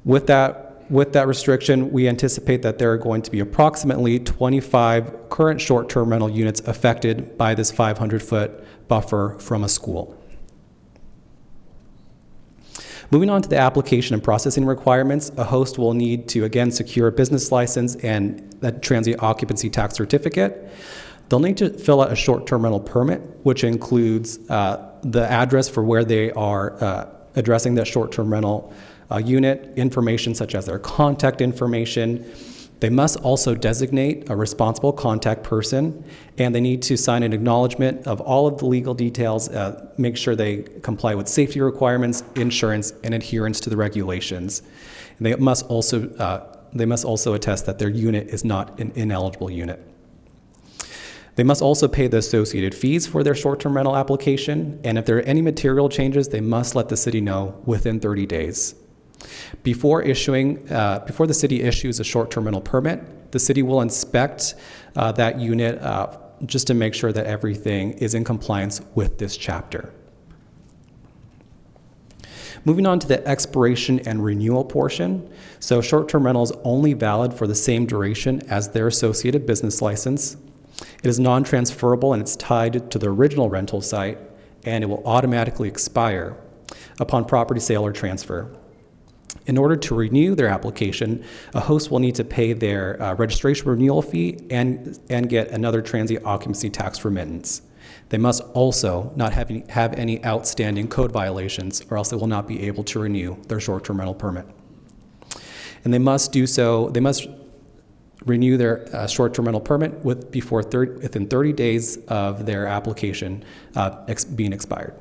With that restriction, we anticipate that there are going to be approximately 25 current short-term rental units affected by this 500-foot buffer from a school. Moving on to the application and processing requirements, a host will need to, again, secure a business license and a transient occupancy tax certificate. They'll need to fill out a short-term rental permit, which includes the address for where they are addressing that short-term rental unit, information such as their contact information. They must also designate a responsible contact person, and they need to sign an acknowledgement of all of the legal details, make sure they comply with safety requirements, insurance, and adherence to the regulations. And they must also attest that their unit is not an ineligible unit. They must also pay the associated fees for their short-term rental application, and if there are any material changes, they must let the city know within 30 days. Before the city issues a short-term rental permit, the city will inspect that unit just to make sure that everything is in compliance with this chapter. Moving on to the expiration and renewal portion. So short-term rental is only valid for the same duration as their associated business license. It is non-transferable and it's tied to the original rental site, and it will automatically expire upon property sale or transfer. In order to renew their application, a host will need to pay their registration renewal fee and get another transient occupancy tax remittance. They must also not have any outstanding code violations, or else they will not be able to renew their short-term rental permit. And they must renew their short-term rental permit within 30 days of their application being expired.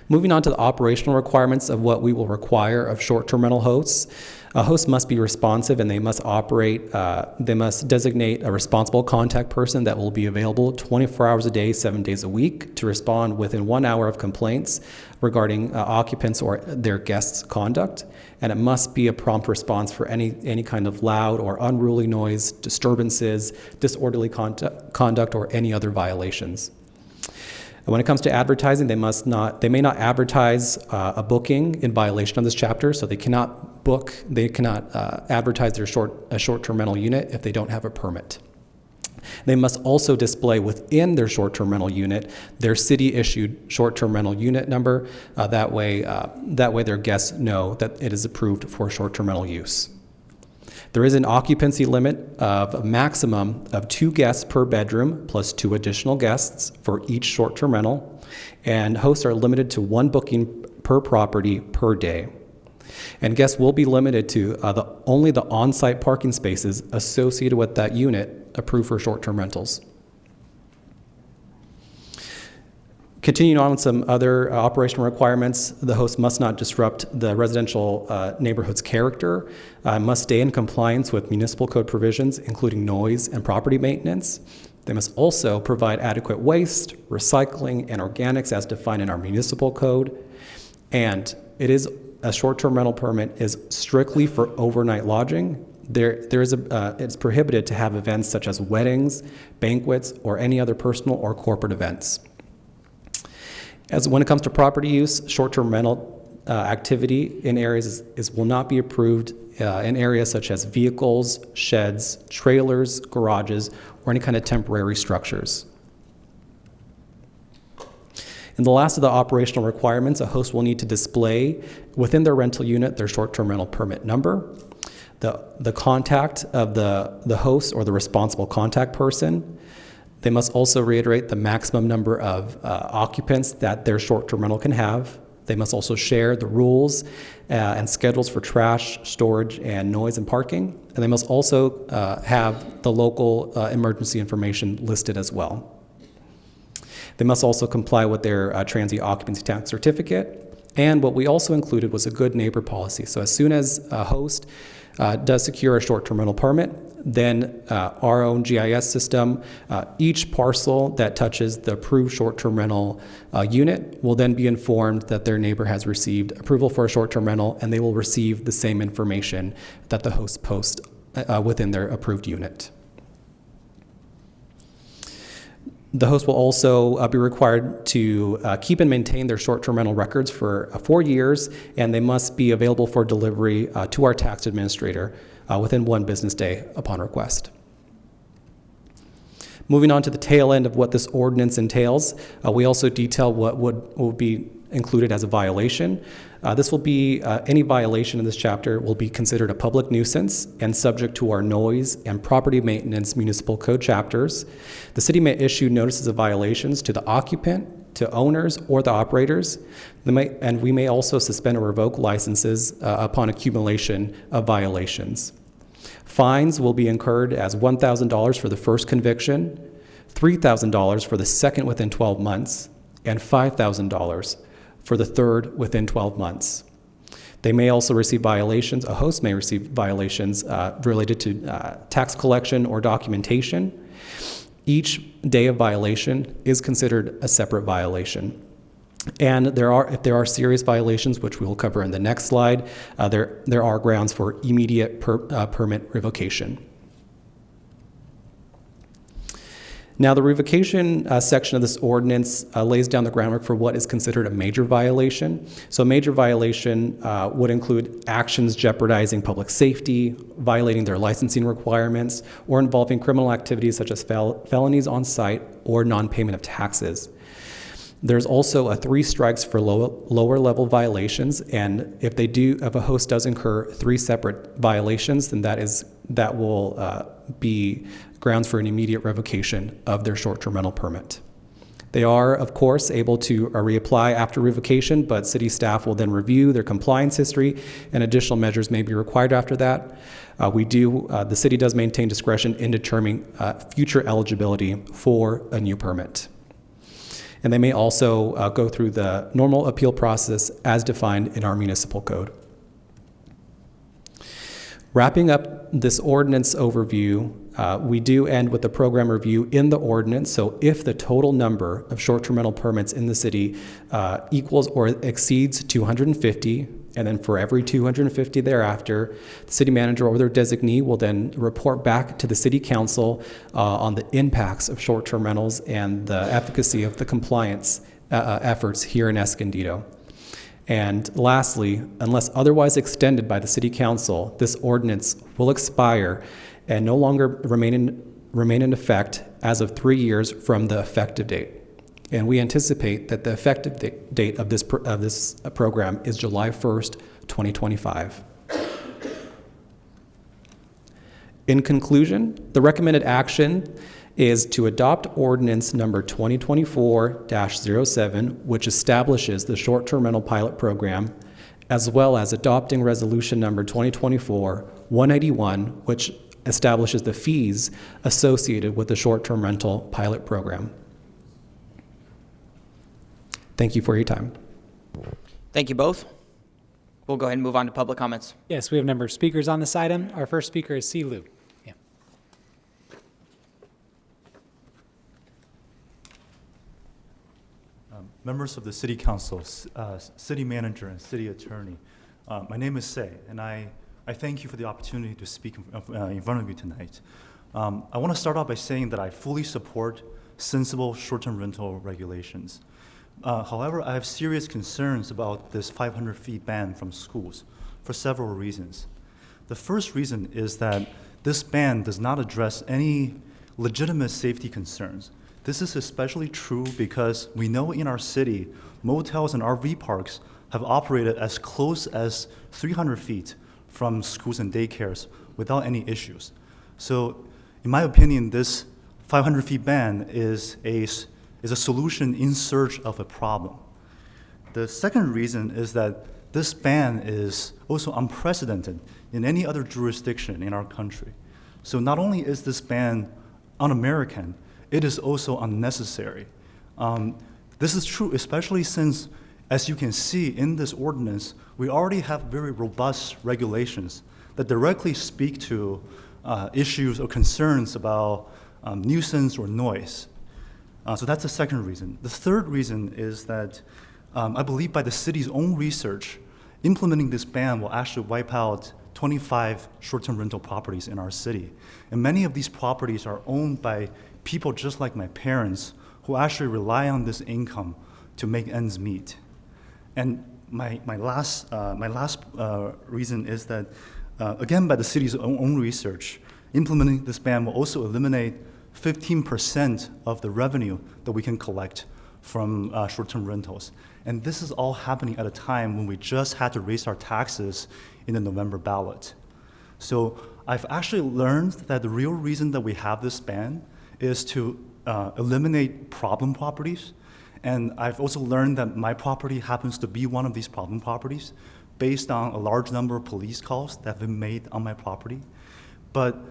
Moving on to the operational requirements of what we will require of short-term rental hosts. A host must be responsive and they must designate a responsible contact person that will be available 24 hours a day, 7 days a week to respond within 1 hour of complaints regarding occupants or their guests' conduct. And it must be a prompt response for any kind of loud or unruly noise, disturbances, disorderly conduct, or any other violations. When it comes to advertising, they may not advertise a booking in violation of this chapter, so they cannot advertise a short-term rental unit if they don't have a permit. They must also display within their short-term rental unit their city-issued short-term rental unit number. That way their guests know that it is approved for short-term rental use. There is an occupancy limit of a maximum of 2 guests per bedroom plus 2 additional guests for each short-term rental, and hosts are limited to 1 booking per property per day. And guests will be limited to only the on-site parking spaces associated with that unit approved for short-term rentals. Continuing on with some other operational requirements, the host must not disrupt the residential neighborhood's character, must stay in compliance with municipal code provisions, including noise and property maintenance. They must also provide adequate waste, recycling, and organics as defined in our municipal code. And a short-term rental permit is strictly for overnight lodging. It's prohibited to have events such as weddings, banquets, or any other personal or corporate events. When it comes to property use, short-term rental activity in areas will not be approved in areas such as vehicles, sheds, trailers, garages, or any kind of temporary structures. And the last of the operational requirements, a host will need to display within their rental unit their short-term rental permit number, the contact of the host or the responsible contact person. They must also reiterate the maximum number of occupants that their short-term rental can have. They must also share the rules and schedules for trash, storage, and noise and parking. And they must also have the local emergency information listed as well. They must also comply with their transient occupancy tax certificate. And what we also included was a good neighbor policy. So as soon as a host does secure a short-term rental permit, then our own GIS system, each parcel that touches the approved short-term rental unit will then be informed that their neighbor has received approval for a short-term rental, and they will receive the same information that the host posts within their approved unit. The host will also be required to keep and maintain their short-term rental records for 4 years, and they must be available for delivery to our tax administrator within 1 business day upon request. Moving on to the tail end of what this ordinance entails, we also detail what will be included as a violation. This will be, any violation in this chapter will be considered a public nuisance and subject to our noise and property maintenance municipal code chapters. The city may issue notices of violations to the occupant, to owners, or the operators. And we may also suspend or revoke licenses upon accumulation of violations. Fines will be incurred as $1,000 for the first conviction, $3,000 for the second within 12 months, and $5,000 for the third within 12 months. They may also receive violations, a host may receive violations related to tax collection or documentation. Each day of violation is considered a separate violation. And if there are serious violations, which we will cover in the next slide, there are grounds for immediate permit revocation. Now, the revocation section of this ordinance lays down the groundwork for what is considered a major violation. So a major violation would include actions jeopardizing public safety, violating their licensing requirements, or involving criminal activities such as felonies on site or non-payment of taxes. There's also a 3 strikes for lower level violations, and if a host does incur 3 separate violations, then that will be grounds for an immediate revocation of their short-term rental permit. They are, of course, able to reapply after revocation, but city staff will then review their compliance history, and additional measures may be required after that. The city does maintain discretion in determining future eligibility for a new permit. And they may also go through the normal appeal process as defined in our municipal code. Wrapping up this ordinance overview, we do end with the program review in the ordinance. So if the total number of short-term rental permits in the city equals or exceeds 250, and then for every 250 thereafter, the city manager or their designee will then report back to the city council on the impacts of short-term rentals and the efficacy of the compliance efforts here in Escondido. And lastly, unless otherwise extended by the city council, this ordinance will expire and no longer remain in effect as of 3 years from the effective date. And we anticipate that the effective date of this program is July 1st, 2025. In conclusion, the recommended action is to adopt ordinance number 2024-07, which establishes the short-term rental pilot program, as well as adopting resolution number 2024-181, which establishes the fees associated with the short-term rental pilot program. Thank you for your time. Thank you both. We'll go ahead and move on to public comments. Yes, we have a number of speakers on this item. Our first speaker is C. Lu. Yeah. Members of the City Council, City Manager, and City Attorney, my name is Say, and I thank you for the opportunity to speak in front of you tonight. I want to start off by saying that I fully support sensible short-term rental regulations. However, I have serious concerns about this 500 feet ban from schools for several reasons. The first reason is that this ban does not address any legitimate safety concerns. This is especially true because we know in our city, motels and RV parks have operated as close as 300 feet from schools and daycares without any issues. So, in my opinion, this 500 feet ban is a solution in search of a problem. The second reason is that this ban is also unprecedented in any other jurisdiction in our country. So not only is this ban un-American, it is also unnecessary. This is true especially since, as you can see in this ordinance, we already have very robust regulations that directly speak to issues or concerns about nuisance or noise. So that's the second reason. The third reason is that I believe by the city's own research, implementing this ban will actually wipe out 25 short-term rental properties in our city. And many of these properties are owned by people just like my parents who actually rely on this income to make ends meet. And my last reason is that, again, by the city's own research, implementing this ban will also eliminate 15% of the revenue that we can collect from short-term rentals. And this is all happening at a time when we just had to raise our taxes in the November ballot. So I've actually learned that the real reason that we have this ban is to eliminate problem properties. And I've also learned that my property happens to be one of these problem properties based on a large number of police calls that have been made on my property. But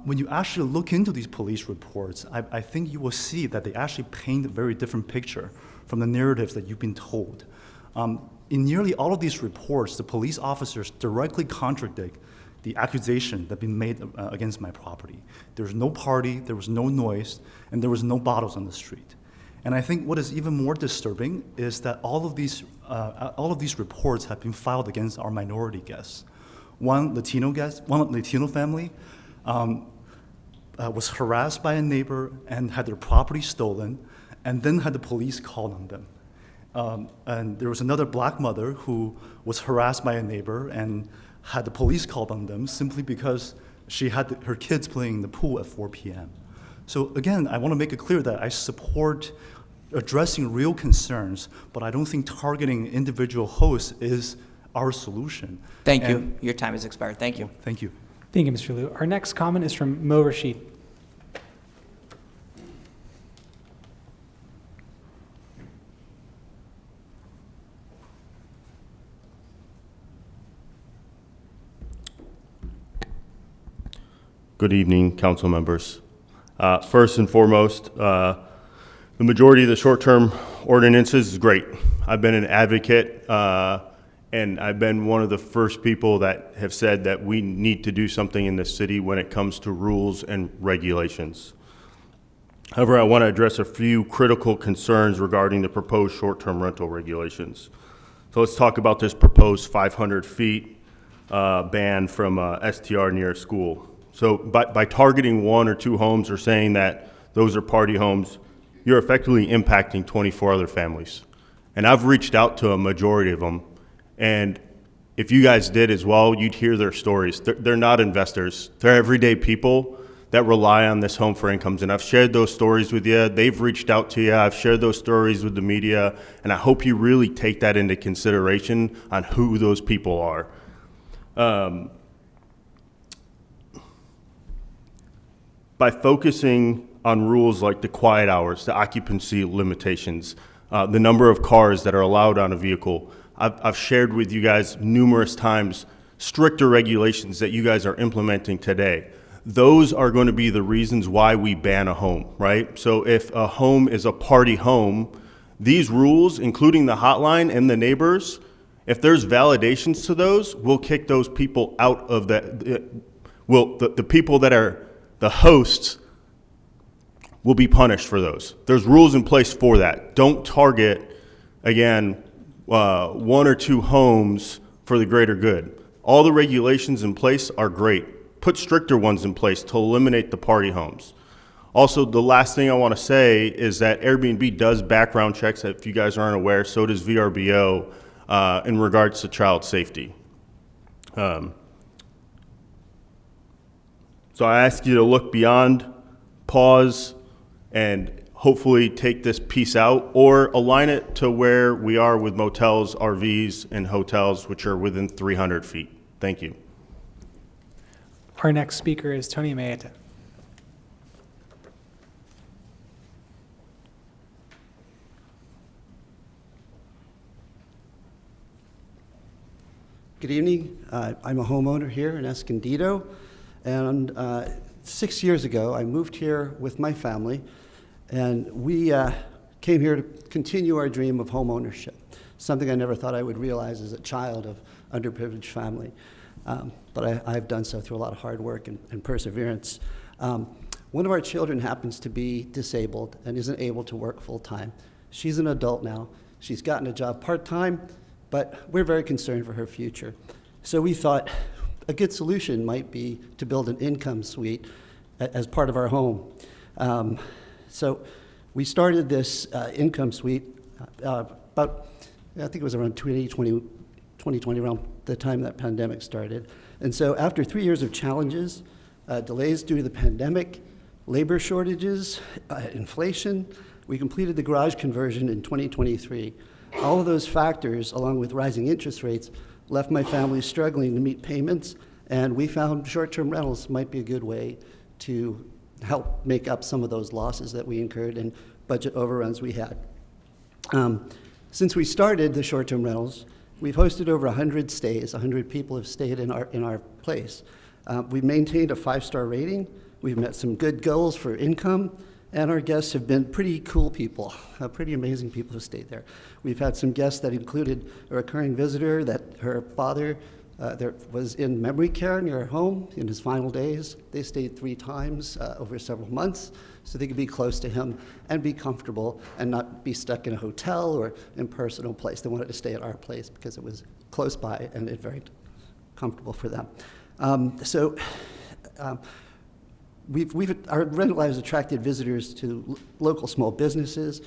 when you actually look into these police reports, I think you will see that they actually paint a very different picture from the narratives that you've been told. In nearly all of these reports, the police officers directly contradict the accusation that been made against my property. There was no party, there was no noise, and there was no bottles on the street. And I think what is even more disturbing is that all of these reports have been filed against our minority guests. One Latino family was harassed by a neighbor and had their property stolen, and then had the police called on them. And there was another black mother who was harassed by a neighbor and had the police called on them simply because she had her kids playing in the pool at 4 p.m. So again, I want to make it clear that I support addressing real concerns, but I don't think targeting individual hosts is our solution. Thank you. Your time has expired. Thank you. Thank you. Thank you, Mr. Liu. Our next comment is from Mo Rashid. Good evening, council members. First and foremost, the majority of the short-term ordinances is great. I've been an advocate, and I've been one of the first people that have said that we need to do something in this city when it comes to rules and regulations. However, I want to address a few critical concerns regarding the proposed short-term rental regulations. So let's talk about this proposed 500 feet ban from STR near a school. So by targeting 1 or 2 homes or saying that those are party homes, you're effectively impacting 24 other families. And I've reached out to a majority of them, and if you guys did as well, you'd hear their stories. They're not investors. They're everyday people that rely on this home for incomes. And I've shared those stories with you. They've reached out to you. I've shared those stories with the media. And I hope you really take that into consideration on who those people are. By focusing on rules like the quiet hours, the occupancy limitations, the number of cars that are allowed on a vehicle, I've shared with you guys numerous times stricter regulations that you guys are implementing today. Those are going to be the reasons why we ban a home, right? So if a home is a party home, these rules, including the hotline and the neighbors, if there's validations to those, we'll kick those people out of that. The people that are the hosts will be punished for those. There's rules in place for that. Don't target, again, 1 or 2 homes for the greater good. All the regulations in place are great. Put stricter ones in place to eliminate the party homes. Also, the last thing I want to say is that Airbnb does background checks, if you guys aren't aware, so does VRBO in regards to child safety. So I ask you to look beyond, pause, and hopefully take this piece out or align it to where we are with motels, RVs, and hotels, which are within 300 feet. Thank you. Our next speaker is Tony Maeta. Good evening. I'm a homeowner here in Escondido, and 6 years ago I moved here with my family, and we came here to continue our dream of home ownership, something I never thought I would realize as a child of underprivileged family. But I've done so through a lot of hard work and perseverance. One of our children happens to be disabled and isn't able to work full-time. She's an adult now. She's gotten a job part-time, but we're very concerned for her future. So we thought a good solution might be to build an income suite as part of our home. So we started this income suite about, I think it was around 2020, around the time that pandemic started. And so after 3 years of challenges, delays due to the pandemic, labor shortages, inflation, we completed the garage conversion in 2023. All of those factors, along with rising interest rates, left my family struggling to meet payments, and we found short-term rentals might be a good way to help make up some of those losses that we incurred and budget overruns we had. Since we started the short-term rentals, we've hosted over 100 stays. 100 people have stayed in our place. We've maintained a 5-star rating. We've met some good goals for income, and our guests have been pretty cool people, pretty amazing people who stayed there. We've had some guests that included a recurring visitor that her father was in memory care near our home in his final days. They stayed 3 times over several months so they could be close to him and be comfortable and not be stuck in a hotel or impersonal place. They wanted to stay at our place because it was close by and it very comfortable for them. our rental has attracted visitors to local small businesses,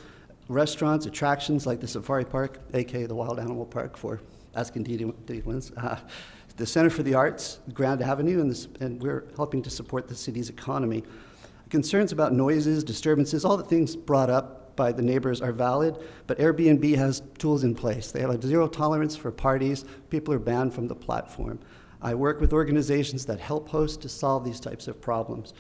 restaurants, attractions like the Safari Park, aka the Wild Animal Park for Escondido, the Center for the Arts, Grand Avenue, and we're helping to support the city's economy. Concerns about noises, disturbances, all the things brought up by the neighbors are valid, but Airbnb has tools in place. They have a zero tolerance for parties. People are banned from the platform. I work with organizations that help host to solve these types of problems.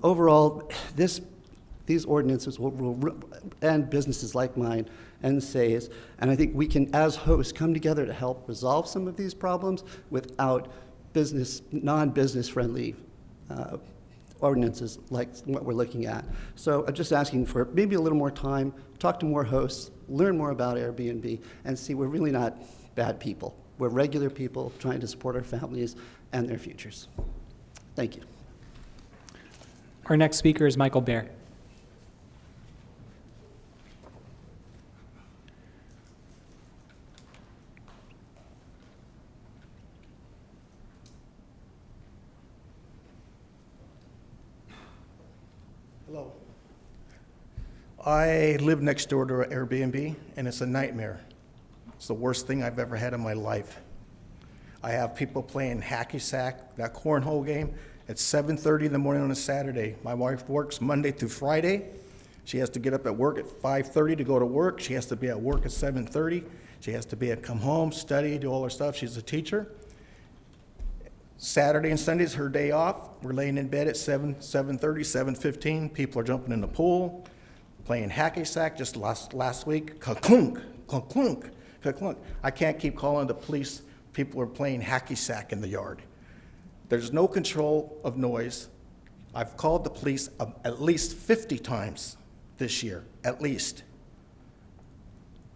Overall, these ordinances will end businesses like mine and Say's, and I think we can, as hosts, come together to help resolve some of these problems without non-business friendly ordinances like what we're looking at. So I'm just asking for maybe a little more time, talk to more hosts, learn more about Airbnb, and see we're really not bad people. We're regular people trying to support our families and their futures. Thank you. Our next speaker is Michael Baer. Hello. I live next door to an Airbnb, and it's a nightmare. It's the worst thing I've ever had in my life. I have people playing hacky sack, that cornhole game, at 7:30 in the morning on a Saturday. My wife works Monday through Friday. She has to get up at work at 5:30 to go to work. She has to be at work at 7:30. She has to come home, study, do all her stuff. She's a teacher. Saturday and Sunday is her day off. We're laying in bed at 7:30, 7:15. People are jumping in the pool, playing hacky sack. Just last week, clunk, clunk, clunk, clunk. I can't keep calling the police. People are playing hacky sack in the yard. There's no control of noise. I've called the police at least 50 times this year, at least.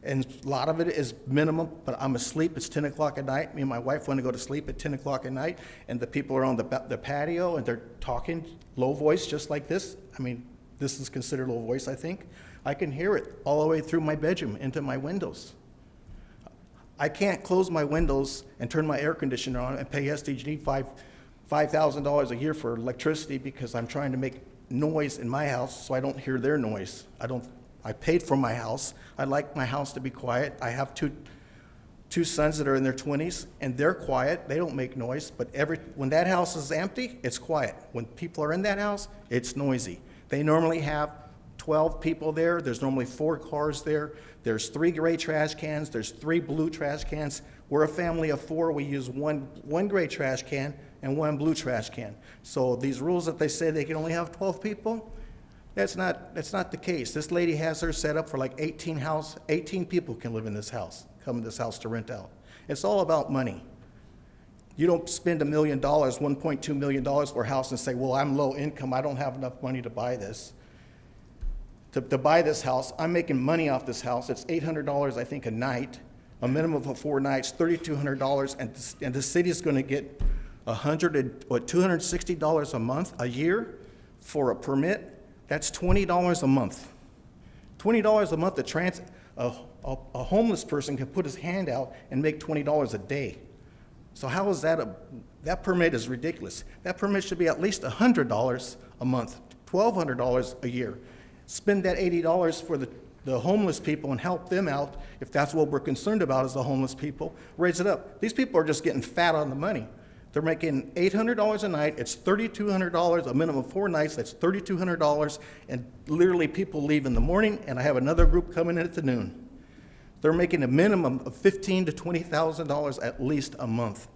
And a lot of it is minimum, but I'm asleep. It's 10 o'clock at night. Me and my wife want to go to sleep at 10 o'clock at night, and the people are on the patio, and they're talking low voice just like this. I mean, this is considered low voice, I think. I can hear it all the way through my bedroom into my windows. I can't close my windows and turn my air conditioner on and pay SDG $5,000 a year for electricity because I'm trying to make noise in my house so I don't hear their noise. I paid for my house. I like my house to be quiet. I have two sons that are in their 20s, and they're quiet. They don't make noise, but when that house is empty, it's quiet. When people are in that house, it's noisy. They normally have 12 people there. There's normally 4 cars there. There's 3 gray trash cans. There's 3 blue trash cans. We're a family of 4. We use one gray trash can and 1 blue trash can. So these rules that they say they can only have 12 people, that's not the case. This lady has her set up for like 18 people can live in this house, come in this house to rent out. It's all about money. You don't spend $1 million, $1.2 million for a house and say, well, I'm low income, I don't have enough money to buy this. To buy this house, I'm making money off this house. It's $800, I think, a night, a minimum of 4 nights, $3,200, and the city's gonna get $260 a month, a year for a permit. That's $20 a month. $20 a month, a homeless person can put his hand out and make $20 a day. So how is that that permit is ridiculous. That permit should be at least $100 a month, $1,200 a year. Spend that $80 for the homeless people and help them out if that's what we're concerned about is the homeless people. Raise it up. These people are just getting fat on the money. They're making $800 a night. It's $3,200, a minimum of 4 nights. That's $3,200, and literally people leave in the morning, and I have another group coming in at the noon. They're making a minimum of $15,000 to $20,000 at least a month,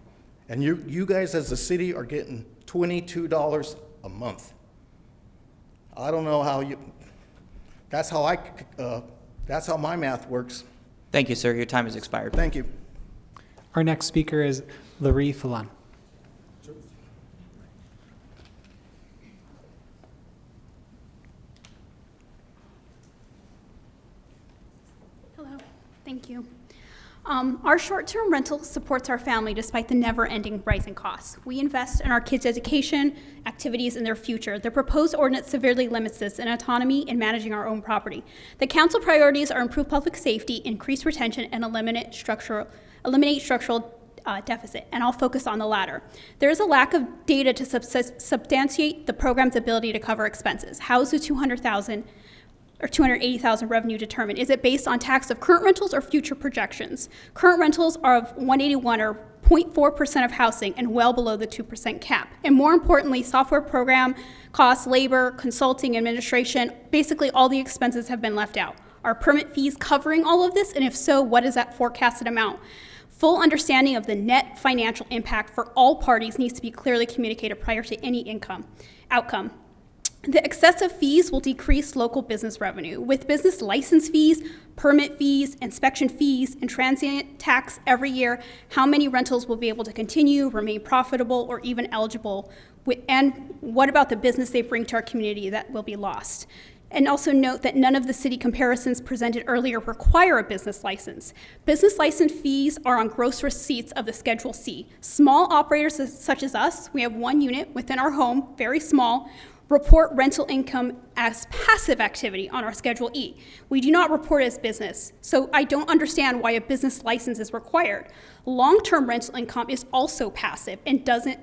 and you guys as a city are getting $22 a month. I don't know how you. That's how my math works. Thank you, sir. Your time has expired. Thank you. Our next speaker is Larry Falan. Hello, thank you. Our short-term rental supports our family despite the never-ending rising costs. We invest in our kids' education, activities, and their future. The proposed ordinance severely limits this in autonomy in managing our own property. The council priorities are improve public safety, increase retention, and eliminate structural deficit, and I'll focus on the latter. There is a lack of data to substantiate the program's ability to cover expenses. How is the $200,000 or $280,000 revenue determined? Is it based on tax of current rentals or future projections? Current rentals are of 181 or 0.4% of housing and well below the 2% cap. And more importantly, software program costs, labor, consulting, administration, basically all the expenses have been left out. Are permit fees covering all of this? And if so, what is that forecasted amount? Full understanding of the net financial impact for all parties needs to be clearly communicated prior to any outcome. The excessive fees will decrease local business revenue. With business license fees, permit fees, inspection fees, and transient tax every year, how many rentals will be able to continue, remain profitable, or even eligible? And what about the business they bring to our community that will be lost? And also note that none of the city comparisons presented earlier require a business license. Business license fees are on gross receipts of the Schedule C. Small operators such as us, we have one unit within our home, very small, report rental income as passive activity on our Schedule E. We do not report as business, so I don't understand why a business license is required. Long-term rental income is also passive and doesn't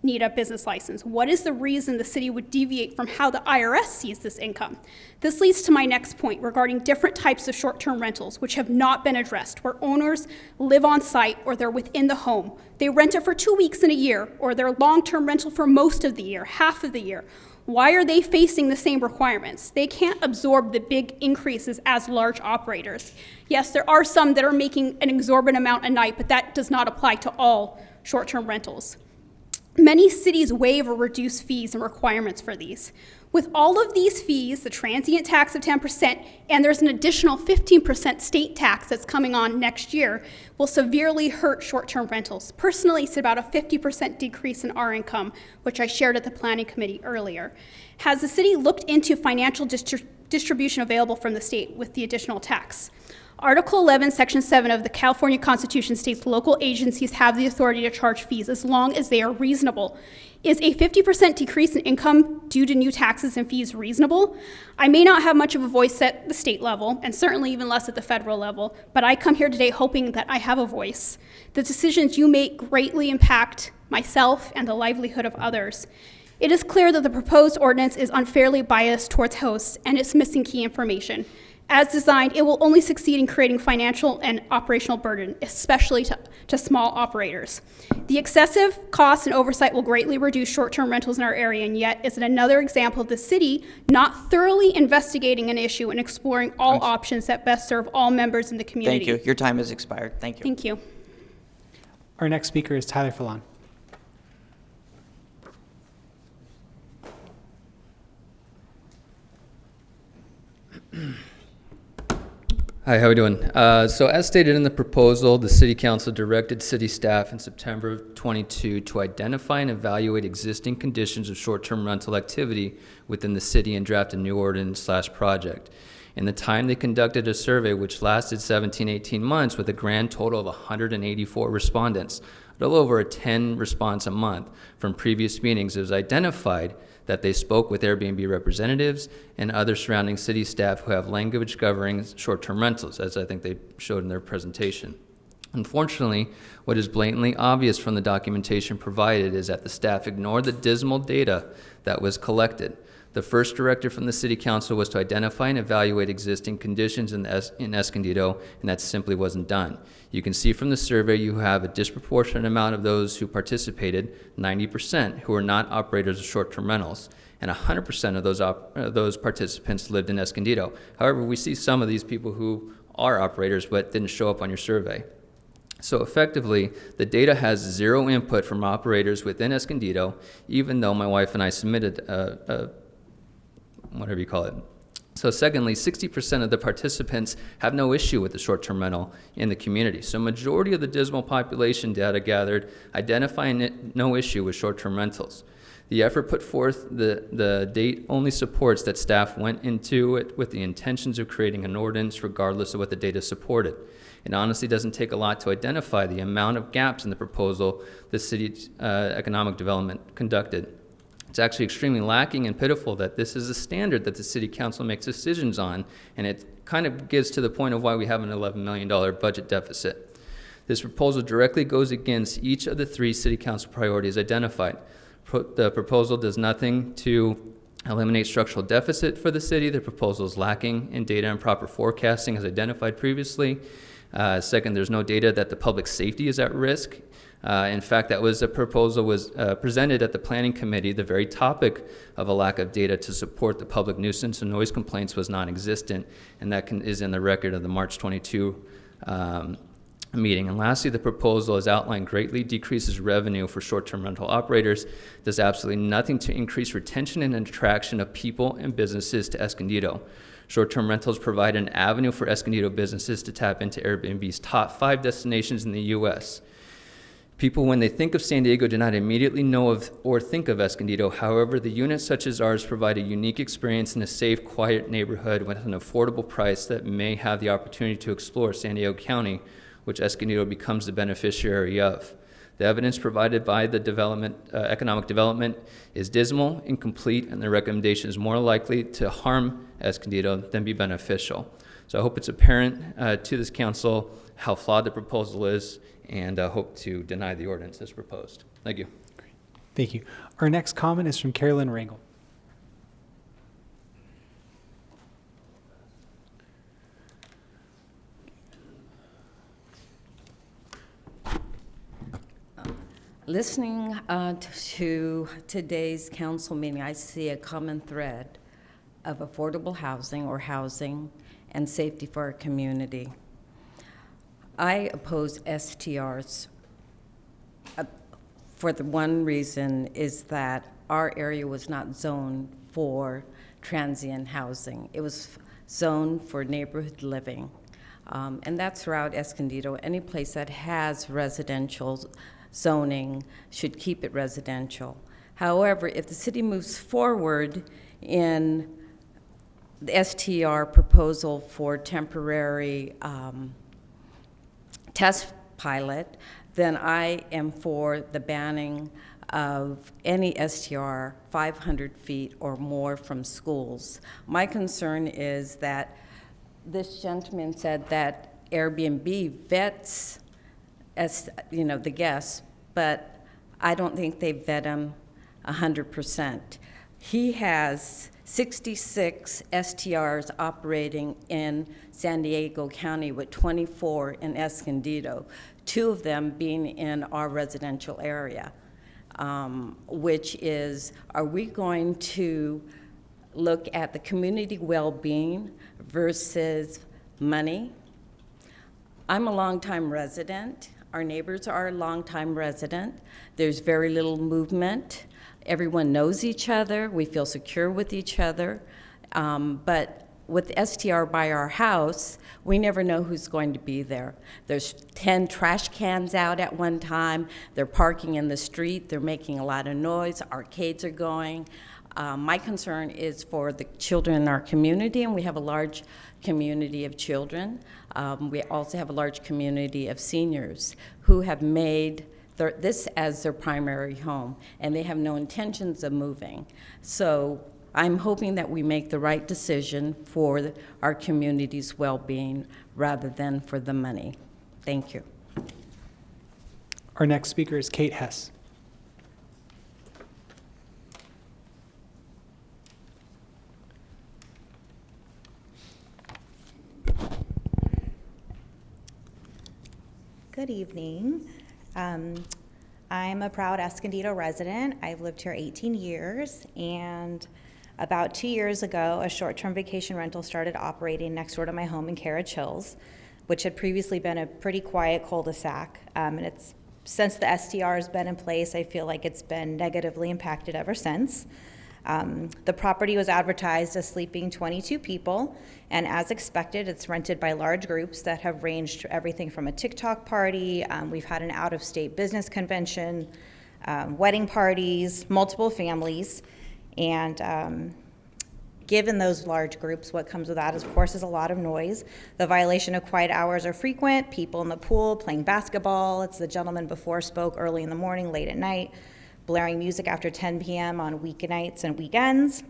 need a business license. What is the reason the city would deviate from how the IRS sees this income? This leads to my next point regarding different types of short-term rentals, which have not been addressed, where owners live on site or they're within the home. They rent it for 2 weeks in a year, or they're long-term rental for most of the year, half of the year. Why are they facing the same requirements? They can't absorb the big increases as large operators. Yes, there are some that are making an exorbitant amount a night, but that does not apply to all short-term rentals. Many cities waive or reduce fees and requirements for these. With all of these fees, the transient tax of 10%, and there's an additional 15% state tax that's coming on next year, will severely hurt short-term rentals. Personally, it's about a 50% decrease in our income, which I shared at the Planning Committee earlier. Has the city looked into financial distribution available from the state with the additional tax? Article 11, Section 7 of the California Constitution states local agencies have the authority to charge fees as long as they are reasonable. Is a 50% decrease in income due to new taxes and fees reasonable? I may not have much of a voice at the state level, and certainly even less at the federal level, but I come here today hoping that I have a voice. The decisions you make greatly impact myself and the livelihood of others. It is clear that the proposed ordinance is unfairly biased towards hosts, and it's missing key information. As designed, it will only succeed in creating financial and operational burden, especially to small operators. The excessive costs and oversight will greatly reduce short-term rentals in our area, and yet is another example of the city not thoroughly investigating an issue and exploring all options that best serve all members in the community. Thank you. Your time has expired. Thank you. Thank you. Our next speaker is Tyler Fallon. Hi, how are we doing? So as stated in the proposal, the City Council directed city staff in September of 22 to identify and evaluate existing conditions of short-term rental activity within the city and draft a new ordinance/project. In the time they conducted a survey which lasted 18 months with a grand total of 184 respondents, a little over a 10 response a month from previous meetings, it was identified that they spoke with Airbnb representatives and other surrounding city staff who have language governing short-term rentals, as I think they showed in their presentation. Unfortunately, what is blatantly obvious from the documentation provided is that the staff ignored the dismal data that was collected. The first directive from the City Council was to identify and evaluate existing conditions in Escondido, and that simply wasn't done. You can see from the survey you have a disproportionate amount of those who participated, 90%, who are not operators of short-term rentals, and 100% of those participants lived in Escondido. However, we see some of these people who are operators but didn't show up on your survey. So effectively, the data has zero input from operators within Escondido, even though my wife and I submitted whatever you call it. So secondly, 60% of the participants have no issue with the short-term rental in the community. So majority of the dismal population data gathered identifying no issue with short-term rentals. The effort put forth the date only supports that staff went into it with the intentions of creating an ordinance regardless of what the data supported. It honestly doesn't take a lot to identify the amount of gaps in the proposal the city's economic development conducted. It's actually extremely lacking and pitiful that this is a standard that the City Council makes decisions on, and it kind of gets to the point of why we have an $11 million budget deficit. This proposal directly goes against each of the 3 City Council priorities identified. The proposal does nothing to eliminate structural deficit for the city. The proposal is lacking in data and proper forecasting as identified previously. Second, there's no data that the public safety is at risk. In fact, that was a proposal was presented at the Planning Committee. The very topic of a lack of data to support the public nuisance and noise complaints was non-existent, and that is in the record of the March 22 meeting. And lastly, the proposal, as outlined, greatly decreases revenue for short-term rental operators, does absolutely nothing to increase retention and attraction of people and businesses to Escondido. Short-term rentals provide an avenue for Escondido businesses to tap into Airbnb's top 5 destinations in the U.S. People, when they think of San Diego, do not immediately know of or think of Escondido. However, the units such as ours provide a unique experience in a safe, quiet neighborhood with an affordable price that may have the opportunity to explore San Diego County, which Escondido becomes the beneficiary of. The evidence provided by the economic development is dismal, incomplete, and the recommendation is more likely to harm Escondido than be beneficial. So I hope it's apparent to this council how flawed the proposal is, and hope to deny the ordinance as proposed. Thank you. Thank you. Our next comment is from Carolyn Rangel. Listening to today's council meeting, I see a common thread of affordable housing or housing and safety for our community. I oppose STRs for the one reason is that our area was not zoned for transient housing. It was zoned for neighborhood living. And that's throughout Escondido. Any place that has residential zoning should keep it residential. However, if the city moves forward in the STR proposal for temporary test pilot, then I am for the banning of any STR 500 feet or more from schools. My concern is that this gentleman said that Airbnb vets the guests, but I don't think they vet them 100%. He has 66 STRs operating in San Diego County with 24 in Escondido, 2 of them being in our residential area, which is, are we going to look at the community well-being versus money? I'm a longtime resident. Our neighbors are a longtime resident. There's very little movement. Everyone knows each other. We feel secure with each other. But with STR by our house, we never know who's going to be there. There's 10 trash cans out at one time. They're parking in the street. They're making a lot of noise. Arcades are going. My concern is for the children in our community, and we have a large community of children. We also have a large community of seniors who have made this as their primary home, and they have no intentions of moving. So I'm hoping that we make the right decision for our community's well-being rather than for the money. Thank you. Our next speaker is Kate Hess. Good evening. I'm a proud Escondido resident. I've lived here 18 years, and about 2 years ago, a short-term vacation rental started operating next door to my home in Carriage Hills, which had previously been a pretty quiet cul-de-sac. And it's since the STR has been in place, I feel like it's been negatively impacted ever since. The property was advertised as sleeping 22 people, and as expected, it's rented by large groups that have ranged everything from a TikTok party, we've had an out-of-state business convention, wedding parties, multiple families, and given those large groups, what comes with that, of course, is a lot of noise. The violation of quiet hours are frequent, people in the pool playing basketball, it's the gentleman before spoke early in the morning, late at night, blaring music after 10 p.m. on weeknights and weekends.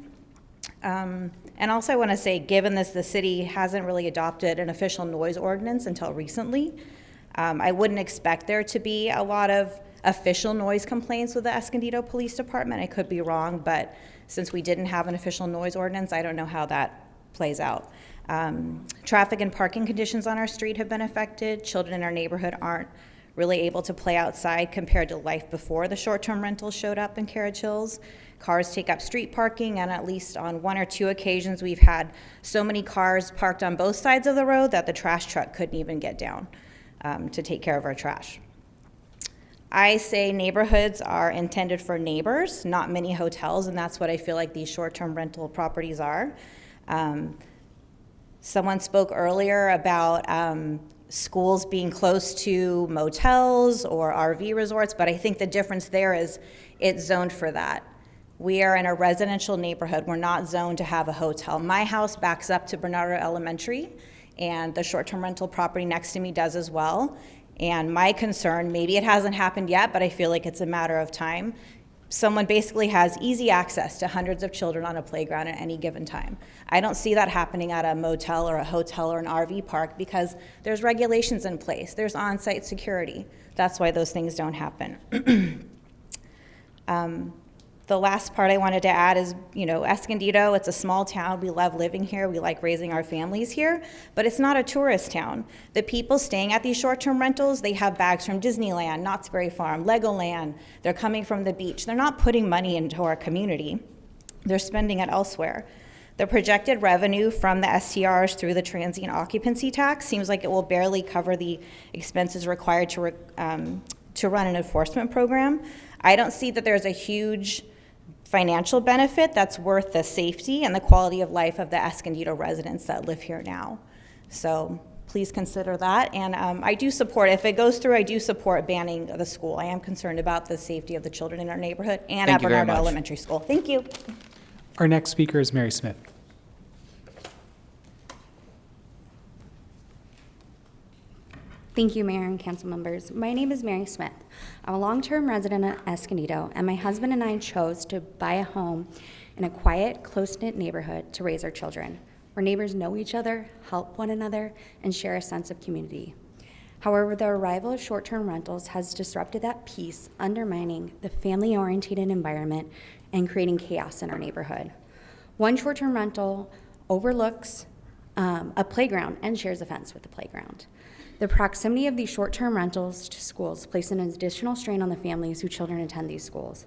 And also I want to say, given this, the city hasn't really adopted an official noise ordinance until recently. I wouldn't expect there to be a lot of official noise complaints with the Escondido Police Department. I could be wrong, but since we didn't have an official noise ordinance, I don't know how that plays out. Traffic and parking conditions on our street have been affected. Children in our neighborhood aren't really able to play outside compared to life before the short-term rentals showed up in Carriage Hills. Cars take up street parking, and at least on 1 or 2 occasions, we've had so many cars parked on both sides of the road that the trash truck couldn't even get down to take care of our trash. I say neighborhoods are intended for neighbors, not many hotels, and that's what I feel like these short-term rental properties are. Someone spoke earlier about schools being close to motels or RV resorts, but I think the difference there is it's zoned for that. We are in a residential neighborhood. We're not zoned to have a hotel. My house backs up to Bernardo Elementary, and the short-term rental property next to me does as well. And my concern, maybe it hasn't happened yet, but I feel like it's a matter of time. Someone basically has easy access to hundreds of children on a playground at any given time. I don't see that happening at a motel or a hotel or an RV park because there's regulations in place. There's on-site security. That's why those things don't happen. The last part I wanted to add is, Escondido, it's a small town. We love living here. We like raising our families here, but it's not a tourist town. The people staying at these short-term rentals, they have bags from Disneyland, Knott's Berry Farm, Legoland. They're coming from the beach. They're not putting money into our community. They're spending it elsewhere. The projected revenue from the STRs through the transient occupancy tax seems like it will barely cover the expenses required to run an enforcement program. I don't see that there's a huge financial benefit that's worth the safety and the quality of life of the Escondido residents that live here now. So please consider that. And I do support, if it goes through, I do support banning the school. I am concerned about the safety of the children in our neighborhood and at Bernardo Elementary School. Thank you. Our next speaker is Mary Smith. Thank you, Mayor and council members. My name is Mary Smith. I'm a long-term resident of Escondido, and my husband and I chose to buy a home in a quiet, close-knit neighborhood to raise our children, where neighbors know each other, help one another, and share a sense of community. However, the arrival of short-term rentals has disrupted that peace, undermining the family-oriented environment and creating chaos in our neighborhood. One short-term rental overlooks a playground and shares a fence with the playground. The proximity of these short-term rentals to schools place an additional strain on the families whose children attend these schools.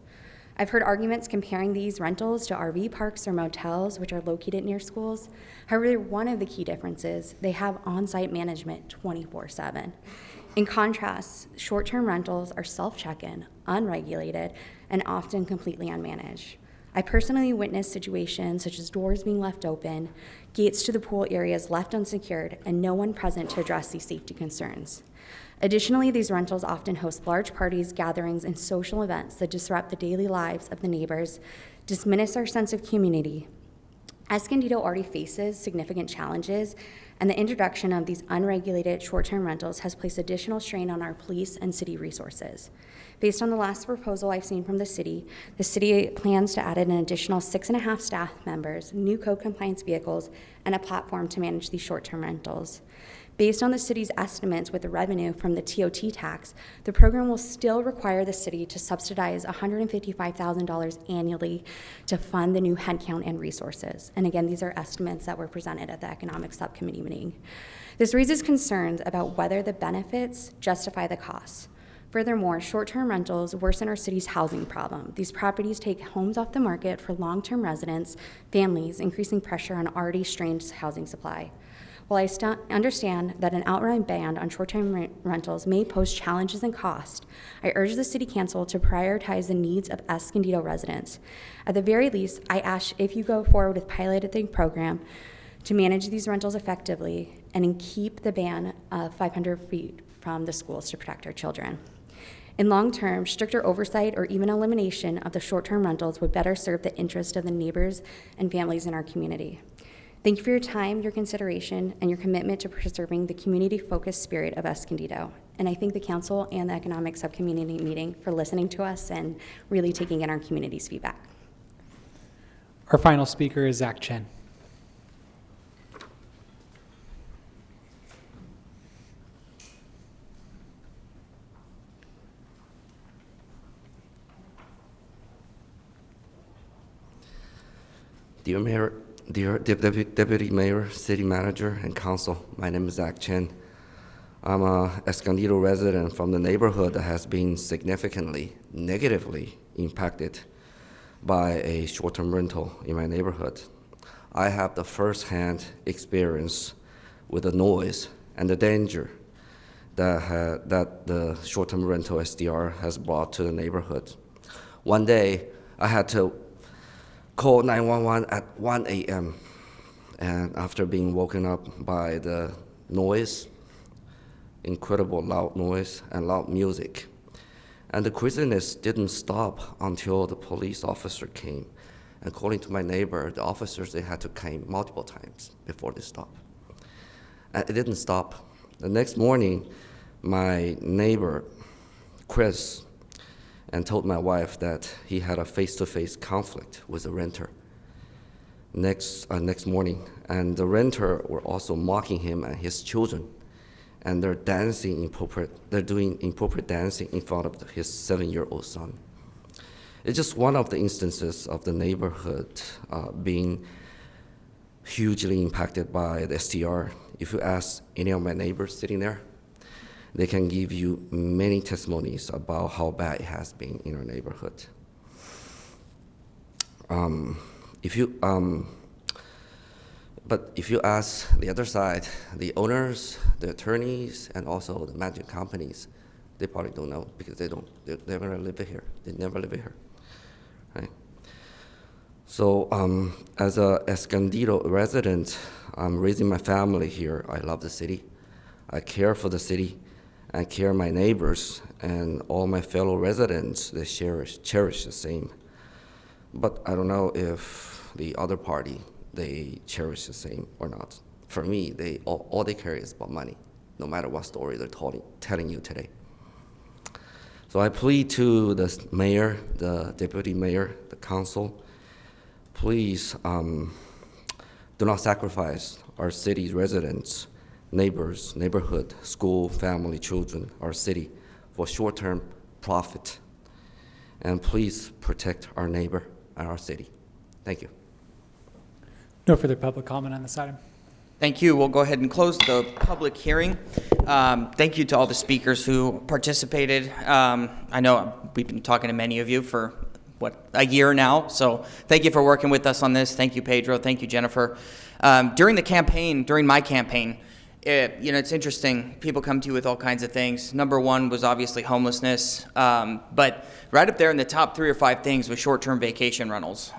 I've heard arguments comparing these rentals to RV parks or motels, which are located near schools. However, one of the key differences, they have on-site management 24/7. In contrast, short-term rentals are self-check-in, unregulated, and often completely unmanaged. I personally witnessed situations such as doors being left open, gates to the pool areas left unsecured, and no one present to address these safety concerns. Additionally, these rentals often host large parties, gatherings, and social events that disrupt the daily lives of the neighbors, diminish our sense of community. Escondido already faces significant challenges, and the introduction of these unregulated short-term rentals has placed additional strain on our police and city resources. Based on the last proposal I've seen from the city plans to add an additional 6.5 staff members, new code compliance vehicles, and a platform to manage these short-term rentals. Based on the city's estimates with the revenue from the TOT tax, the program will still require the city to subsidize $155,000 annually to fund the new headcount and resources. And again, these are estimates that were presented at the Economic Subcommittee meeting. This raises concerns about whether the benefits justify the costs. Furthermore, short-term rentals worsen our city's housing problem. These properties take homes off the market for long-term residents, families, increasing pressure on already strained housing supply. While I understand that an outright ban on short-term rentals may pose challenges and cost, I urge the City Council to prioritize the needs of Escondido residents. At the very least, I ask if you go forward with piloting program to manage these rentals effectively and keep the ban of 500 feet from the schools to protect our children. In long term, stricter oversight or even elimination of the short-term rentals would better serve the interest of the neighbors and families in our community. Thank you for your time, your consideration, and your commitment to preserving the community-focused spirit of Escondido. And I thank the council and the Economic Subcommittee meeting for listening to us and really taking in our community's feedback. Our final speaker is Zach Chen. Dear Mayor, dear Deputy Mayor, City Manager, and Council, my name is Zach Chen. I'm a Escondido resident from the neighborhood that has been significantly negatively impacted by a short-term rental in my neighborhood. I have the first-hand experience with the noise and the danger that the short-term rental SDR has brought to the neighborhood. One day, I had to call 911 at 1 a.m. and after being woken up by the noise, incredible loud noise and loud music. And the craziness didn't stop until the police officer came. According to my neighbor, the officers, they had to come multiple times before they stopped. And it didn't stop. The next morning, my neighbor, Chris, and told my wife that he had a face-to-face conflict with the renter next morning. And the renter were also mocking him and his children. And they're doing inappropriate dancing in front of his 7-year-old son. It's just one of the instances of the neighborhood being hugely impacted by the STR. If you ask any of my neighbors sitting there, they can give you many testimonies about how bad it has been in our neighborhood. But if you ask the other side, the owners, the attorneys, and also the management companies, they probably don't know because they never live here. They never live here, right? So as a Escondido resident, I'm raising my family here. I love the city. I care for the city. I care my neighbors and all my fellow residents. They cherish the same. But I don't know if the other party, they cherish the same or not. For me, all they care is about money, no matter what story they're telling you today. So I plead to the mayor, the deputy mayor, the council, please do not sacrifice our city's residents, neighbors, neighborhood, school, family, children, our city for short-term profit. And please protect our neighbor and our city. Thank you. No further public comment on this item. Thank you. We'll go ahead and close the public hearing. Thank you to all the speakers who participated. I know we've been talking to many of you for, a year now, so thank you for working with us on this. Thank you, Pedro. Thank you, Jennifer. During my campaign, it's interesting. People come to you with all kinds of things. Number one was obviously homelessness, but right up there in the top 3 or 5 things was short-term vacation rentals.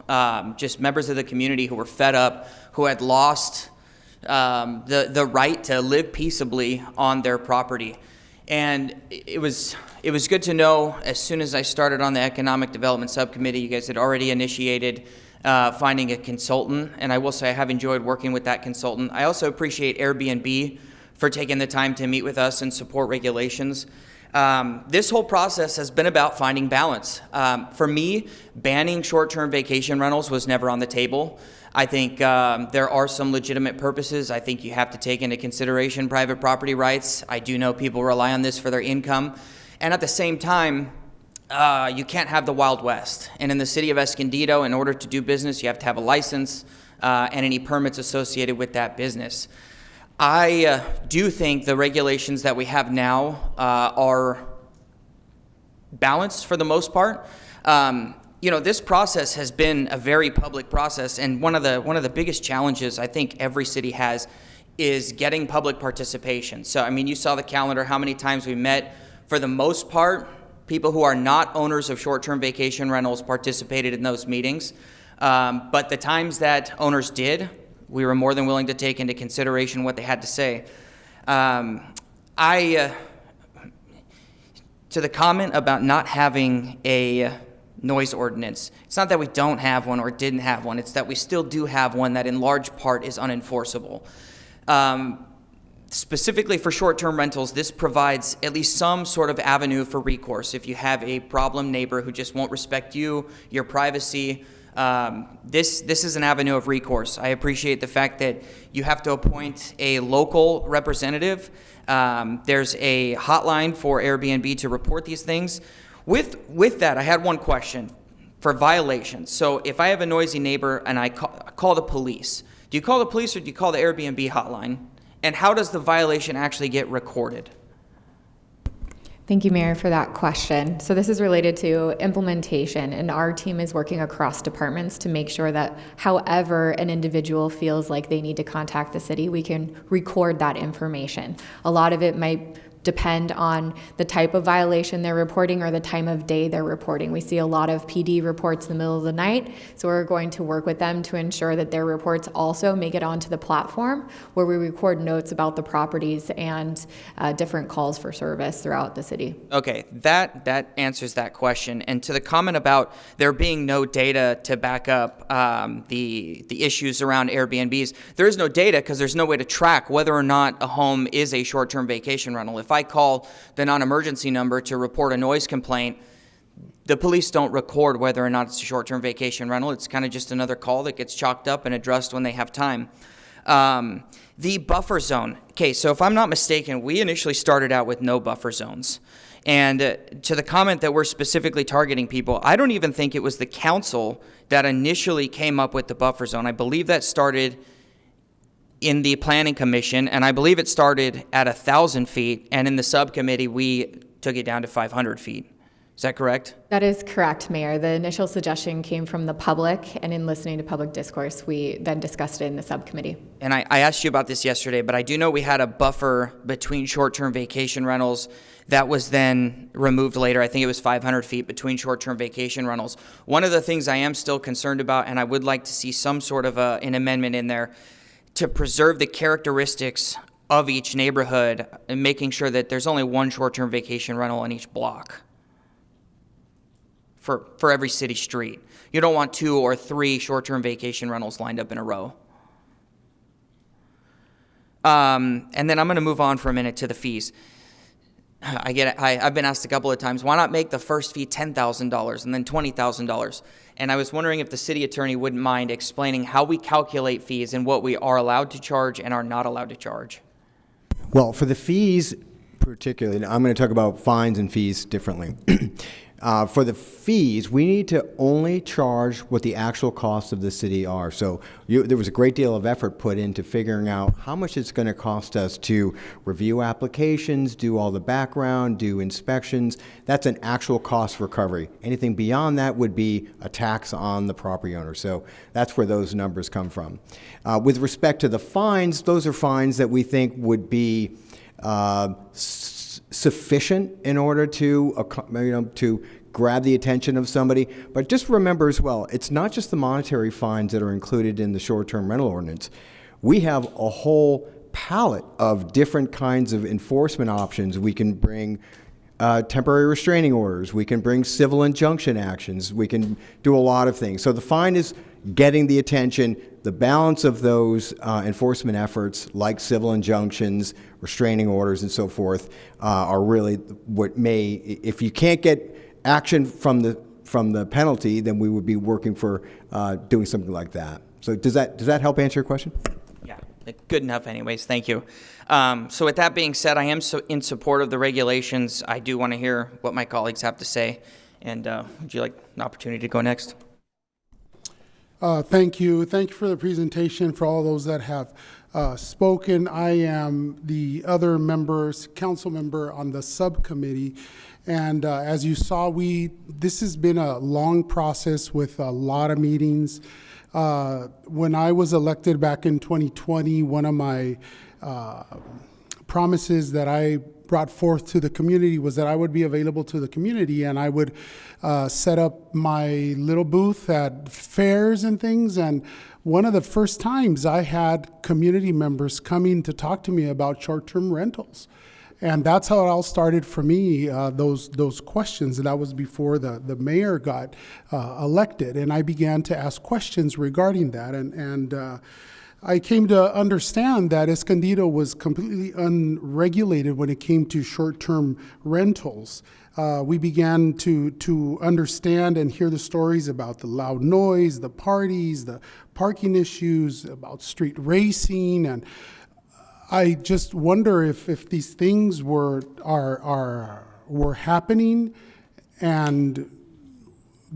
Just members of the community who were fed up, who had lost the right to live peaceably on their property. And it was good to know as soon as I started on the Economic Development Subcommittee, you guys had already initiated finding a consultant, and I will say I have enjoyed working with that consultant. I also appreciate Airbnb for taking the time to meet with us and support regulations. This whole process has been about finding balance. For me, banning short-term vacation rentals was never on the table. I think there are some legitimate purposes. I think you have to take into consideration private property rights. I do know people rely on this for their income. And at the same time, you can't have the Wild West. And in the city of Escondido, in order to do business, you have to have a license and any permits associated with that business. I do think the regulations that we have now are balanced for the most part. This process has been a very public process, and one of the biggest challenges I think every city has is getting public participation. So, I mean, you saw the calendar, how many times we met. For the most part, people who are not owners of short-term vacation rentals participated in those meetings. But the times that owners did, we were more than willing to take into consideration what they had to say. To the comment about not having a noise ordinance, it's not that we don't have one or didn't have one, it's that we still do have one that in large part is unenforceable. Specifically for short-term rentals, this provides at least some sort of avenue for recourse. If you have a problem neighbor who just won't respect you, your privacy, this is an avenue of recourse. I appreciate the fact that you have to appoint a local representative. There's a hotline for Airbnb to report these things. With that, I had one question for violations. So if I have a noisy neighbor and I call the police. Do you call the police or do you call the Airbnb hotline? And how does the violation actually get recorded? Thank you, Mayor, for that question. So this is related to implementation, and our team is working across departments to make sure that however an individual feels like they need to contact the city, we can record that information. A lot of it might depend on the type of violation they're reporting or the time of day they're reporting. We see a lot of PD reports in the middle of the night, so we're going to work with them to ensure that their reports also make it onto the platform where we record notes about the properties and different calls for service throughout the city. Okay, that answers that question. And to the comment about there being no data to back up the issues around Airbnbs, there is no data because there's no way to track whether or not a home is a short-term vacation rental. If I call the non-emergency number to report a noise complaint, the police don't record whether or not it's a short-term vacation rental. It's kind of just another call that gets chalked up and addressed when they have time. The buffer zone. Okay, so if I'm not mistaken, we initially started out with no buffer zones. And to the comment that we're specifically targeting people, I don't even think it was the council that initially came up with the buffer zone. I believe that started in the planning commission, and I believe it started at 1,000 feet, and in the subcommittee, we took it down to 500 feet. Is that correct? That is correct, Mayor. The initial suggestion came from the public, and in listening to public discourse, we then discussed it in the subcommittee. And I asked you about this yesterday, but I do know we had a buffer between short-term vacation rentals that was then removed later. I think it was 500 feet between short-term vacation rentals. One of the things I am still concerned about, and I would like to see some sort of an amendment in there, to preserve the characteristics of each neighborhood and making sure that there's only one short-term vacation rental on each block for every city street. You don't want 2 or 3 short-term vacation rentals lined up in a row. And then I'm going to move on for a minute to the fees. I get it. I've been asked a couple of times, why not make the first fee $10,000 and then $20,000? And I was wondering if the city attorney wouldn't mind explaining how we calculate fees and what we are allowed to charge and are not allowed to charge. Well, for the fees particularly, I'm going to talk about fines and fees differently. For the fees, we need to only charge what the actual costs of the city are. So there was a great deal of effort put into figuring out how much it's going to cost us to review applications, do all the background, do inspections. That's an actual cost recovery. Anything beyond that would be a tax on the property owner. So that's where those numbers come from. With respect to the fines, those are fines that we think would be sufficient in order to grab the attention of somebody. But just remember as well, it's not just the monetary fines that are included in the short-term rental ordinance. We have a whole palette of different kinds of enforcement options. We can bring temporary restraining orders. We can bring civil injunction actions. We can do a lot of things. So the fine is getting the attention. The balance of those enforcement efforts, like civil injunctions, restraining orders, and so forth, are really what may, if you can't get action from the penalty, then we would be working for doing something like that. So does that help answer your question? Yeah, good enough anyways, thank you. So with that being said, I am in support of the regulations. I do want to hear what my colleagues have to say. And would you like an opportunity to go next? Thank you. Thank you for the presentation, for all those that have spoken. I am the other council member on the subcommittee. And as you saw, this has been a long process with a lot of meetings. When I was elected back in 2020, one of my promises that I brought forth to the community was that I would be available to the community, and I would set up my little booth at fairs and things. And one of the first times I had community members coming to talk to me about short-term rentals. And that's how it all started for me, those questions. And that was before the mayor got elected. And I began to ask questions regarding that. And I came to understand that Escondido was completely unregulated when it came to short-term rentals. We began to understand and hear the stories about the loud noise, the parties, the parking issues, about street racing, and I just wonder if these things were happening, and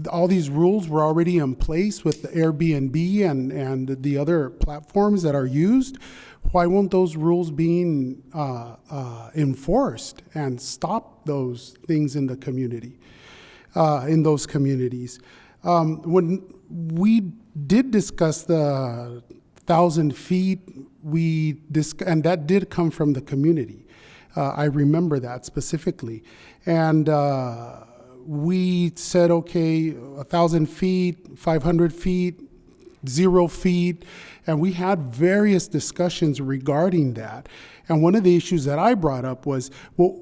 all these rules were already in place with the Airbnb and the other platforms that are used, why won't those rules being enforced and stop those things in the community, in those communities? When we did discuss the 1,000 feet, and that did come from the community. I remember that specifically. And we said, okay, 1,000 feet, 500 feet, 0 feet, and we had various discussions regarding that. And one of the issues that I brought up was, well,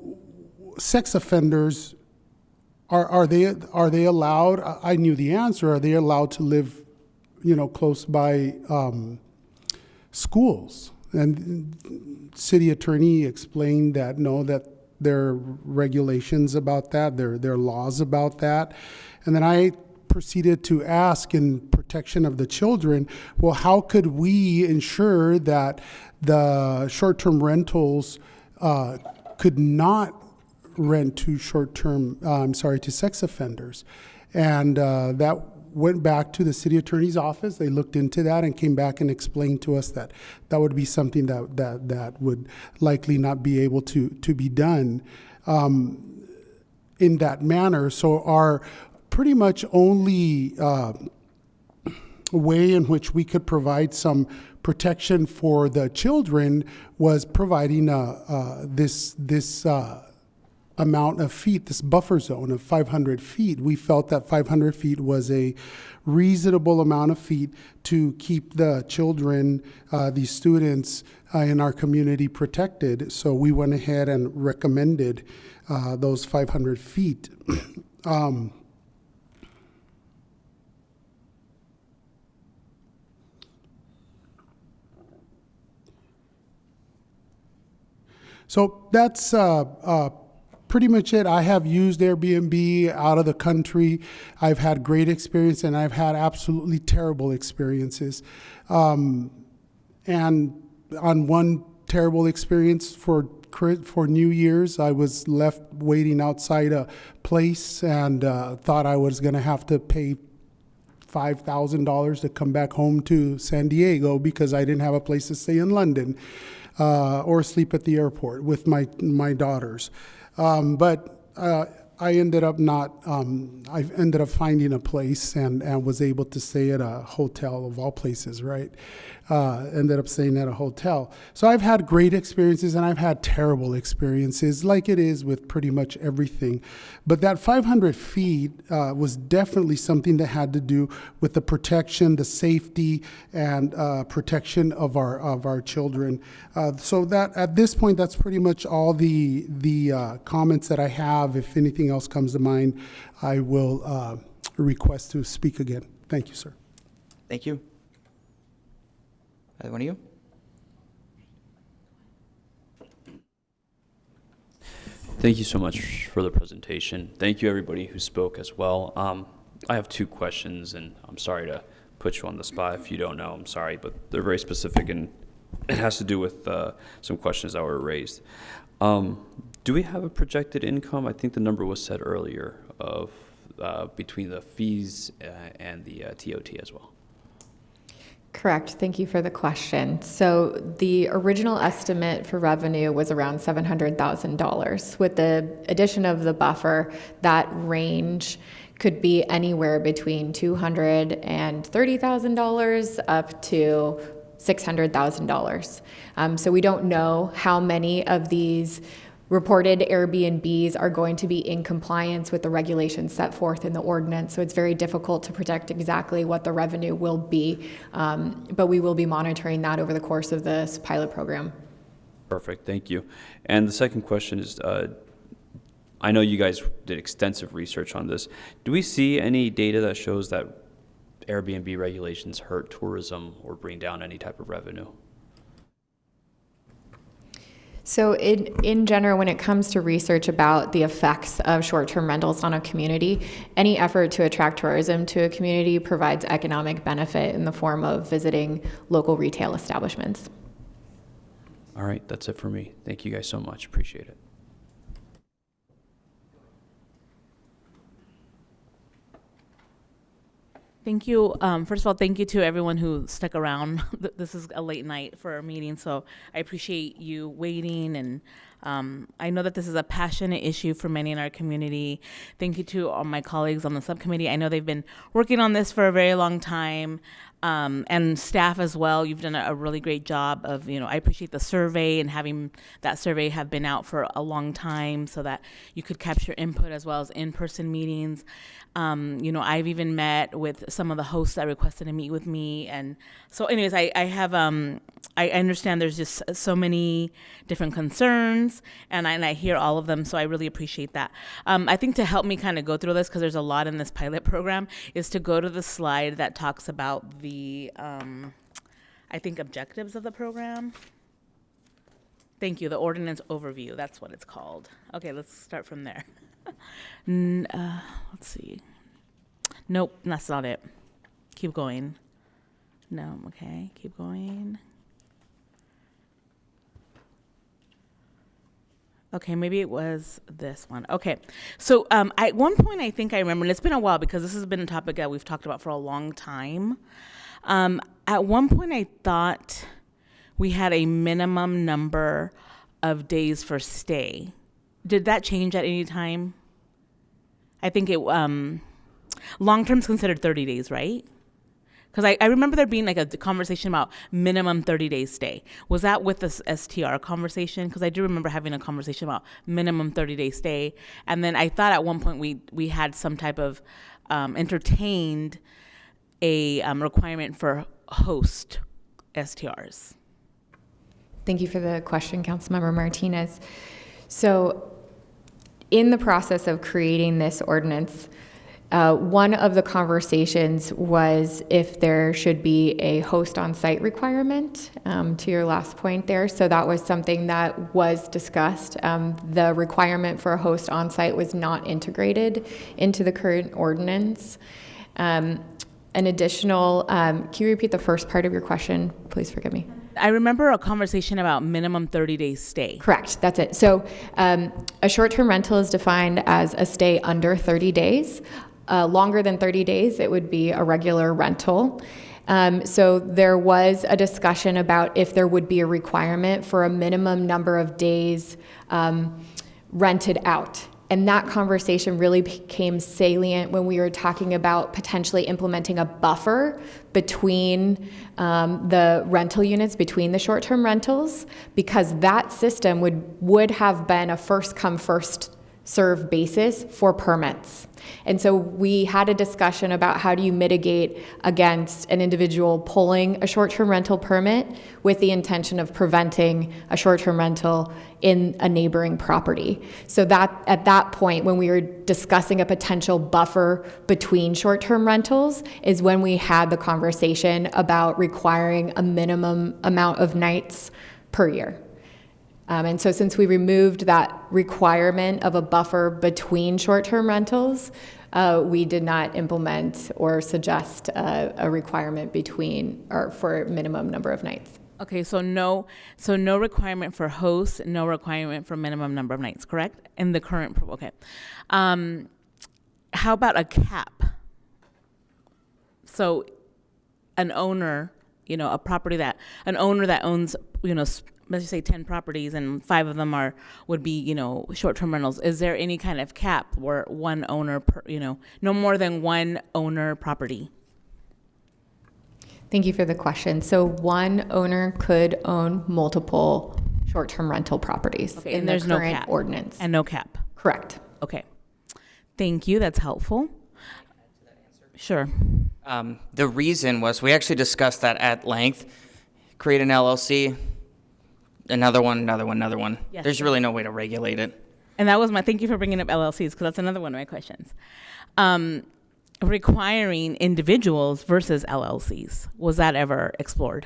sex offenders, are they allowed? I knew the answer. Are they allowed to live, close by schools? And city attorney explained that no, that there are regulations about that, there are laws about that. And then I proceeded to ask, in protection of the children, well, how could we ensure that the short-term rentals could not rent to to sex offenders? And that went back to the city attorney's office. They looked into that and came back and explained to us that that would be something that would likely not be able to be done in that manner. So our pretty much only way in which we could provide some protection for the children was providing this amount of feet, this buffer zone of 500 feet. We felt that 500 feet was a reasonable amount of feet to keep the children, these students in our community protected. So we went ahead and recommended those 500 feet. So that's pretty much it. I have used Airbnb out of the country. I've had great experience, and I've had absolutely terrible experiences. And on one terrible experience for New Year's, I was left waiting outside a place and thought I was going to have to pay $5,000 to come back home to San Diego because I didn't have a place to stay in London or sleep at the airport with my daughters. But I ended up I ended up finding a place and was able to stay at a hotel of all places, right? Ended up staying at a hotel. So I've had great experiences and I've had terrible experiences, like it is with pretty much everything. But that 500 feet was definitely something that had to do with the protection, the safety, and protection of our children. So that at this point, that's pretty much all the comments that I have. If anything else comes to mind, I will request to speak again. Thank you, sir. Thank you. One of you? Thank you so much for the presentation. Thank you, everybody who spoke as well. I have two questions, and I'm sorry to put you on the spot if you don't know. I'm sorry, but they're very specific, and it has to do with some questions that were raised. Do we have a projected income? I think the number was said earlier of between the fees and the TOT as well. Correct. Thank you for the question. So the original estimate for revenue was around $700,000. With the addition of the buffer, that range could be anywhere between $230,000 up to $600,000. So we don't know how many of these reported Airbnbs are going to be in compliance with the regulations set forth in the ordinance. So it's very difficult to predict exactly what the revenue will be, but we will be monitoring that over the course of this pilot program. Perfect, thank you. And the second question is, I know you guys did extensive research on this. Do we see any data that shows that Airbnb regulations hurt tourism or bring down any type of revenue? So in general, when it comes to research about the effects of short-term rentals on a community, any effort to attract tourism to a community provides economic benefit in the form of visiting local retail establishments. All right, that's it for me. Thank you guys so much. Appreciate it. Thank you. First of all, thank you to everyone who stuck around. This is a late night for our meeting, so I appreciate you waiting. And I know that this is a passionate issue for many in our community. Thank you to all my colleagues on the subcommittee. I know they've been working on this for a very long time. And staff as well. You've done a really great job of, I appreciate the survey and having that survey have been out for a long time so that you could capture input as well as in-person meetings. I've even met with some of the hosts that requested to meet with me. And so anyways, I understand there's just so many different concerns and I hear all of them. So I really appreciate that. I think to help me kind of go through this, because there's a lot in this pilot program, is to go to the slide that talks about the I think objectives of the program. Thank you. The ordinance overview. That's what it's called. Okay, let's start from there. Let's see. Nope, that's not it. Keep going. No, okay, keep going. Okay, maybe it was this one. Okay, so at one point I think I remember, and it's been a while because this has been a topic that we've talked about for a long time. At one point I thought we had a minimum number of days for stay. Did that change at any time? I think it, long-term's considered 30 days, right? Because I remember there being like a conversation about minimum 30 days stay. Was that with this STR conversation? Because I do remember having a conversation about minimum 30 days stay. And then I thought at one point we had some type of entertained a requirement for host STRs. Thank you for the question, Councilmember Martinez. So in the process of creating this ordinance, one of the conversations was if there should be a host on-site requirement, to your last point there. So that was something that was discussed. The requirement for a host on-site was not integrated into the current ordinance. An additional, can you repeat the first part of your question? Please forgive me. I remember a conversation about minimum 30 days stay. Correct, that's it. So a short-term rental is defined as a stay under 30 days. Longer than 30 days, it would be a regular rental. So there was a discussion about if there would be a requirement for a minimum number of days rented out. And that conversation really became salient when we were talking about potentially implementing a buffer between the rental units, between the short-term rentals, because that system would have been a first-come, first-served basis for permits. And so we had a discussion about how do you mitigate against an individual pulling a short-term rental permit with the intention of preventing a short-term rental in a neighboring property. So that at that point, when we were discussing a potential buffer between short-term rentals, is when we had the conversation about requiring a minimum amount of nights per year. And so since we removed that requirement of a buffer between short-term rentals, we did not implement or suggest a requirement between or for a minimum number of nights. Okay, so no requirement for hosts, no requirement for minimum number of nights, correct? In the current, okay. How about a cap? So an owner, an owner that owns, let's just say 10 properties and 5 of them would be, short-term rentals. Is there any kind of cap where one owner, no more than one owner property? Thank you for the question. So one owner could own multiple short-term rental properties in the current ordinance. And no cap? Correct. Okay. Thank you. That's helpful. Sure. The reason was we actually discussed that at length. Create an LLC, another one. Yes. There's really no way to regulate it. And that was thank you for bringing up LLCs, because that's another one of my questions. Requiring individuals versus LLCs, was that ever explored?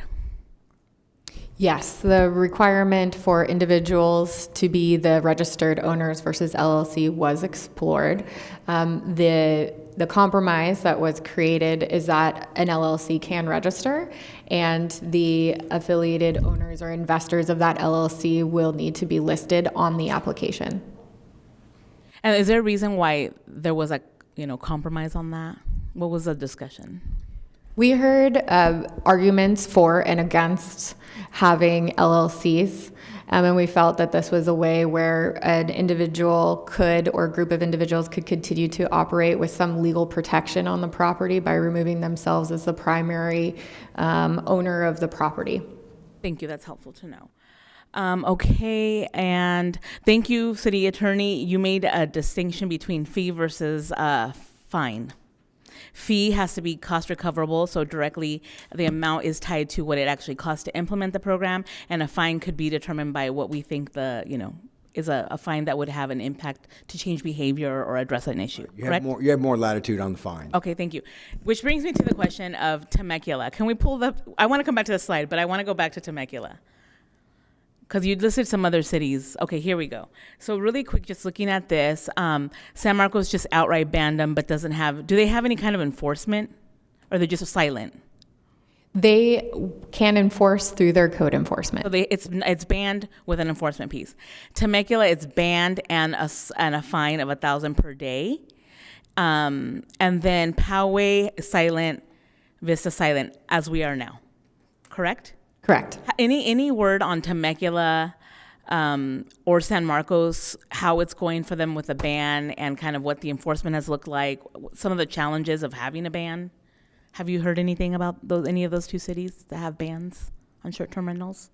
Yes, the requirement for individuals to be the registered owners versus LLC was explored. The compromise that was created is that an LLC can register, and the affiliated owners or investors of that LLC will need to be listed on the application. And is there a reason why there was a compromise on that? What was the discussion? We heard arguments for and against having LLCs, and we felt that this was a way where an individual could, or a group of individuals could continue to operate with some legal protection on the property by removing themselves as the primary owner of the property. Thank you, that's helpful to know. Okay, and thank you, City Attorney. You made a distinction between fee versus fine. Fee has to be cost recoverable, so directly the amount is tied to what it actually costs to implement the program, and a fine could be determined by what we think is a fine that would have an impact to change behavior or address an issue. Correct? You have more latitude on the fine. Okay, thank you. Which brings me to the question of Temecula. Can we pull I want to come back to the slide, but I want to go back to Temecula, because you listed some other cities. Okay, here we go. So really quick, just looking at this, San Marcos just outright banned them, but do they have any kind of enforcement, or they're just silent? They can enforce through their code enforcement. So it's banned with an enforcement piece. Temecula, it's banned and a fine of $1,000 per day. And then Parkway, silent, Vista, silent, as we are now. Correct? Correct. Any word on Temecula or San Marcos, how it's going for them with a ban and kind of what the enforcement has looked like, some of the challenges of having a ban? Have you heard anything about any of those two cities that have bans on short-term rentals?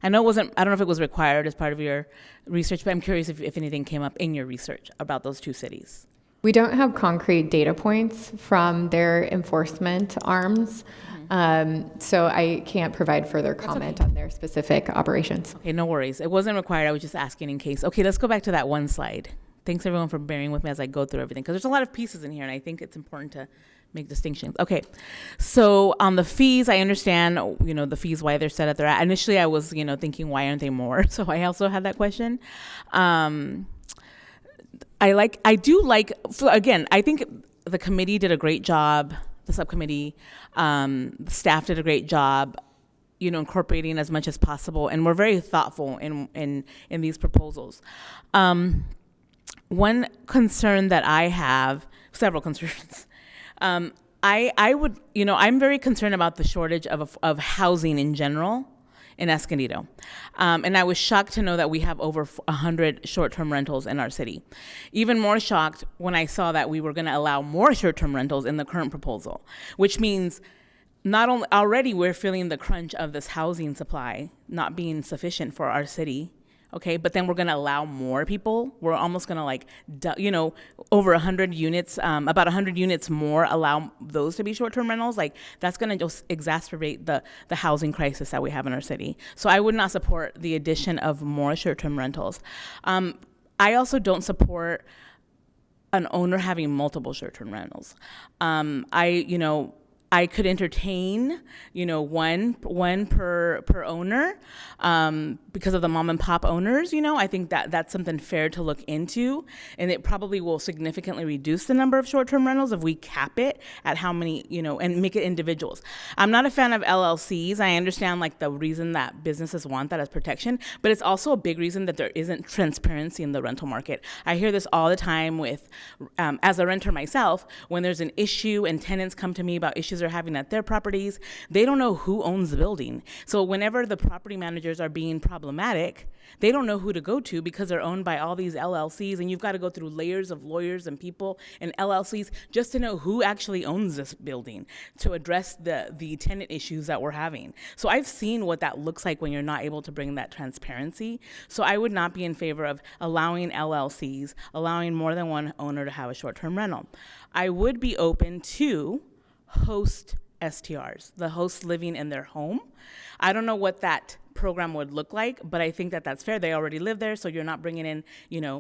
I know I don't know if it was required as part of your research, but I'm curious if anything came up in your research about those two cities. We don't have concrete data points from their enforcement arms, so I can't provide further comment on their specific operations. Okay, no worries. It wasn't required. I was just asking in case. Okay, let's go back to that one slide. Thanks everyone for bearing with me as I go through everything, because there's a lot of pieces in here, and I think it's important to make distinctions. Okay, so on the fees, I understand, the fees, why they're set at they're at. Initially, I was, thinking, why aren't they more? So I also had that question. Again, I think the committee did a great job, the subcommittee, the staff did a great job, incorporating as much as possible, and we're very thoughtful in these proposals. One concern that I have, several concerns, I'm very concerned about the shortage of housing in general in Escondido. And I was shocked to know that we have over 100 short-term rentals in our city. Even more shocked when I saw that we were gonna allow more short-term rentals in the current proposal, which means not only already we're feeling the crunch of this housing supply not being sufficient for our city, okay, but then we're gonna allow more people. We're almost gonna over 100 units, about 100 units more, allow those to be short-term rentals. Like, that's gonna just exacerbate the housing crisis that we have in our city. So I would not support the addition of more short-term rentals. I also don't support an owner having multiple short-term rentals. I could entertain, one per owner, because of the mom and pop owners. I think that's something fair to look into, and it probably will significantly reduce the number of short-term rentals if we cap it at how many, and make it individuals. I'm not a fan of LLCs. I understand the reason that businesses want that as protection, but it's also a big reason that there isn't transparency in the rental market. I hear this all the time with, as a renter myself, when there's an issue and tenants come to me about issues they're having at their properties, they don't know who owns the building. So whenever the property managers are being problematic, they don't know who to go to because they're owned by all these LLCs, and you've got to go through layers of lawyers and people and LLCs just to know who actually owns this building to address the tenant issues that we're having. So I've seen what that looks like when you're not able to bring that transparency. So I would not be in favor of allowing LLCs, allowing more than one owner to have a short-term rental. I would be open to host STRs, the hosts living in their home. I don't know what that program would look like, but I think that that's fair. They already live there, so you're not bringing in,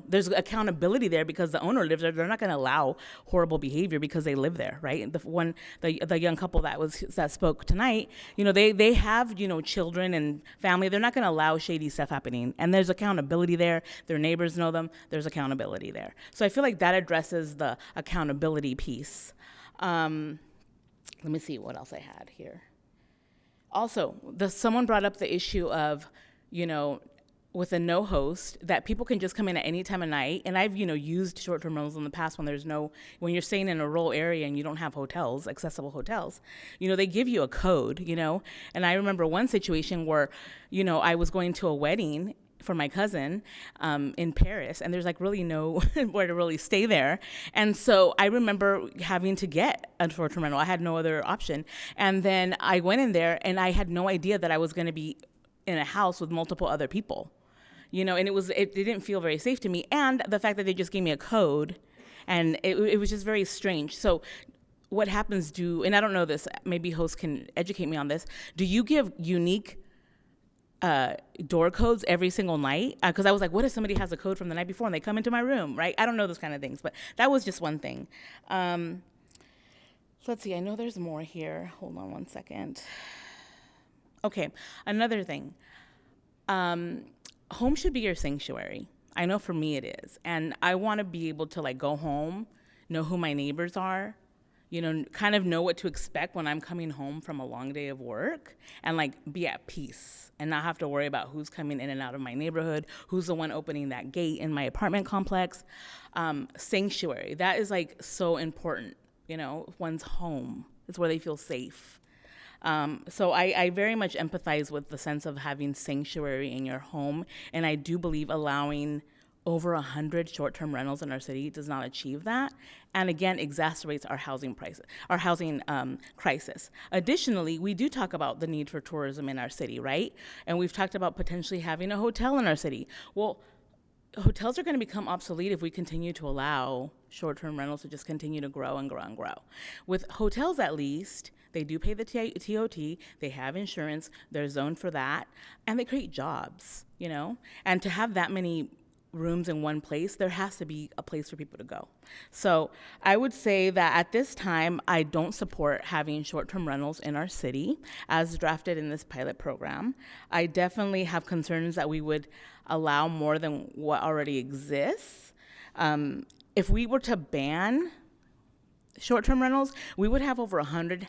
there's accountability there because the owner lives there. They're not going to allow horrible behavior because they live there, right? The young couple that spoke tonight, they have, children and family. They're not going to allow shady stuff happening, and there's accountability there. Their neighbors know them. There's accountability there. So I feel like that addresses the accountability piece. Let me see what else I had here. Also, someone brought up the issue of, with a no host, that people can just come in at any time of night. And I've, used short-term rentals in the past when you're staying in a rural area and you don't have hotels, accessible hotels, they give you a code, And I remember one situation where, I was going to a wedding for my cousin in Paris, and there's like really no where to really stay there. And so I remember having to get a short-term rental. I had no other option. And then I went in there and I had no idea that I was going to be in a house with multiple other people, and it didn't feel very safe to me. And the fact that they just gave me a code, and it was just very strange. So what happens and I don't know this, maybe hosts can educate me on this, do you give unique door codes every single night? Because I was like, what if somebody has a code from the night before and they come into my room, right? I don't know those kind of things, but that was just one thing. Let's see, I know there's more here. Hold on one second. Okay, another thing. Home should be your sanctuary. I know for me it is. And I want to be able to go home, know who my neighbors are, kind of know what to expect when I'm coming home from a long day of work, and be at peace and not have to worry about who's coming in and out of my neighborhood, who's the one opening that gate in my apartment complex. Sanctuary, that is so important. One's home is where they feel safe. So I very much empathize with the sense of having sanctuary in your home, and I do believe allowing over 100 short-term rentals in our city does not achieve that, and again exacerbates our housing crisis. Additionally, we do talk about the need for tourism in our city, right? And we've talked about potentially having a hotel in our city. Well, hotels are going to become obsolete if we continue to allow short-term rentals to just continue to grow and grow and grow. With hotels, at least, they do pay the TOT, they have insurance, they're zoned for that, and they create jobs, And to have that many rooms in one place, there has to be a place for people to go. So I would say that at this time, I don't support having short-term rentals in our city as drafted in this pilot program. I definitely have concerns that we would allow more than what already exists. If we were to ban short-term rentals, we would have over 100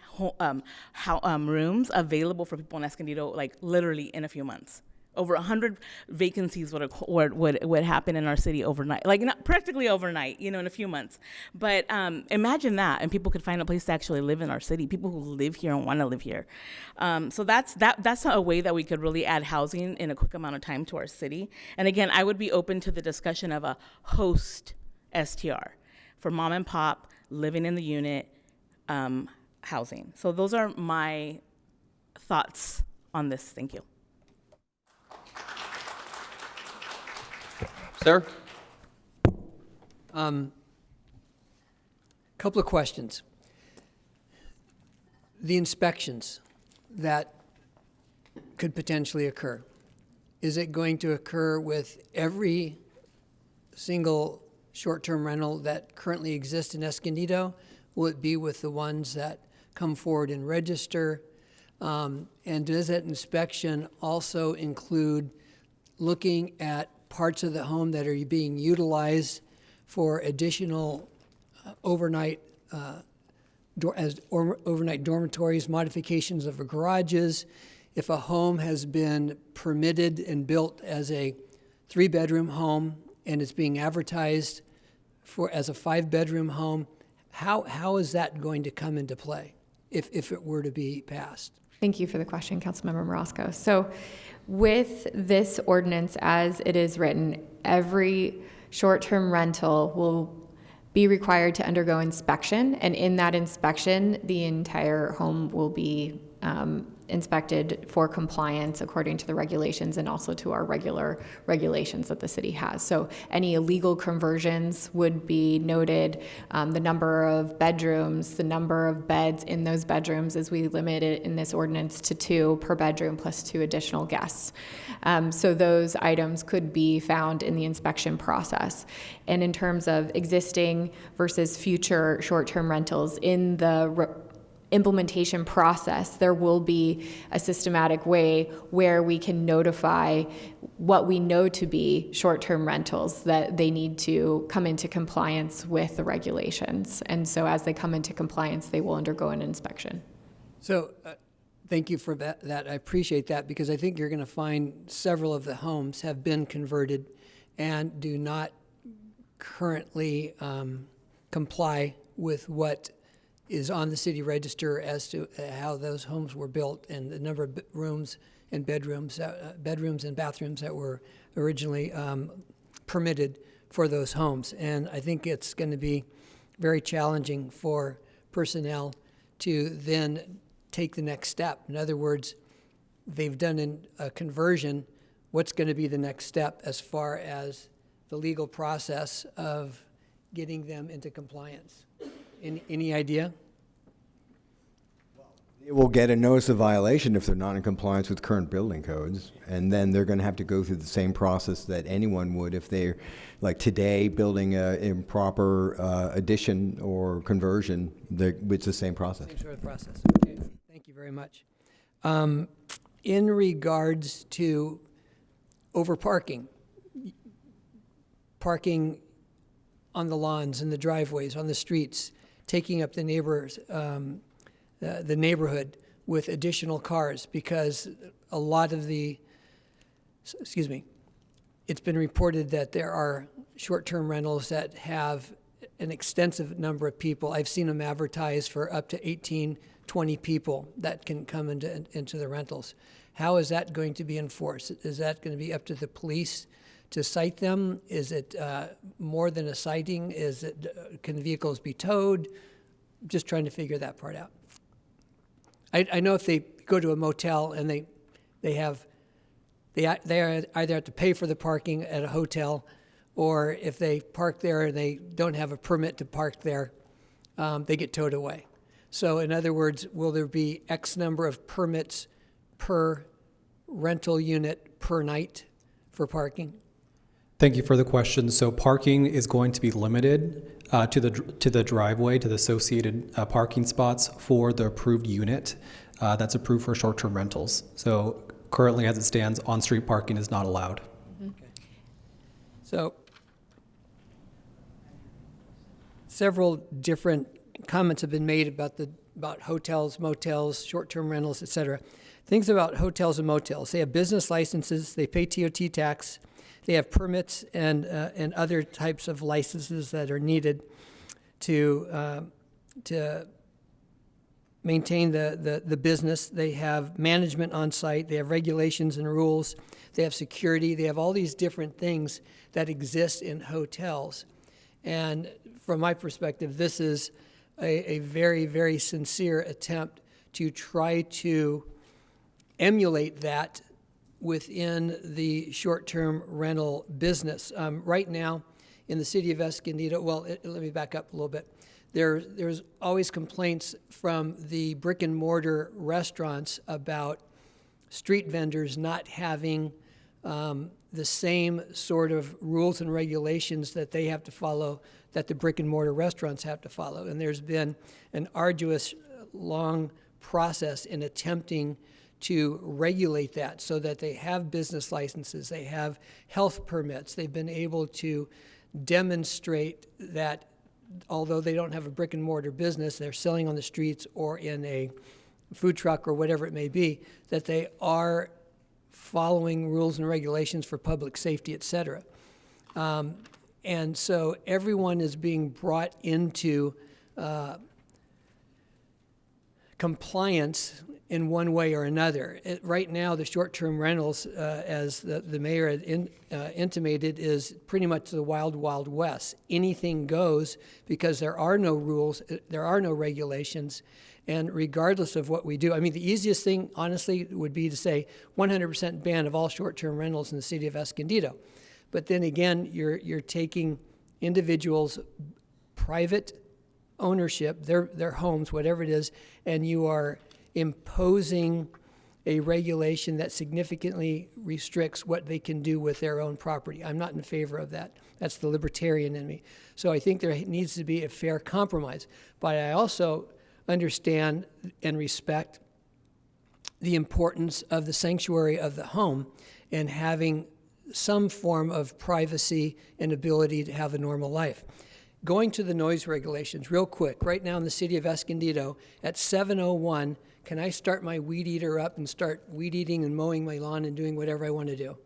rooms available for people in Escondido, literally in a few months. Over 100 vacancies would happen in our city overnight, not practically overnight, in a few months. But imagine that, and people could find a place to actually live in our city. People who live here and want to live here. So that's a way that we could really add housing in a quick amount of time to our city. And again, I would be open to the discussion of a host STR for mom and pop living in the unit housing. So those are my thoughts on this. Thank you. Sir? Couple of questions. The inspections that could potentially occur, is it going to occur with every single short-term rental that currently exists in Escondido? Will it be with the ones that come forward and register? And does that inspection also include looking at parts of the home that are being utilized for additional overnight dormitories, modifications of garages? If a home has been permitted and built as a 3-bedroom home and it's being advertised as a 5-bedroom home, how is that going to come into play if it were to be passed? Thank you for the question, Councilmember Morosco. So with this ordinance as it is written, every short-term rental will be required to undergo inspection, and in that inspection, the entire home will be inspected for compliance according to the regulations and also to our regular regulations that the city has. So any illegal conversions would be noted, the number of bedrooms, the number of beds in those bedrooms, as we limit it in this ordinance to 2 per bedroom plus 2 additional guests. So those items could be found in the inspection process. And in terms of existing versus future short-term rentals, in the implementation process, there will be a systematic way where we can notify what we know to be short-term rentals, that they need to come into compliance with the regulations. And so as they come into compliance, they will undergo an inspection. So Thank you for that. I appreciate that, because I think you're going to find several of the homes have been converted and do not currently comply with what is on the city register as to how those homes were built and the number of rooms and bedrooms and bathrooms that were originally permitted for those homes. And I think it's going to be very challenging for personnel to then take the next step. In other words, they've done a conversion. What's going to be the next step as far as the legal process of getting them into compliance? Any idea? They will get a notice of violation if they're not in compliance with current building codes, and then they're going to have to go through the same process that anyone would if they're, like today, building an improper addition or conversion. It's the same process. Same sort of process. Okay. Thank you very much. In regards to overparking, parking on the lawns, in the driveways, on the streets, taking up the neighbors, the neighborhood with additional cars, because a lot of it's been reported that there are short-term rentals that have an extensive number of people. I've seen them advertised for up to 18, 20 people that can come into the rentals. How is that going to be enforced? Is that going to be up to the police to cite them? Is it more than a citing? Can vehicles be towed? Just trying to figure that part out. I know if they go to a motel and they either have to pay for the parking at a hotel, or if they park there and they don't have a permit to park there, they get towed away. So in other words, will there be X number of permits per rental unit per night for parking? Thank you for the question. So parking is going to be limited to the driveway, to the associated parking spots for the approved unit that's approved for short-term rentals. So currently, as it stands, on-street parking is not allowed. Okay. So several different comments have been made about hotels, motels, short-term rentals, et cetera. Things about hotels and motels: they have business licenses, they pay TOT tax. They have permits and other types of licenses that are needed to maintain the business. They have management on site. They have regulations and rules. They have security. They have all these different things that exist in hotels. And from my perspective, this is a very, very sincere attempt to try to emulate that within the short-term rental business. Right now, in the city of Escondido, let me back up a little bit. There's always complaints from the brick and mortar restaurants about street vendors not having the same sort of rules and regulations that they have to follow, that the brick and mortar restaurants have to follow. And there's been an arduous, long process in attempting to regulate that so that they have business licenses, they have health permits. They've been able to demonstrate that although they don't have a brick and mortar business, they're selling on the streets or in a food truck or whatever it may be, that they are following rules and regulations for public safety, et cetera. And so everyone is being brought into compliance in one way or another. Right now, the short-term rentals, as the mayor had intimated, is pretty much the wild, wild west. Anything goes because there are no rules, there are no regulations, and regardless of what we do, I mean, the easiest thing, honestly, would be to say 100% ban of all short-term rentals in the city of Escondido. But then again, you're taking individuals' private ownership, their homes, whatever it is, and you are imposing a regulation that significantly restricts what they can do with their own property. I'm not in favor of that. That's the libertarian in me. So I think there needs to be a fair compromise. But I also understand and respect the importance of the sanctuary of the home and having some form of privacy and ability to have a normal life. Going to the noise regulations real quick. Right now in the city of Escondido at 7:01, can I start my weed eater up and start weed eating and mowing my lawn and doing whatever I want to do?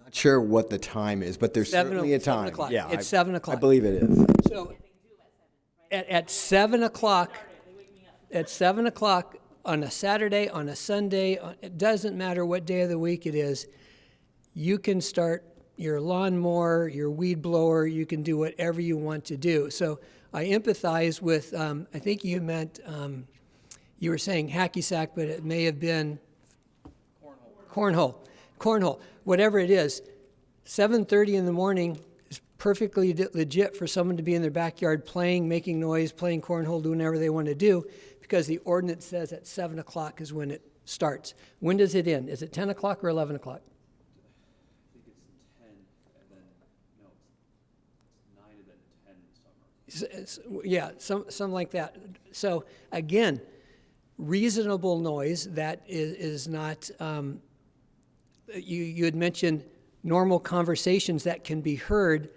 Not sure what the time is, but there's certainly a 7 time. o'clock. Yeah, It's 7 o'clock. I believe it is. So at 7 o'clock, on a Saturday, on a Sunday, it doesn't matter what day of the week it is, you can start your lawnmower, your weed blower, you can do whatever you want to do. So I empathize with, I think you meant, you were saying hacky sack, but it may have been cornhole, whatever it is. 7:30 in the morning is perfectly legit for someone to be in their backyard playing, making noise, playing cornhole, doing whatever they want to do, because the ordinance says at 7 o'clock is when it starts. When does it end? Is it 10 o'clock or 11 o'clock? Yeah, some like that. So again, reasonable noise that is not, you had mentioned normal conversations that can be heard.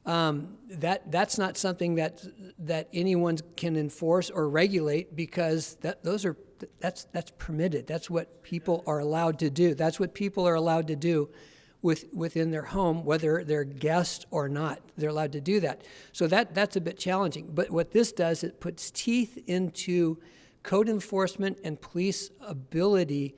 That's not something that anyone can enforce or regulate, because that's permitted. That's what people are allowed to do. That's what people are allowed to do within their home, whether they're guests or not. They're allowed to do that. So that's a bit challenging. But what this does, it puts teeth into code enforcement and police ability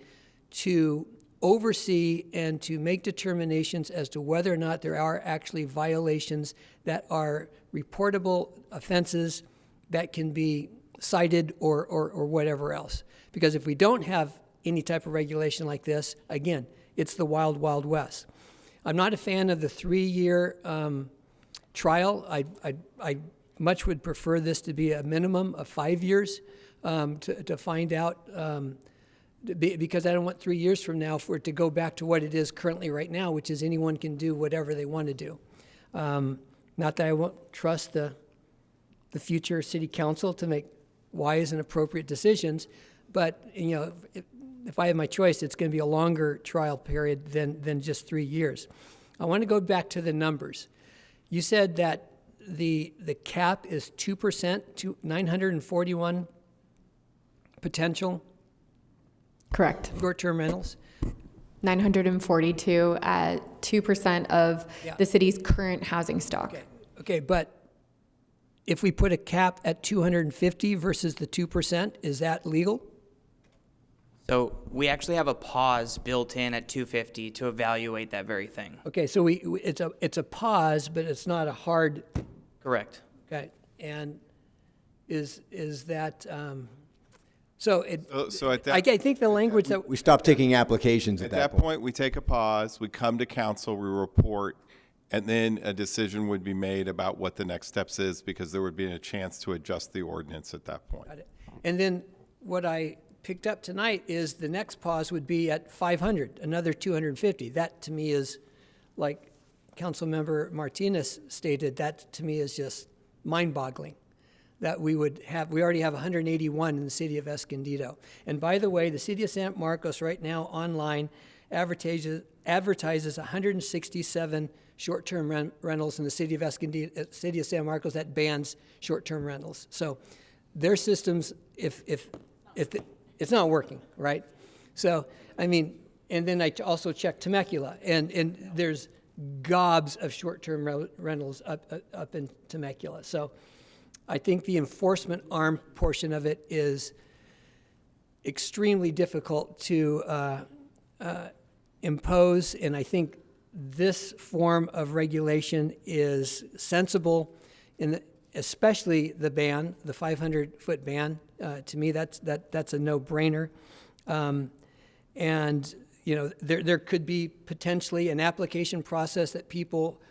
to oversee and to make determinations as to whether or not there are actually violations that are reportable offenses that can be cited or whatever else. Because if we don't have any type of regulation like this, again, it's the wild, wild west. I'm not a fan of the 3-year trial. I much would prefer this to be a minimum of 5 years to find out, because I don't want 3 years from now for it to go back to what it is currently right now, which is anyone can do whatever they want to do. Not that I won't trust the future city council to make wise and appropriate decisions, but if I have my choice, it's going to be a longer trial period than just 3 years. I want to go back to the numbers. You said that the cap is 2% to 941 potential. Correct. Short-term rentals. 942 at 2% of the city's current housing stock. Okay, but if we put a cap at 250 versus the 2%, is that legal? So we actually have a pause built in at 250 to evaluate that very thing. Okay, so it's a pause, but it's not a hard. Correct. Okay, and is that so? So at that, I think the language that We stopped taking applications at that point, we take a pause. We come to council. We report. And then a decision would be made about what the next steps is, because there would be a chance to adjust the ordinance at that point. Got it. And then what I picked up tonight is the next pause would be at 500, another 250. That to me is, like Councilmember Martinez stated, that to me is just mind-boggling. That we already have 181 in the city of Escondido. And by the way, the city of San Marcos right now online advertises 167 short-term rentals in the city of Escondido, city of San Marcos, that bans short-term rentals. So their systems, if it's not working, right? So, I mean, and then I also checked Temecula, and there's gobs of short-term rentals up in Temecula. So I think the enforcement arm portion of it is extremely difficult to impose, and I think this form of regulation is sensible, especially the ban, the 500-foot ban. To me, that's a no-brainer. And there could be potentially an application process that people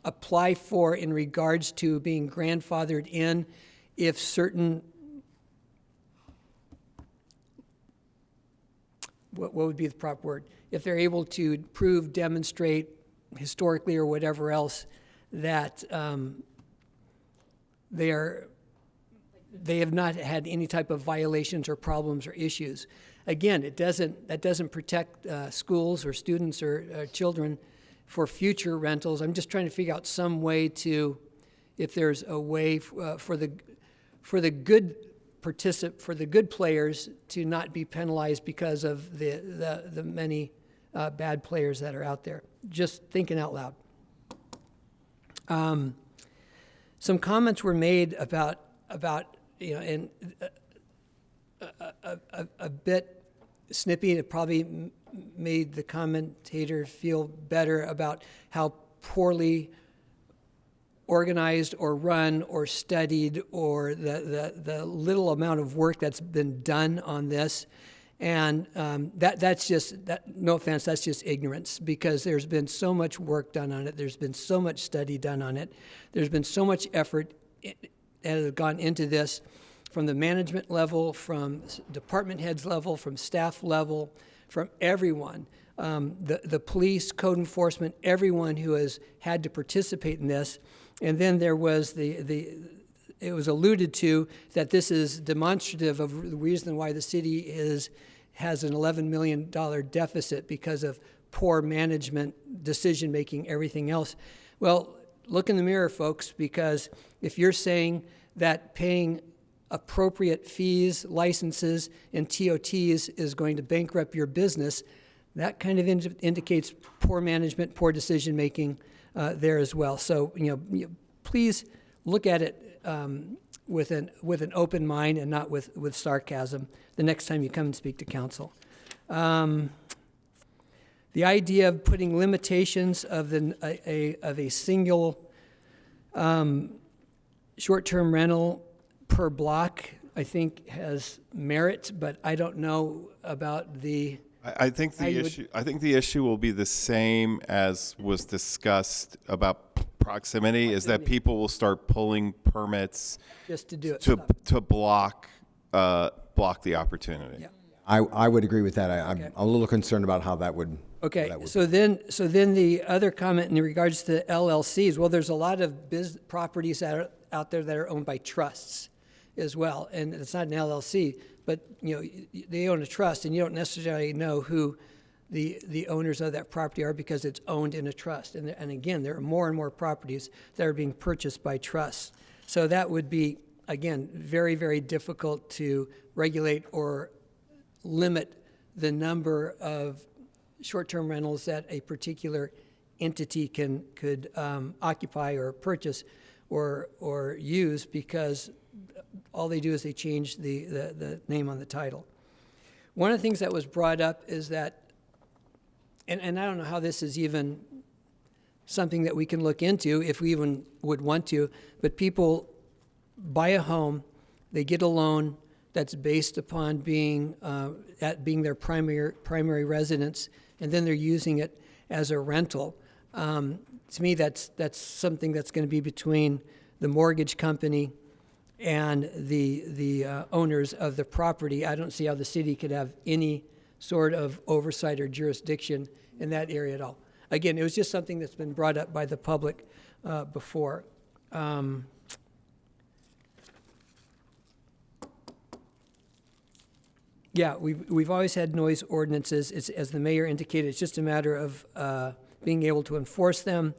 apply for in regards to being grandfathered in if certain. What would be the proper word? If they're able to prove, demonstrate, historically or whatever else, that they have not had any type of violations or problems or issues. Again, that doesn't protect schools or students or children for future rentals. I'm just trying to figure out some way to, if there's a way for for the good for the good players to not be penalized because of the many bad players that are out there. Just thinking out loud. Some comments were made about and a bit snippy. It probably made the commentator feel better about how poorly organized or run or studied, or the little amount of work that's been done on this. And that's just, no offense, that's just ignorance, because there's been so much work done on it. There's been so much study done on it. There's been so much effort that has gone into this, from the management level, from department heads level, from staff level, from everyone. The police, code enforcement, everyone who has had to participate in this. And then there was it was alluded to that this is demonstrative of the reason why the city has an $11 million deficit because of poor management, decision-making, everything else. Well, look in the mirror, folks, because if you're saying that paying appropriate fees, licenses, and TOTs is going to bankrupt your business, that kind of indicates poor management, poor decision-making there as well. So, please look at it with an open mind and not with sarcasm the next time you come and speak to council. The idea of putting limitations of a single short-term rental per block, I think, has merit, but I don't know about the. I think the issue will be the same as was discussed about proximity, is that people will start pulling permits just to do it, to block the opportunity. Yeah. I would agree with that. I'm a little concerned about how that would. Okay, so then the other comment in regards to LLCs, well, there's a lot of properties that are out there that are owned by trusts as well, and it's not an LLC, but they own a trust, and you don't necessarily know who the owners of that property are because it's owned in a trust. And again, there are more and more properties that are being purchased by trusts. So that would be, again, very, very difficult to regulate or limit the number of short-term rentals that a particular entity could occupy or purchase or use, because all they do is they change the name on the title. One of the things that was brought up is that, and I don't know how this is even something that we can look into if we even would want to, but people buy a home, they get a loan that's based upon being their primary residence, and then they're using it as a rental. To me, that's something that's going to be between the mortgage company and the owners of the property. I don't see how the city could have any sort of oversight or jurisdiction in that area at all. Again, it was just something that's been brought up by the public before. Yeah, we've always had noise ordinances. It's, as the mayor indicated, it's just a matter of being able to enforce them.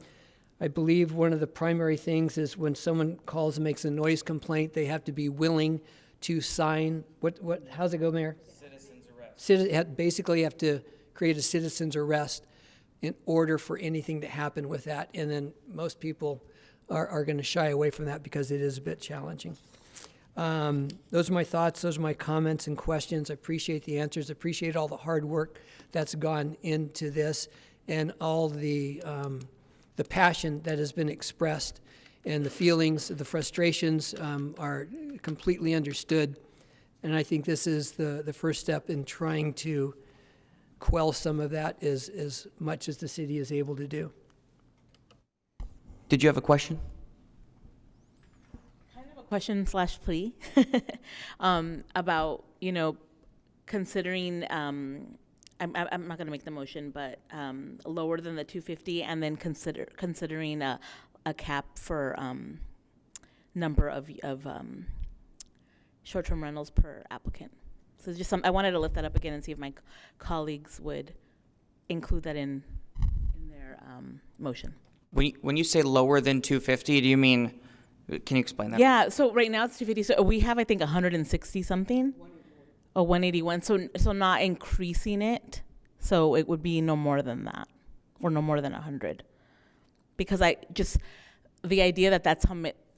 I believe one of the primary things is when someone calls and makes a noise complaint, they have to be willing to sign, how's it go, Mayor? Citizen's arrest. Basically have to create a citizen's arrest in order for anything to happen with that. And then most people are going to shy away from that because it is a bit challenging. Those are my thoughts. Those are my comments and questions. I appreciate the answers. I appreciate all the hard work that's gone into this, and all the passion that has been expressed, and the feelings, the frustrations are completely understood. And I think this is the first step in trying to quell some of that as much as the city is able to do. Did you have a question? Question / plea about, considering, I'm not going to make the motion, but lower than the 250, and then considering a cap for number of short-term rentals per applicant. So just I wanted to lift that up again and see if my colleagues would include that in their motion. When you say lower than 250, do you mean Can you explain that? Yeah, so right now it's 250. So we have, I think, 160 something. Oh, 181. So not increasing it. So it would be no more than that, or no more than 100. Because the idea that that's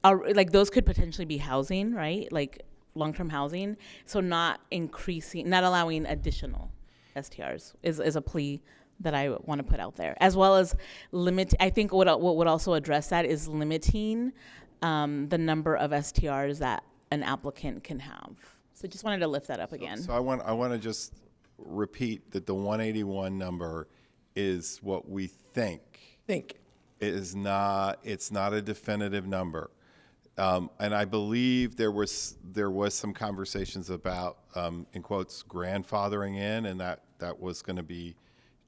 like those could potentially be housing, right? Like long-term housing. So not allowing additional STRs is a plea that I want to put out there, as well as I think what would also address that is limiting the number of STRs that an applicant can have. So just wanted to lift that up again. So I want to just repeat that the 181 number is what we think. It's not a definitive number. And I believe there was some conversations about, in quotes, grandfathering in, and that was going to be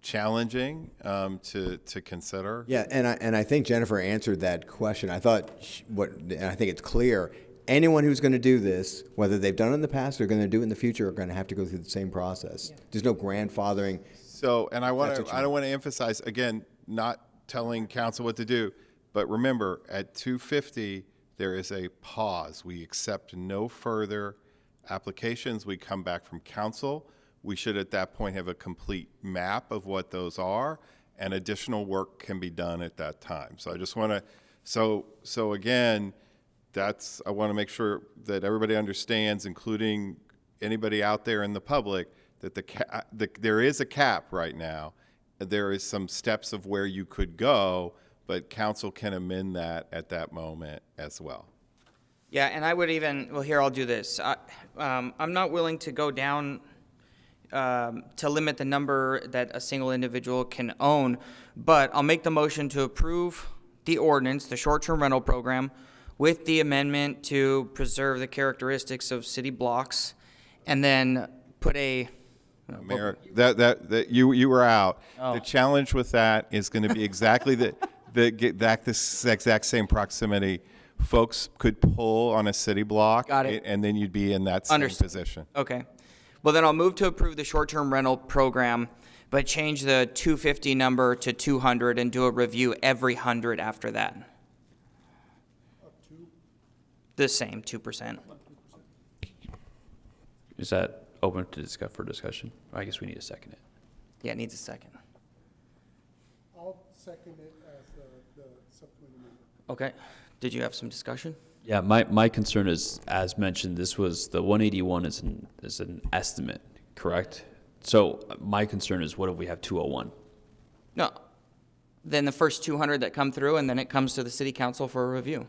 challenging to consider. Yeah, and I think Jennifer answered that question. I thought and I think it's clear. Anyone who's going to do this, whether they've done it in the past or going to do it in the future, are going to have to go through the same process. Yeah. There's no grandfathering. So, and I want to emphasize again, not telling council what to do, but remember, at 250, there is a pause. We accept no further applications. We come back from council. We should at that point have a complete map of what those are, and additional work can be done at that time. So I just want to, so again, I want to make sure that everybody understands, including anybody out there in the public, that there is a cap right now. There is some steps of where you could go, but council can amend that at that moment as well. Yeah, and I would here, I'll do this. I'm not willing to go down to limit the number that a single individual can own, but I'll make the motion to approve the ordinance, the short-term rental program, with the amendment to preserve the characteristics of city blocks, and then put a... Mayor, that you were out. Oh. The challenge with that is going to be exactly this exact same proximity. Folks could pull on a city block. Got it. And then you'd be in that same position. Okay. Well, then I'll move to approve the short-term rental program, but change the 250 number to 200 and do a review every 100 after that. The same, 2%. Is that open to for discussion? I guess we need to second it. Yeah, it needs a second. I'll second it as the subcommittee member. Okay. Did you have some discussion? Yeah, my concern is, as mentioned, the 181 is an estimate, correct? So my concern is, what if we have 201? No. Then the first 200 that come through, and then it comes to the city council for a review.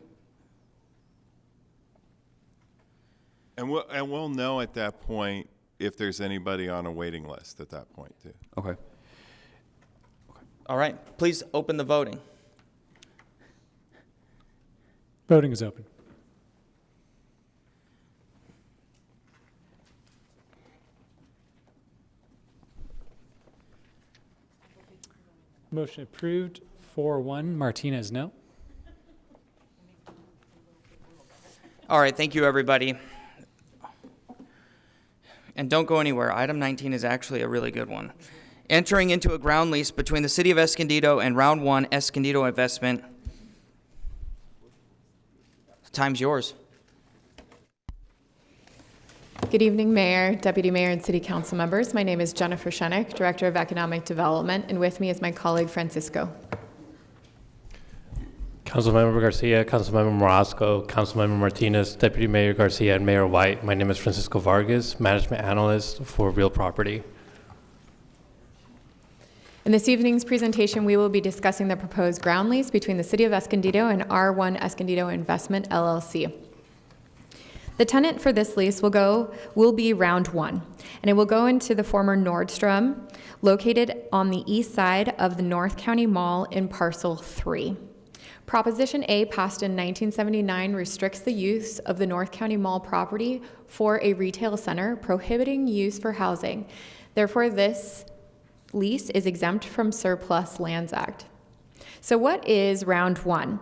And we'll know at that point if there's anybody on a waiting list at that point too. Okay. All right. Please open the voting. Voting is open. Motion approved, 4-1. Martinez, no. All right. Thank you, everybody. And don't go anywhere. Item 19 is actually a really good one. Entering into a ground lease between the City of Escondido and Round 1 Escondido Investment. Time's yours. Good evening, Mayor, Deputy Mayor, and City Council members. My name is Jennifer Shenick, Director of Economic Development, and with me is my colleague, Francisco. Councilmember Garcia, Councilmember Morasco, Councilmember Martinez, Deputy Mayor Garcia, and Mayor White. My name is Francisco Vargas, Management Analyst for Real Property. In this evening's presentation, we will be discussing the proposed ground lease between the City of Escondido and R1 Escondido Investment, LLC. The tenant for this lease will be Round 1, and it will go into the former Nordstrom, located on the east side of the North County Mall in Parcel 3. Proposition A, passed in 1979, restricts the use of the North County Mall property for a retail center, prohibiting use for housing. Therefore, this lease is exempt from Surplus Lands Act. So what is Round 1?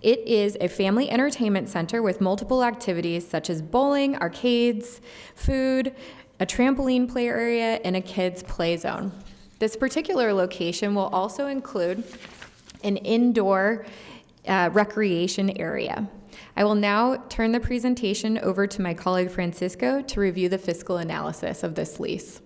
It is a family entertainment center with multiple activities such as bowling, arcades, food, a trampoline play area, and a kids' play zone. This particular location will also include an indoor recreation area. I will now turn the presentation over to my colleague Francisco to review the fiscal analysis of this lease.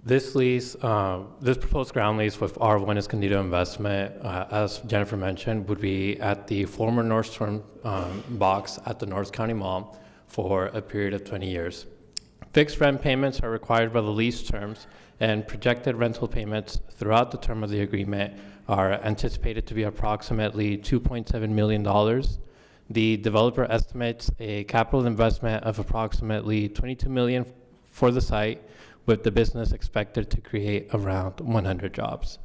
This lease, this proposed ground lease with R1 Escondido Investment, as Jennifer mentioned, would be at the former Nordstrom box at the North County Mall for a period of 20 years. Fixed rent payments are required by the lease terms, and projected rental payments throughout the term of the agreement are anticipated to be approximately $2.7 million. The developer estimates a capital investment of approximately $22 million for the site, with the business expected to create around 100 jobs.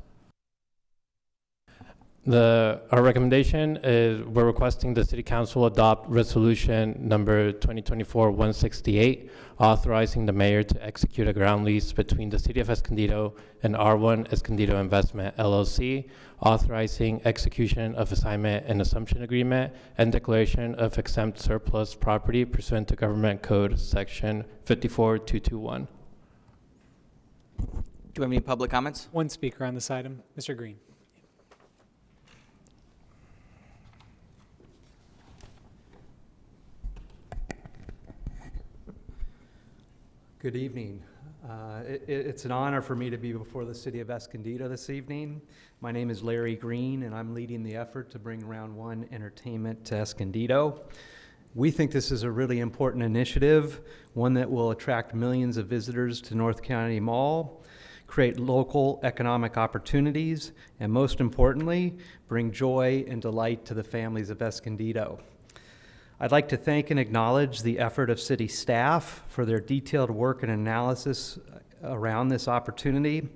Our recommendation is we're requesting the City Council adopt resolution number 2024-168, authorizing the mayor to execute a ground lease between the City of Escondido and R1 Escondido Investment LLC, authorizing execution of assignment and assumption agreement and declaration of exempt surplus property pursuant to Government Code Section 54221. Do we have any public comments? One speaker on this item, Mr. Green. Good evening. It's an honor for me to be before the City of Escondido this evening. My name is Larry Green, and I'm leading the effort to bring Round 1 entertainment to Escondido. We think this is a really important initiative, one that will attract millions of visitors to North County Mall, create local economic opportunities, and most importantly, bring joy and delight to the families of Escondido. I'd like to thank and acknowledge the effort of city staff for their detailed work and analysis around this opportunity.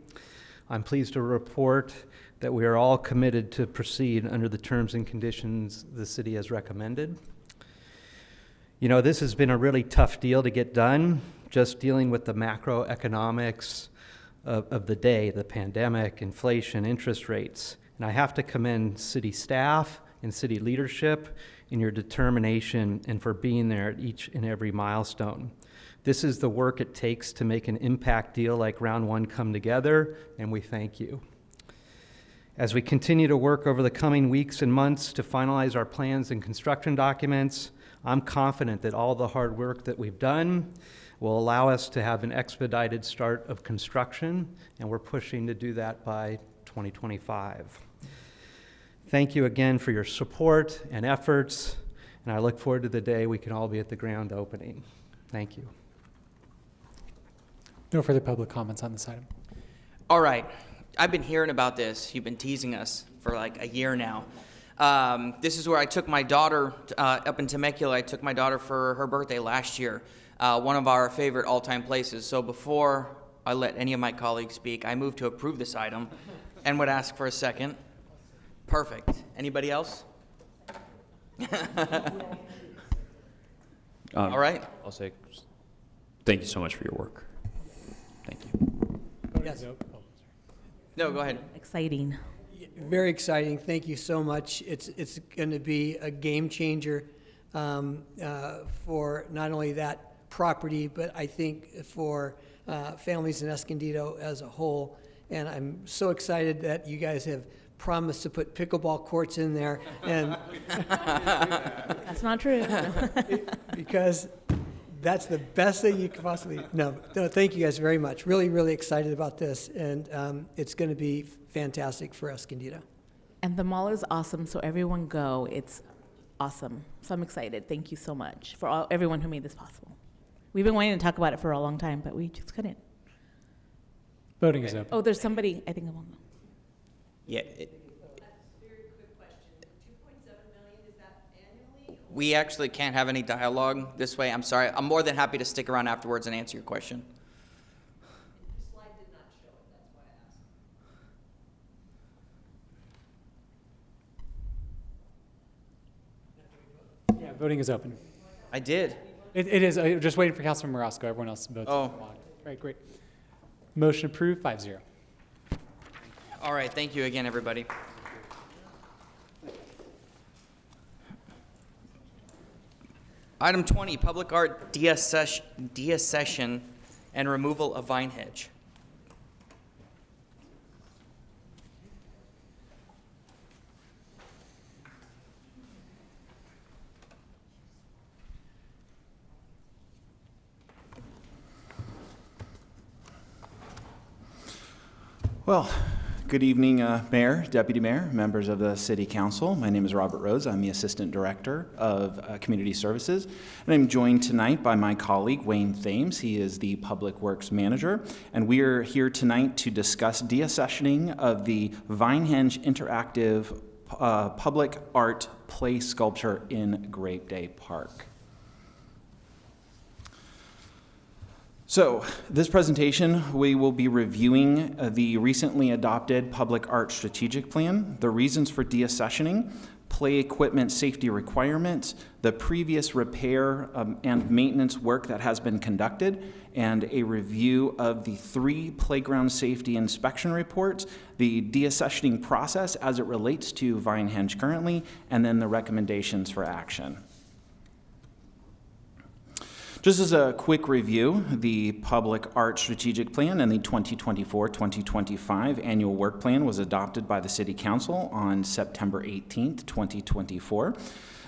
I'm pleased to report that we are all committed to proceed under the terms and conditions the city has recommended. You know, this has been a really tough deal to get done, just dealing with the macroeconomics of the day, the pandemic, inflation, interest rates. And I have to commend city staff and city leadership in your determination and for being there at each and every milestone. This is the work it takes to make an impact deal like Round 1 come together, and we thank you. As we continue to work over the coming weeks and months to finalize our plans and construction documents, I'm confident that all the hard work that we've done will allow us to have an expedited start of construction, and we're pushing to do that by 2025. Thank you again for your support and efforts, and I look forward to the day we can all be at the grand opening. Thank you. No further public comments on this item. All right. I've been hearing about this. You've been teasing us for like a year now. This is where I took my daughter up in Temecula. I took my daughter for her birthday last year, one of our favorite all-time places. So before I let any of my colleagues speak, I move to approve this item and would ask for a second. Perfect. Anybody else? All right. I'll say thank you so much for your work. Thank you. Yes. No, go ahead. Exciting. Very exciting. Thank you so much. It's going to be a game changer for not only that property, but I think for families in Escondido as a whole. And I'm so excited that you guys have promised to put pickleball courts in there. And That's not true. because that's the best thing you could possibly. No, thank you guys very much. Really, really excited about this, and it's going to be fantastic for Escondido. And the mall is awesome, so everyone go. It's awesome. So I'm excited. Thank you so much for everyone who made this possible. We've been wanting to talk about it for a long time, but we just couldn't. Voting is open. Oh, there's somebody, I think I won't know. Yeah. We actually can't have any dialogue this way. I'm sorry. I'm more than happy to stick around afterwards and answer your question. Yeah, voting is open. I did. It is. I'm just waiting for Councilmember Morosco. Everyone else votes. Oh. All right, great. Motion approved, 5-0. All right. Thank you again, everybody. Item 20, public art deaccession and removal of Vinehenge. Well, good evening, Mayor, Deputy Mayor, members of the City Council. My name is Robert Rose. I'm the Assistant Director of Community Services, and I'm joined tonight by my colleague, Wayne Thames. He is the Public Works Manager, and we are here tonight to discuss deaccessioning of the Vinehenge Interactive Public Art Play Sculpture in Grape Day Park. So, this presentation, we will be reviewing the recently adopted Public Art Strategic Plan, the reasons for deaccessioning, play equipment safety requirements, the previous repair and maintenance work that has been conducted, and a review of the 3 playground safety inspection reports, the deaccessioning process as it relates to Vinehenge currently, and then the recommendations for action. Just as a quick review, the Public Art Strategic Plan and the 2024-2025 Annual Work Plan was adopted by the City Council on September 18th, 2024.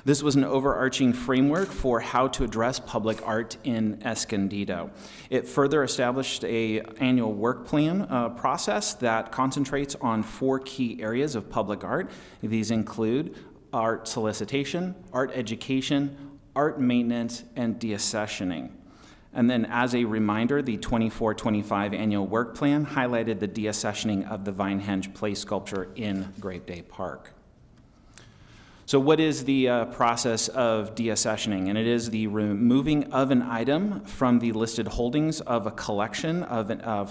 This was an overarching framework for how to address public art in Escondido. It further established an annual work plan process that concentrates on 4 key areas of public art. These include art solicitation, art education, art maintenance, and deaccessioning. And then as a reminder, the 24-25 annual work plan highlighted the deaccessioning of the Vinehenge play sculpture in Grape Day Park. So what is the process of deaccessioning? And it is the removing of an item from the listed holdings of a collection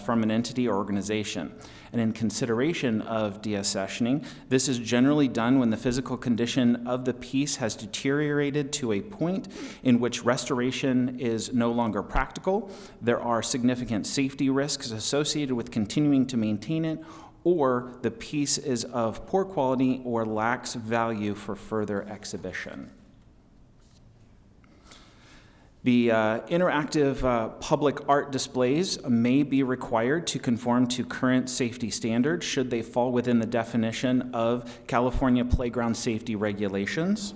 from an entity or organization. And in consideration of deaccessioning, this is generally done when the physical condition of the piece has deteriorated to a point in which restoration is no longer practical. There are significant safety risks associated with continuing to maintain it, or the piece is of poor quality or lacks value for further exhibition. The interactive public art displays may be required to conform to current safety standards should they fall within the definition of California playground safety regulations.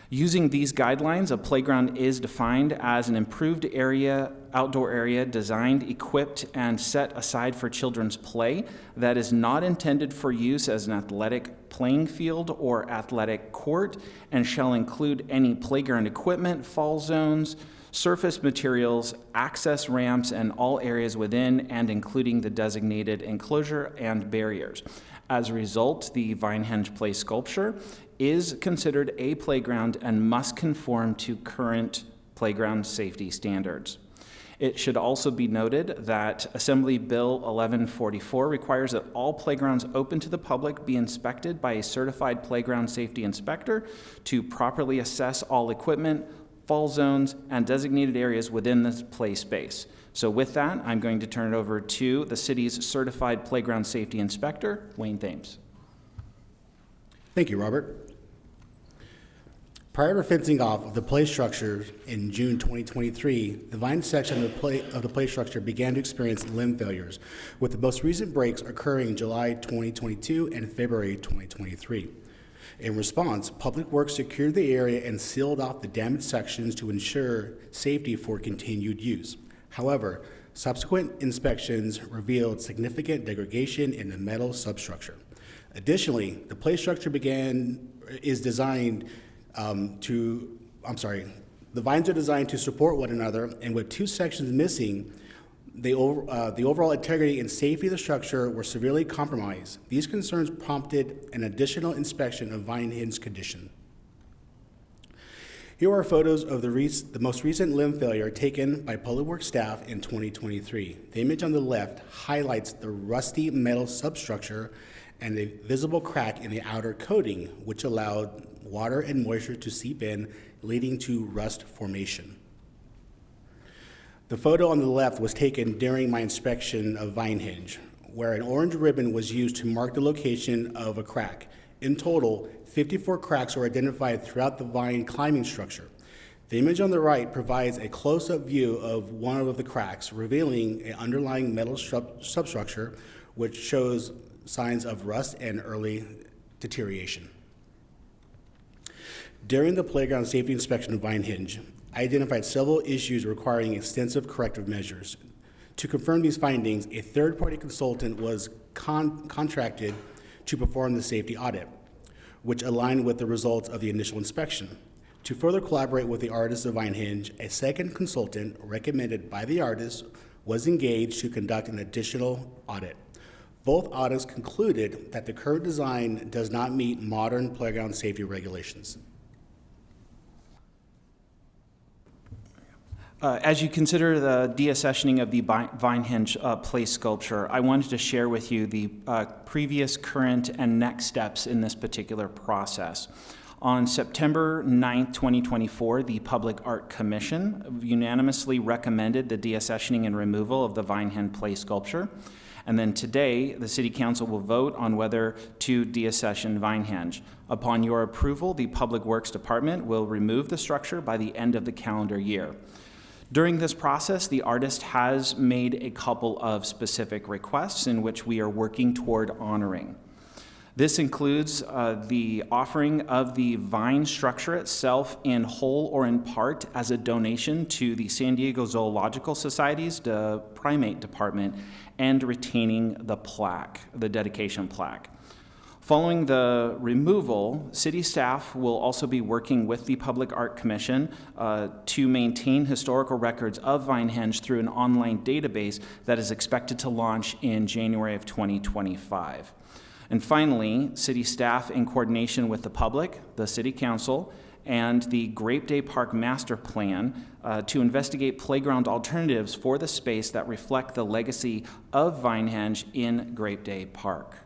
Using these guidelines, a playground is defined as an improved outdoor area designed, equipped, and set aside for children's play that is not intended for use as an athletic playing field or athletic court, and shall include any playground equipment, fall zones, surface materials, access ramps, and all areas within and including the designated enclosure and barriers. As a result, the Vinehenge play sculpture is considered a playground and must conform to current playground safety standards. It should also be noted that Assembly Bill 1144 requires that all playgrounds open to the public be inspected by a certified playground safety inspector to properly assess all equipment, fall zones, and designated areas within the play space. So with that, I'm going to turn it over to the city's certified playground safety inspector, Wayne Thames. Thank you, Robert. Prior to fencing off of the play structure in June 2023, the vine section of the play structure began to experience limb failures, with the most recent breaks occurring in July 2022 and February 2023. In response, Public Works secured the area and sealed off the damaged sections to ensure safety for continued use. However, subsequent inspections revealed significant degradation in the metal substructure. Additionally, the play structure is designed the vines are designed to support one another, and with 2 sections missing, the overall integrity and safety of the structure were severely compromised. These concerns prompted an additional inspection of Vinehenge's condition. Here are photos of the most recent limb failure taken by Public Works staff in 2023. The image on the left highlights the rusty metal substructure and a visible crack in the outer coating, which allowed water and moisture to seep in, leading to rust formation. The photo on the left was taken during my inspection of Vinehenge, where an orange ribbon was used to mark the location of a crack. In total, 54 cracks were identified throughout the vine climbing structure. The image on the right provides a close-up view of one of the cracks, revealing an underlying metal substructure, which shows signs of rust and early deterioration. During the playground safety inspection of Vinehenge, I identified several issues requiring extensive corrective measures. To confirm these findings, a third-party consultant was contracted to perform the safety audit, which aligned with the results of the initial inspection. To further collaborate with the artists of Vinehenge, a second consultant recommended by the artist was engaged to conduct an additional audit. Both audits concluded that the current design does not meet modern playground safety regulations. As you consider the deaccessioning of the Vinehenge play sculpture, I wanted to share with you the previous, current, and next steps in this particular process. On September 9th, 2024, the Public Art Commission unanimously recommended the deaccessioning and removal of the Vinehenge play sculpture. And then today, the City Council will vote on whether to deaccession Vinehenge. Upon your approval, the Public Works Department will remove the structure by the end of the calendar year. During this process, the artist has made a couple of specific requests in which we are working toward honoring. This includes the offering of the vine structure itself in whole or in part as a donation to the San Diego Zoological Society's primate department and retaining the plaque, the dedication plaque. Following the removal, city staff will also be working with the Public Art Commission to maintain historical records of Vinehenge through an online database that is expected to launch in January of 2025. And finally, city staff, in coordination with the public, the City Council, and the Grape Day Park Master Plan to investigate playground alternatives for the space that reflect the legacy of Vinehenge in Grape Day Park.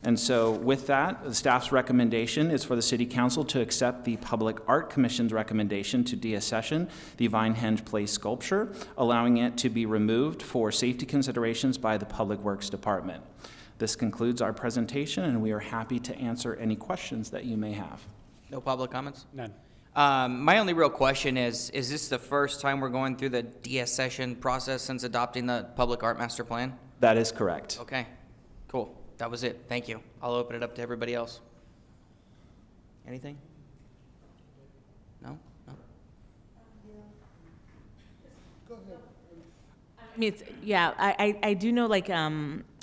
And so with that, the staff's recommendation is for the City Council to accept the Public Art Commission's recommendation to deaccession the Vinehenge play sculpture, allowing it to be removed for safety considerations by the Public Works Department. This concludes our presentation, and we are happy to answer any questions that you may have. No public comments? None. My only real question is this the first time we're going through the deaccession process since adopting the Public Art Master Plan? That is correct. Okay, cool. That was it. Thank you. I'll open it up to everybody else. Anything? No? No? I mean, I do know, like,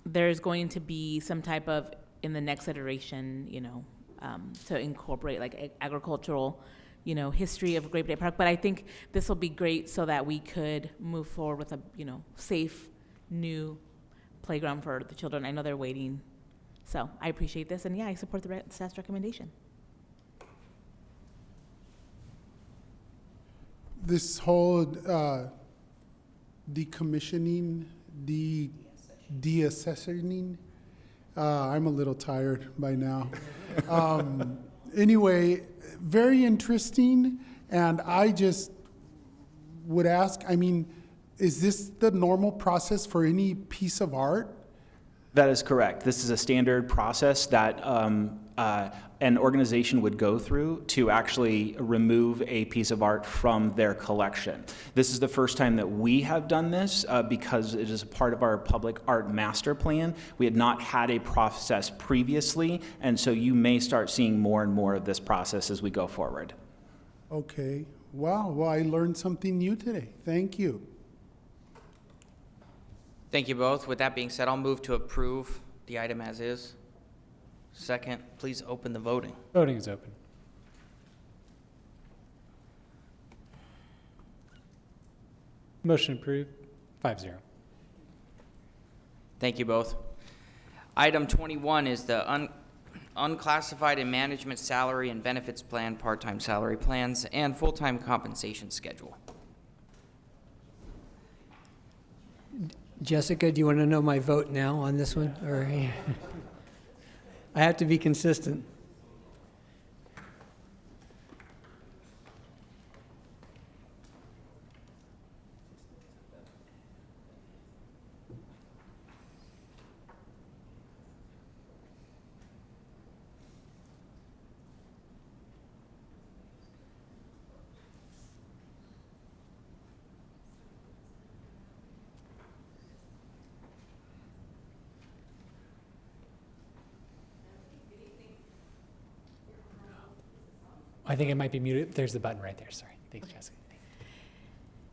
there's going to be some type of, in the next iteration, to incorporate, like, agricultural, history of Grape Day Park. But I think this will be great so that we could move forward with a, safe, new playground for the children. I know they're waiting. So I appreciate this. And, I support the staff's recommendation. This whole decommissioning, deaccessioning, I'm a little tired by now. Anyway, very interesting, and I just would ask, is this the normal process for any piece of art? That is correct. This is a standard process that an organization would go through to actually remove a piece of art from their collection. This is the first time that we have done this because it is a part of our Public Art Master Plan. We had not had a process previously, and so you may start seeing more and more of this process as we go forward. Okay. Wow. Well, I learned something new today. Thank you. Thank you both. With that being said, I'll move to approve the item as is. Second, please open the voting. Voting is open. Motion approved, 5-0. Thank you both. Item 21 is the unclassified and management salary and benefits plan, part-time salary plans, and full-time compensation schedule. Jessica, do you want to know my vote now on this one? Or I have to be consistent. I think it might be muted. There's the button right there. Sorry. Thanks, Jessica.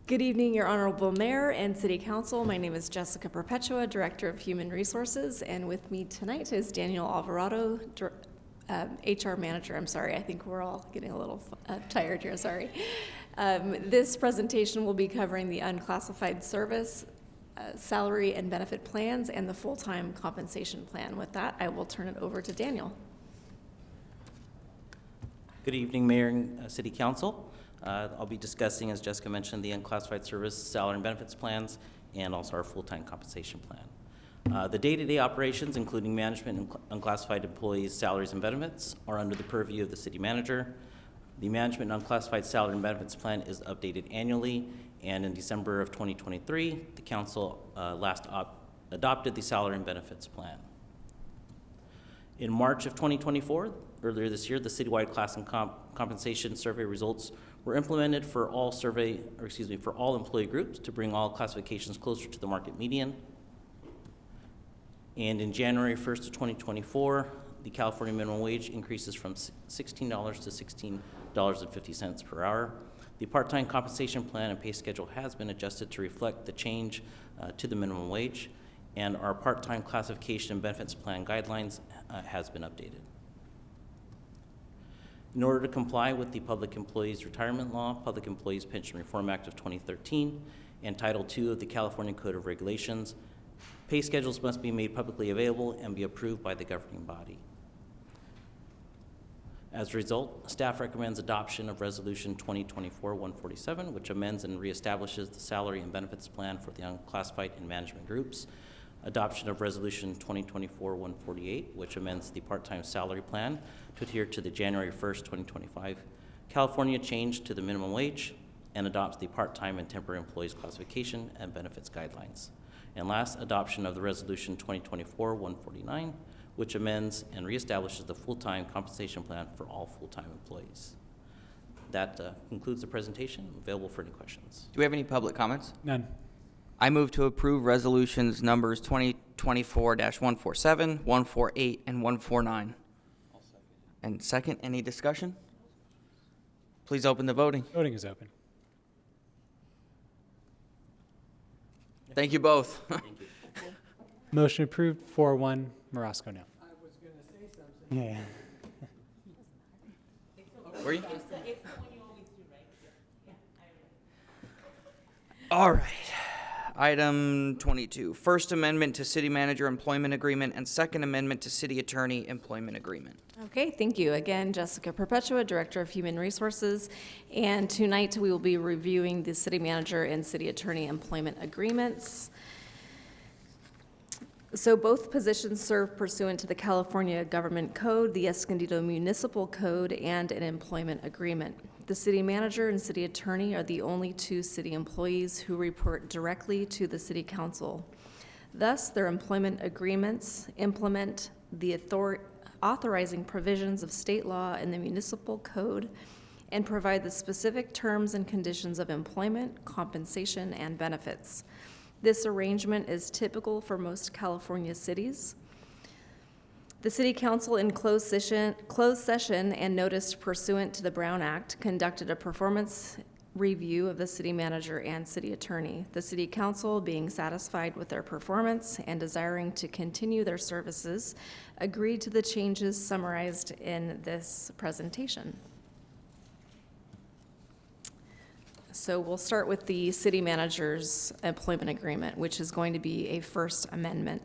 Good evening, Your Honorable Mayor and City Council. My name is Jessica Perpetua, Director of Human Resources, and with me tonight is Daniel Alvarado, HR Manager. I'm sorry, I think we're all getting a little tired here, sorry. This presentation will be covering the unclassified service, salary and benefit plans, and the full-time compensation plan. With that, I will turn it over to Daniel. Good evening, Mayor and City Council. I'll be discussing, as Jessica mentioned, the unclassified service, salary and benefits plans, and also our full-time compensation plan. The day-to-day operations, including management and unclassified employees' salaries and benefits, are under the purview of the city manager. The management and unclassified salary and benefits plan is updated annually, and in December of 2023, the council adopted the salary and benefits plan. In March of 2024, earlier this year, the citywide class and compensation survey results were implemented for all employee groups to bring all classifications closer to the market median. And in January 1st of 2024, the California minimum wage increases from $16 to $16.50 per hour. The part-time compensation plan and pay schedule has been adjusted to reflect the change to the minimum wage, and our part-time classification and benefits plan guidelines has been updated. In order to comply with the Public Employees Retirement Law, Public Employees Pension Reform Act of 2013, and Title II of the California Code of Regulations, pay schedules must be made publicly available and be approved by the governing body. As a result, staff recommends adoption of Resolution 2024-147, which amends and reestablishes the salary and benefits plan for the unclassified and management groups, adoption of Resolution 2024-148, which amends the part-time salary plan to adhere to the January 1st, 2025 California change to the minimum wage, and adopts the part-time and temporary employees classification and benefits guidelines. And last, adoption of the Resolution 2024-149, which amends and reestablishes the full-time compensation plan for all full-time employees. That concludes the presentation. I'm available for any questions. Do we have any public comments? None. I move to approve resolutions numbers 2024-147, 148, and 149. And second, any discussion? Please open the voting. Voting is open. Thank you both. Motion approved, 4-1, Morosco no. I was going to say something. Yeah. Were you? All right. Item 22, First Amendment to City Manager Employment Agreement and Second Amendment to City Attorney Employment Agreement. Okay, thank you. Again, Jessica Perpetua, Director of Human Resources. And tonight we will be reviewing the City Manager and City Attorney Employment Agreements. So both positions serve pursuant to the California Government Code, the Escondido Municipal Code, and an employment agreement. The city manager and city attorney are the only two city employees who report directly to the city council. Thus, their employment agreements implement the authorizing provisions of state law and the municipal code and provide the specific terms and conditions of employment, compensation, and benefits. This arrangement is typical for most California cities. The City Council in closed session and noticed pursuant to the Brown Act conducted a performance review of the city manager and city attorney. The City Council, being satisfied with their performance and desiring to continue their services, agreed to the changes summarized in this presentation. So we'll start with the city manager's employment agreement, which is going to be a First Amendment.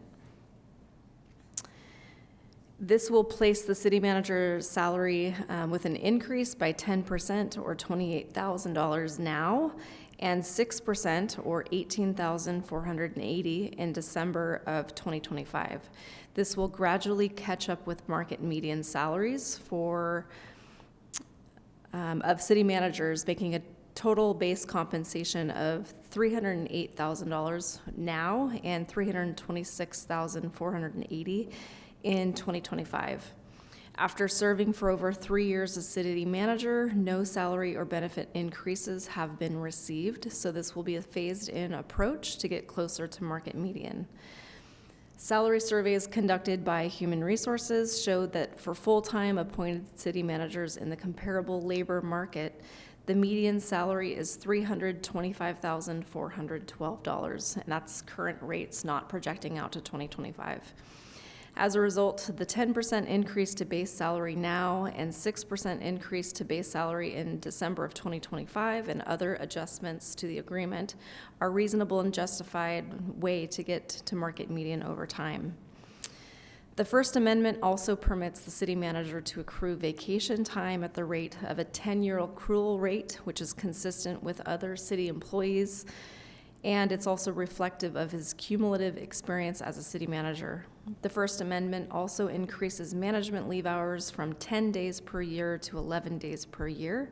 This will place the city manager's salary with an increase by 10% or $28,000 now and 6% or $18,480 in December of 2025. This will gradually catch up with market median salaries of city managers, making a total base compensation of $308,000 now and $326,480 in 2025. After serving for over 3 years as city manager, no salary or benefit increases have been received, so this will be a phased-in approach to get closer to market median. Salary surveys conducted by Human Resources showed that for full-time appointed city managers in the comparable labor market, The median salary is $325,412, and that's current rates, not projecting out to 2025. As a result, the 10% increase to base salary now and 6% increase to base salary in December of 2025 and other adjustments to the agreement are reasonable and justified way to get to market median over time. The First Amendment also permits the city manager to accrue vacation time at the rate of a 10-year accrual rate, which is consistent with other city employees, and it's also reflective of his cumulative experience as a city manager. The First Amendment also increases management leave hours from 10 days per year to 11 days per year,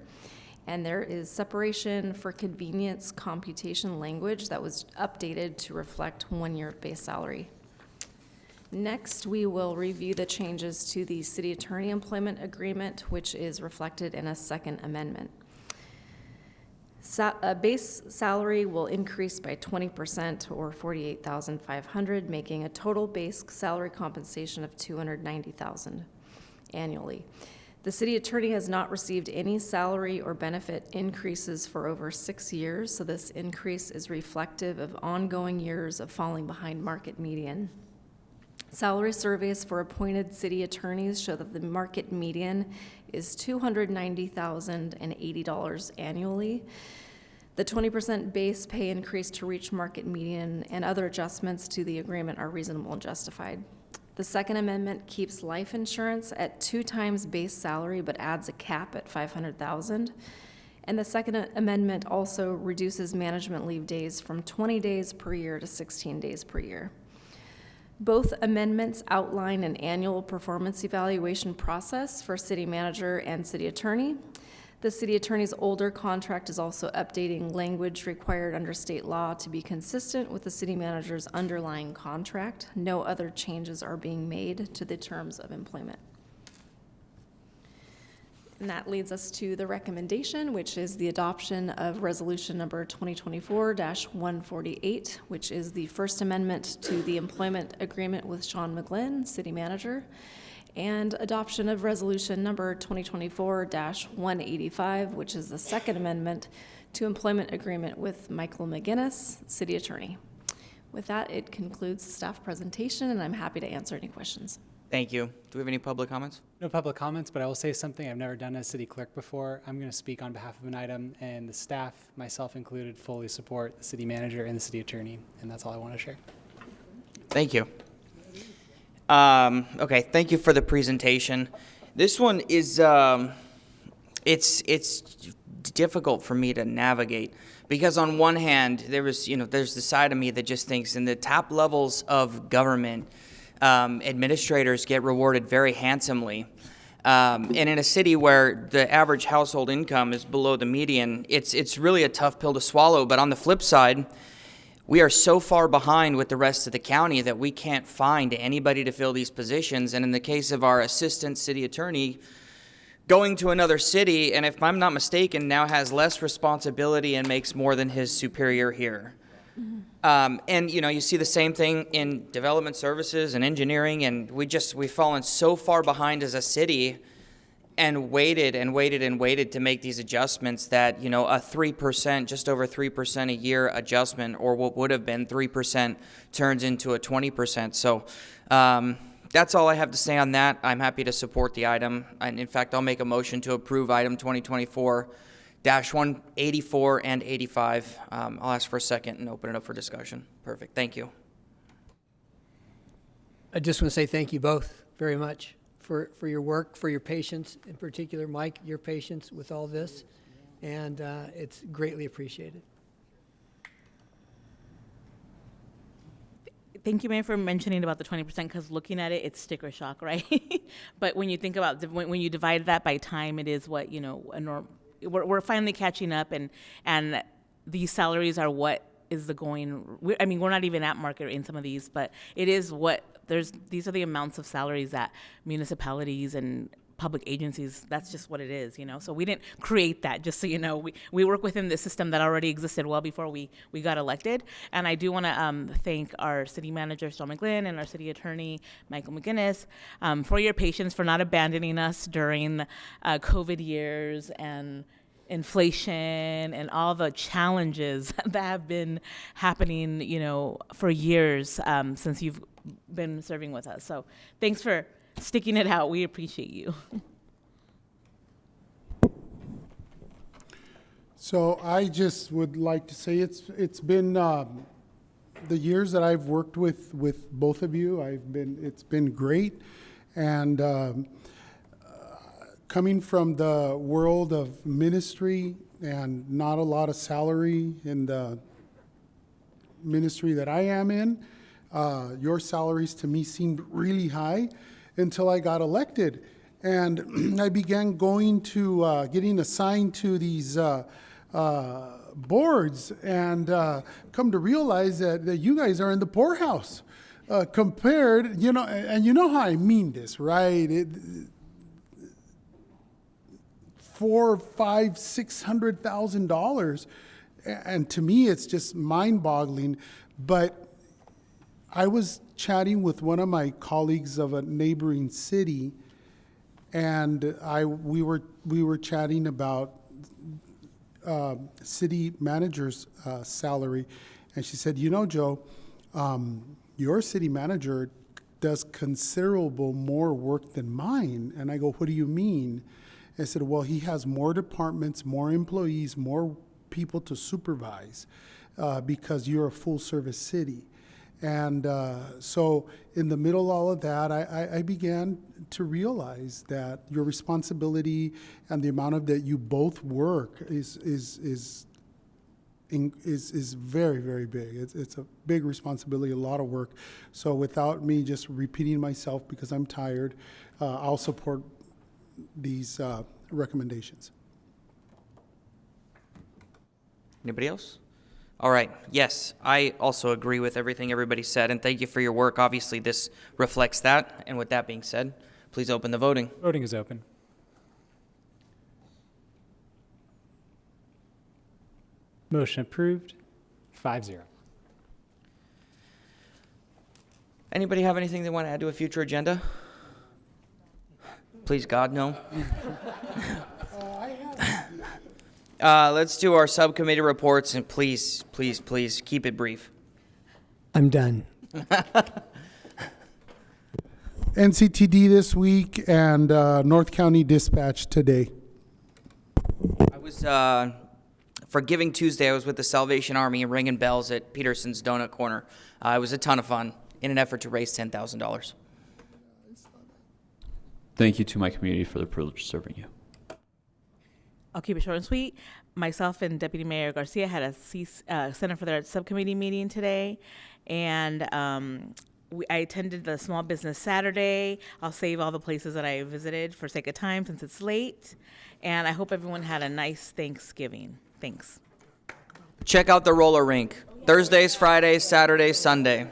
and there is separation for convenience computation language that was updated to reflect 1 year of base salary. Next, we will review the changes to the city attorney employment agreement, which is reflected in a Second Amendment. Base salary will increase by 20% or $48,500, making a total base salary compensation of $290,000 annually. The city attorney has not received any salary or benefit increases for over 6 years, so this increase is reflective of ongoing years of falling behind market median. Salary surveys for appointed city attorneys show that the market median is $290,080 annually. The 20% base pay increase to reach market median and other adjustments to the agreement are reasonable and justified. The Second Amendment keeps life insurance at 2 times base salary but adds a cap at $500,000. And the Second Amendment also reduces management leave days from 20 days per year to 16 days per year. Both amendments outline an annual performance evaluation process for city manager and city attorney. The city attorney's older contract is also updating language required under state law to be consistent with the city manager's underlying contract. No other changes are being made to the terms of employment. And that leads us to the recommendation, which is the adoption of resolution number 2024-148, which is the First Amendment to the employment agreement with Sean McGlynn, city manager, and adoption of resolution number 2024-185, which is the Second Amendment to employment agreement with Michael McGinnis, city attorney. With that, it concludes the staff presentation, and I'm happy to answer any questions. Thank you. Do we have any public comments? No public comments, but I will say something I've never done as city clerk before. I'm going to speak on behalf of an item, and the staff, myself included, fully support the city manager and the city attorney, and that's all I want to share. Thank you. Okay, thank you for the presentation. This one is, it's difficult for me to navigate because on one hand, there's the side of me that just thinks in the top levels of government, administrators get rewarded very handsomely. And in a city where the average household income is below the median, it's really a tough pill to swallow. But on the flip side, we are so far behind with the rest of the county that we can't find anybody to fill these positions. And in the case of our assistant city attorney, going to another city, and if I'm not mistaken, now has less responsibility and makes more than his superior here. And you see the same thing in development services and engineering, and we've fallen so far behind as a city and waited to make these adjustments that, a 3%, just over 3% a year adjustment, or what would have been 3% turns into a 20%. So that's all I have to say on that. I'm happy to support the item. And in fact, I'll make a motion to approve item 2024-184 and 85. I'll ask for a second and open it up for discussion. Perfect. Thank you. I just want to say thank you both very much for your work, for your patience, in particular, Mike, your patience with all this, and it's greatly appreciated. Thank you, Mayor, for mentioning about the 20%, because looking at it, it's sticker shock, right? But when you think about, when you divide that by time, it is what, we're finally catching up, and these salaries are what is the going. We're not even at market in some of these, but it is what these are the amounts of salaries that municipalities and public agencies, that's just what it is, So we didn't create that, just so you know. We work within the system that already existed well before we got elected. And I do want to thank our city manager, Sean McGlynn, and our city attorney, Michael McGinnis, for your patience, for not abandoning us during COVID years. And inflation and all the challenges that have been happening, for years since you've been serving with us. So thanks for sticking it out. We appreciate you. So I just would like to say it's been the years that I've worked with both of you. It's been great, and coming from the world of ministry and not a lot of salary in the ministry that I am in, your salaries to me seemed really high until I got elected, and I began getting assigned to these boards, and come to realize that you guys are in the poorhouse compared, and you know how I mean this, right? $400,000, $500,000, $600,000, and to me it's just mind-boggling. But I was chatting with one of my colleagues of a neighboring city, and we were chatting about city manager's salary, and she said, Joe, your city manager does considerable more work than mine. And I go, what do you mean? I said, well, he has more departments, more employees, more people to supervise because you're a full-service city. And so in the middle of all of that, I began to realize that your responsibility and the amount of that you both work is very, very big. It's a big responsibility, a lot of work. So without me just repeating myself because I'm tired, I'll support these recommendations. Anybody else? All right. Yes, I also agree with everything everybody said, and thank you for your work. Obviously, this reflects that. And with that being said, please open the voting. Voting is open. Motion approved, 5-0. Anybody have anything they want to add to a future agenda? Please, God, no. Let's do our subcommittee reports, and please, please, please keep it brief. I'm done. NCTD this week and North County Dispatch today. I was, for Giving Tuesday, I was with the Salvation Army and ringing bells at Peterson's Donut Corner. It was a ton of fun in an effort to raise $10,000. Thank you to my community for the privilege of serving you. I'll keep it short and sweet. Myself and Deputy Mayor Garcia had a Center for their subcommittee meeting today, and I attended the Small Business Saturday. I'll save all the places that I visited for sake of time since it's late, and I hope everyone had a nice Thanksgiving. Thanks. Check out the roller rink. Thursdays, Fridays, Saturdays, Sunday.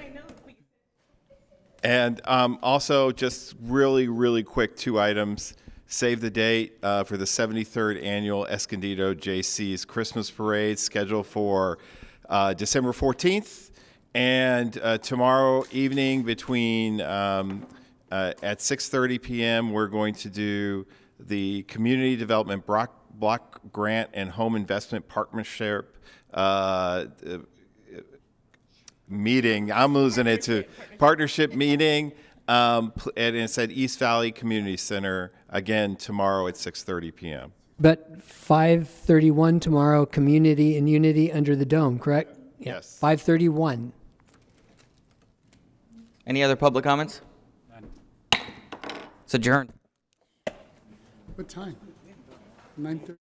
And also, just really, really quick, 2 items. Save the date for the 73rd Annual Escondido JC's Christmas Parade, scheduled for December 14th. And tomorrow evening between at 6:30 p.m., we're going to do the Community Development Block Grant and Home Investment Partnership meeting. I'm losing it to partnership meeting. And it's at East Valley Community Center, again, tomorrow at 6:30 p.m. But 5:31 tomorrow, Community and Unity under the Dome, correct? Yeah. Yes. 5:31. Any other public comments? It's adjourned. What time? 9:30.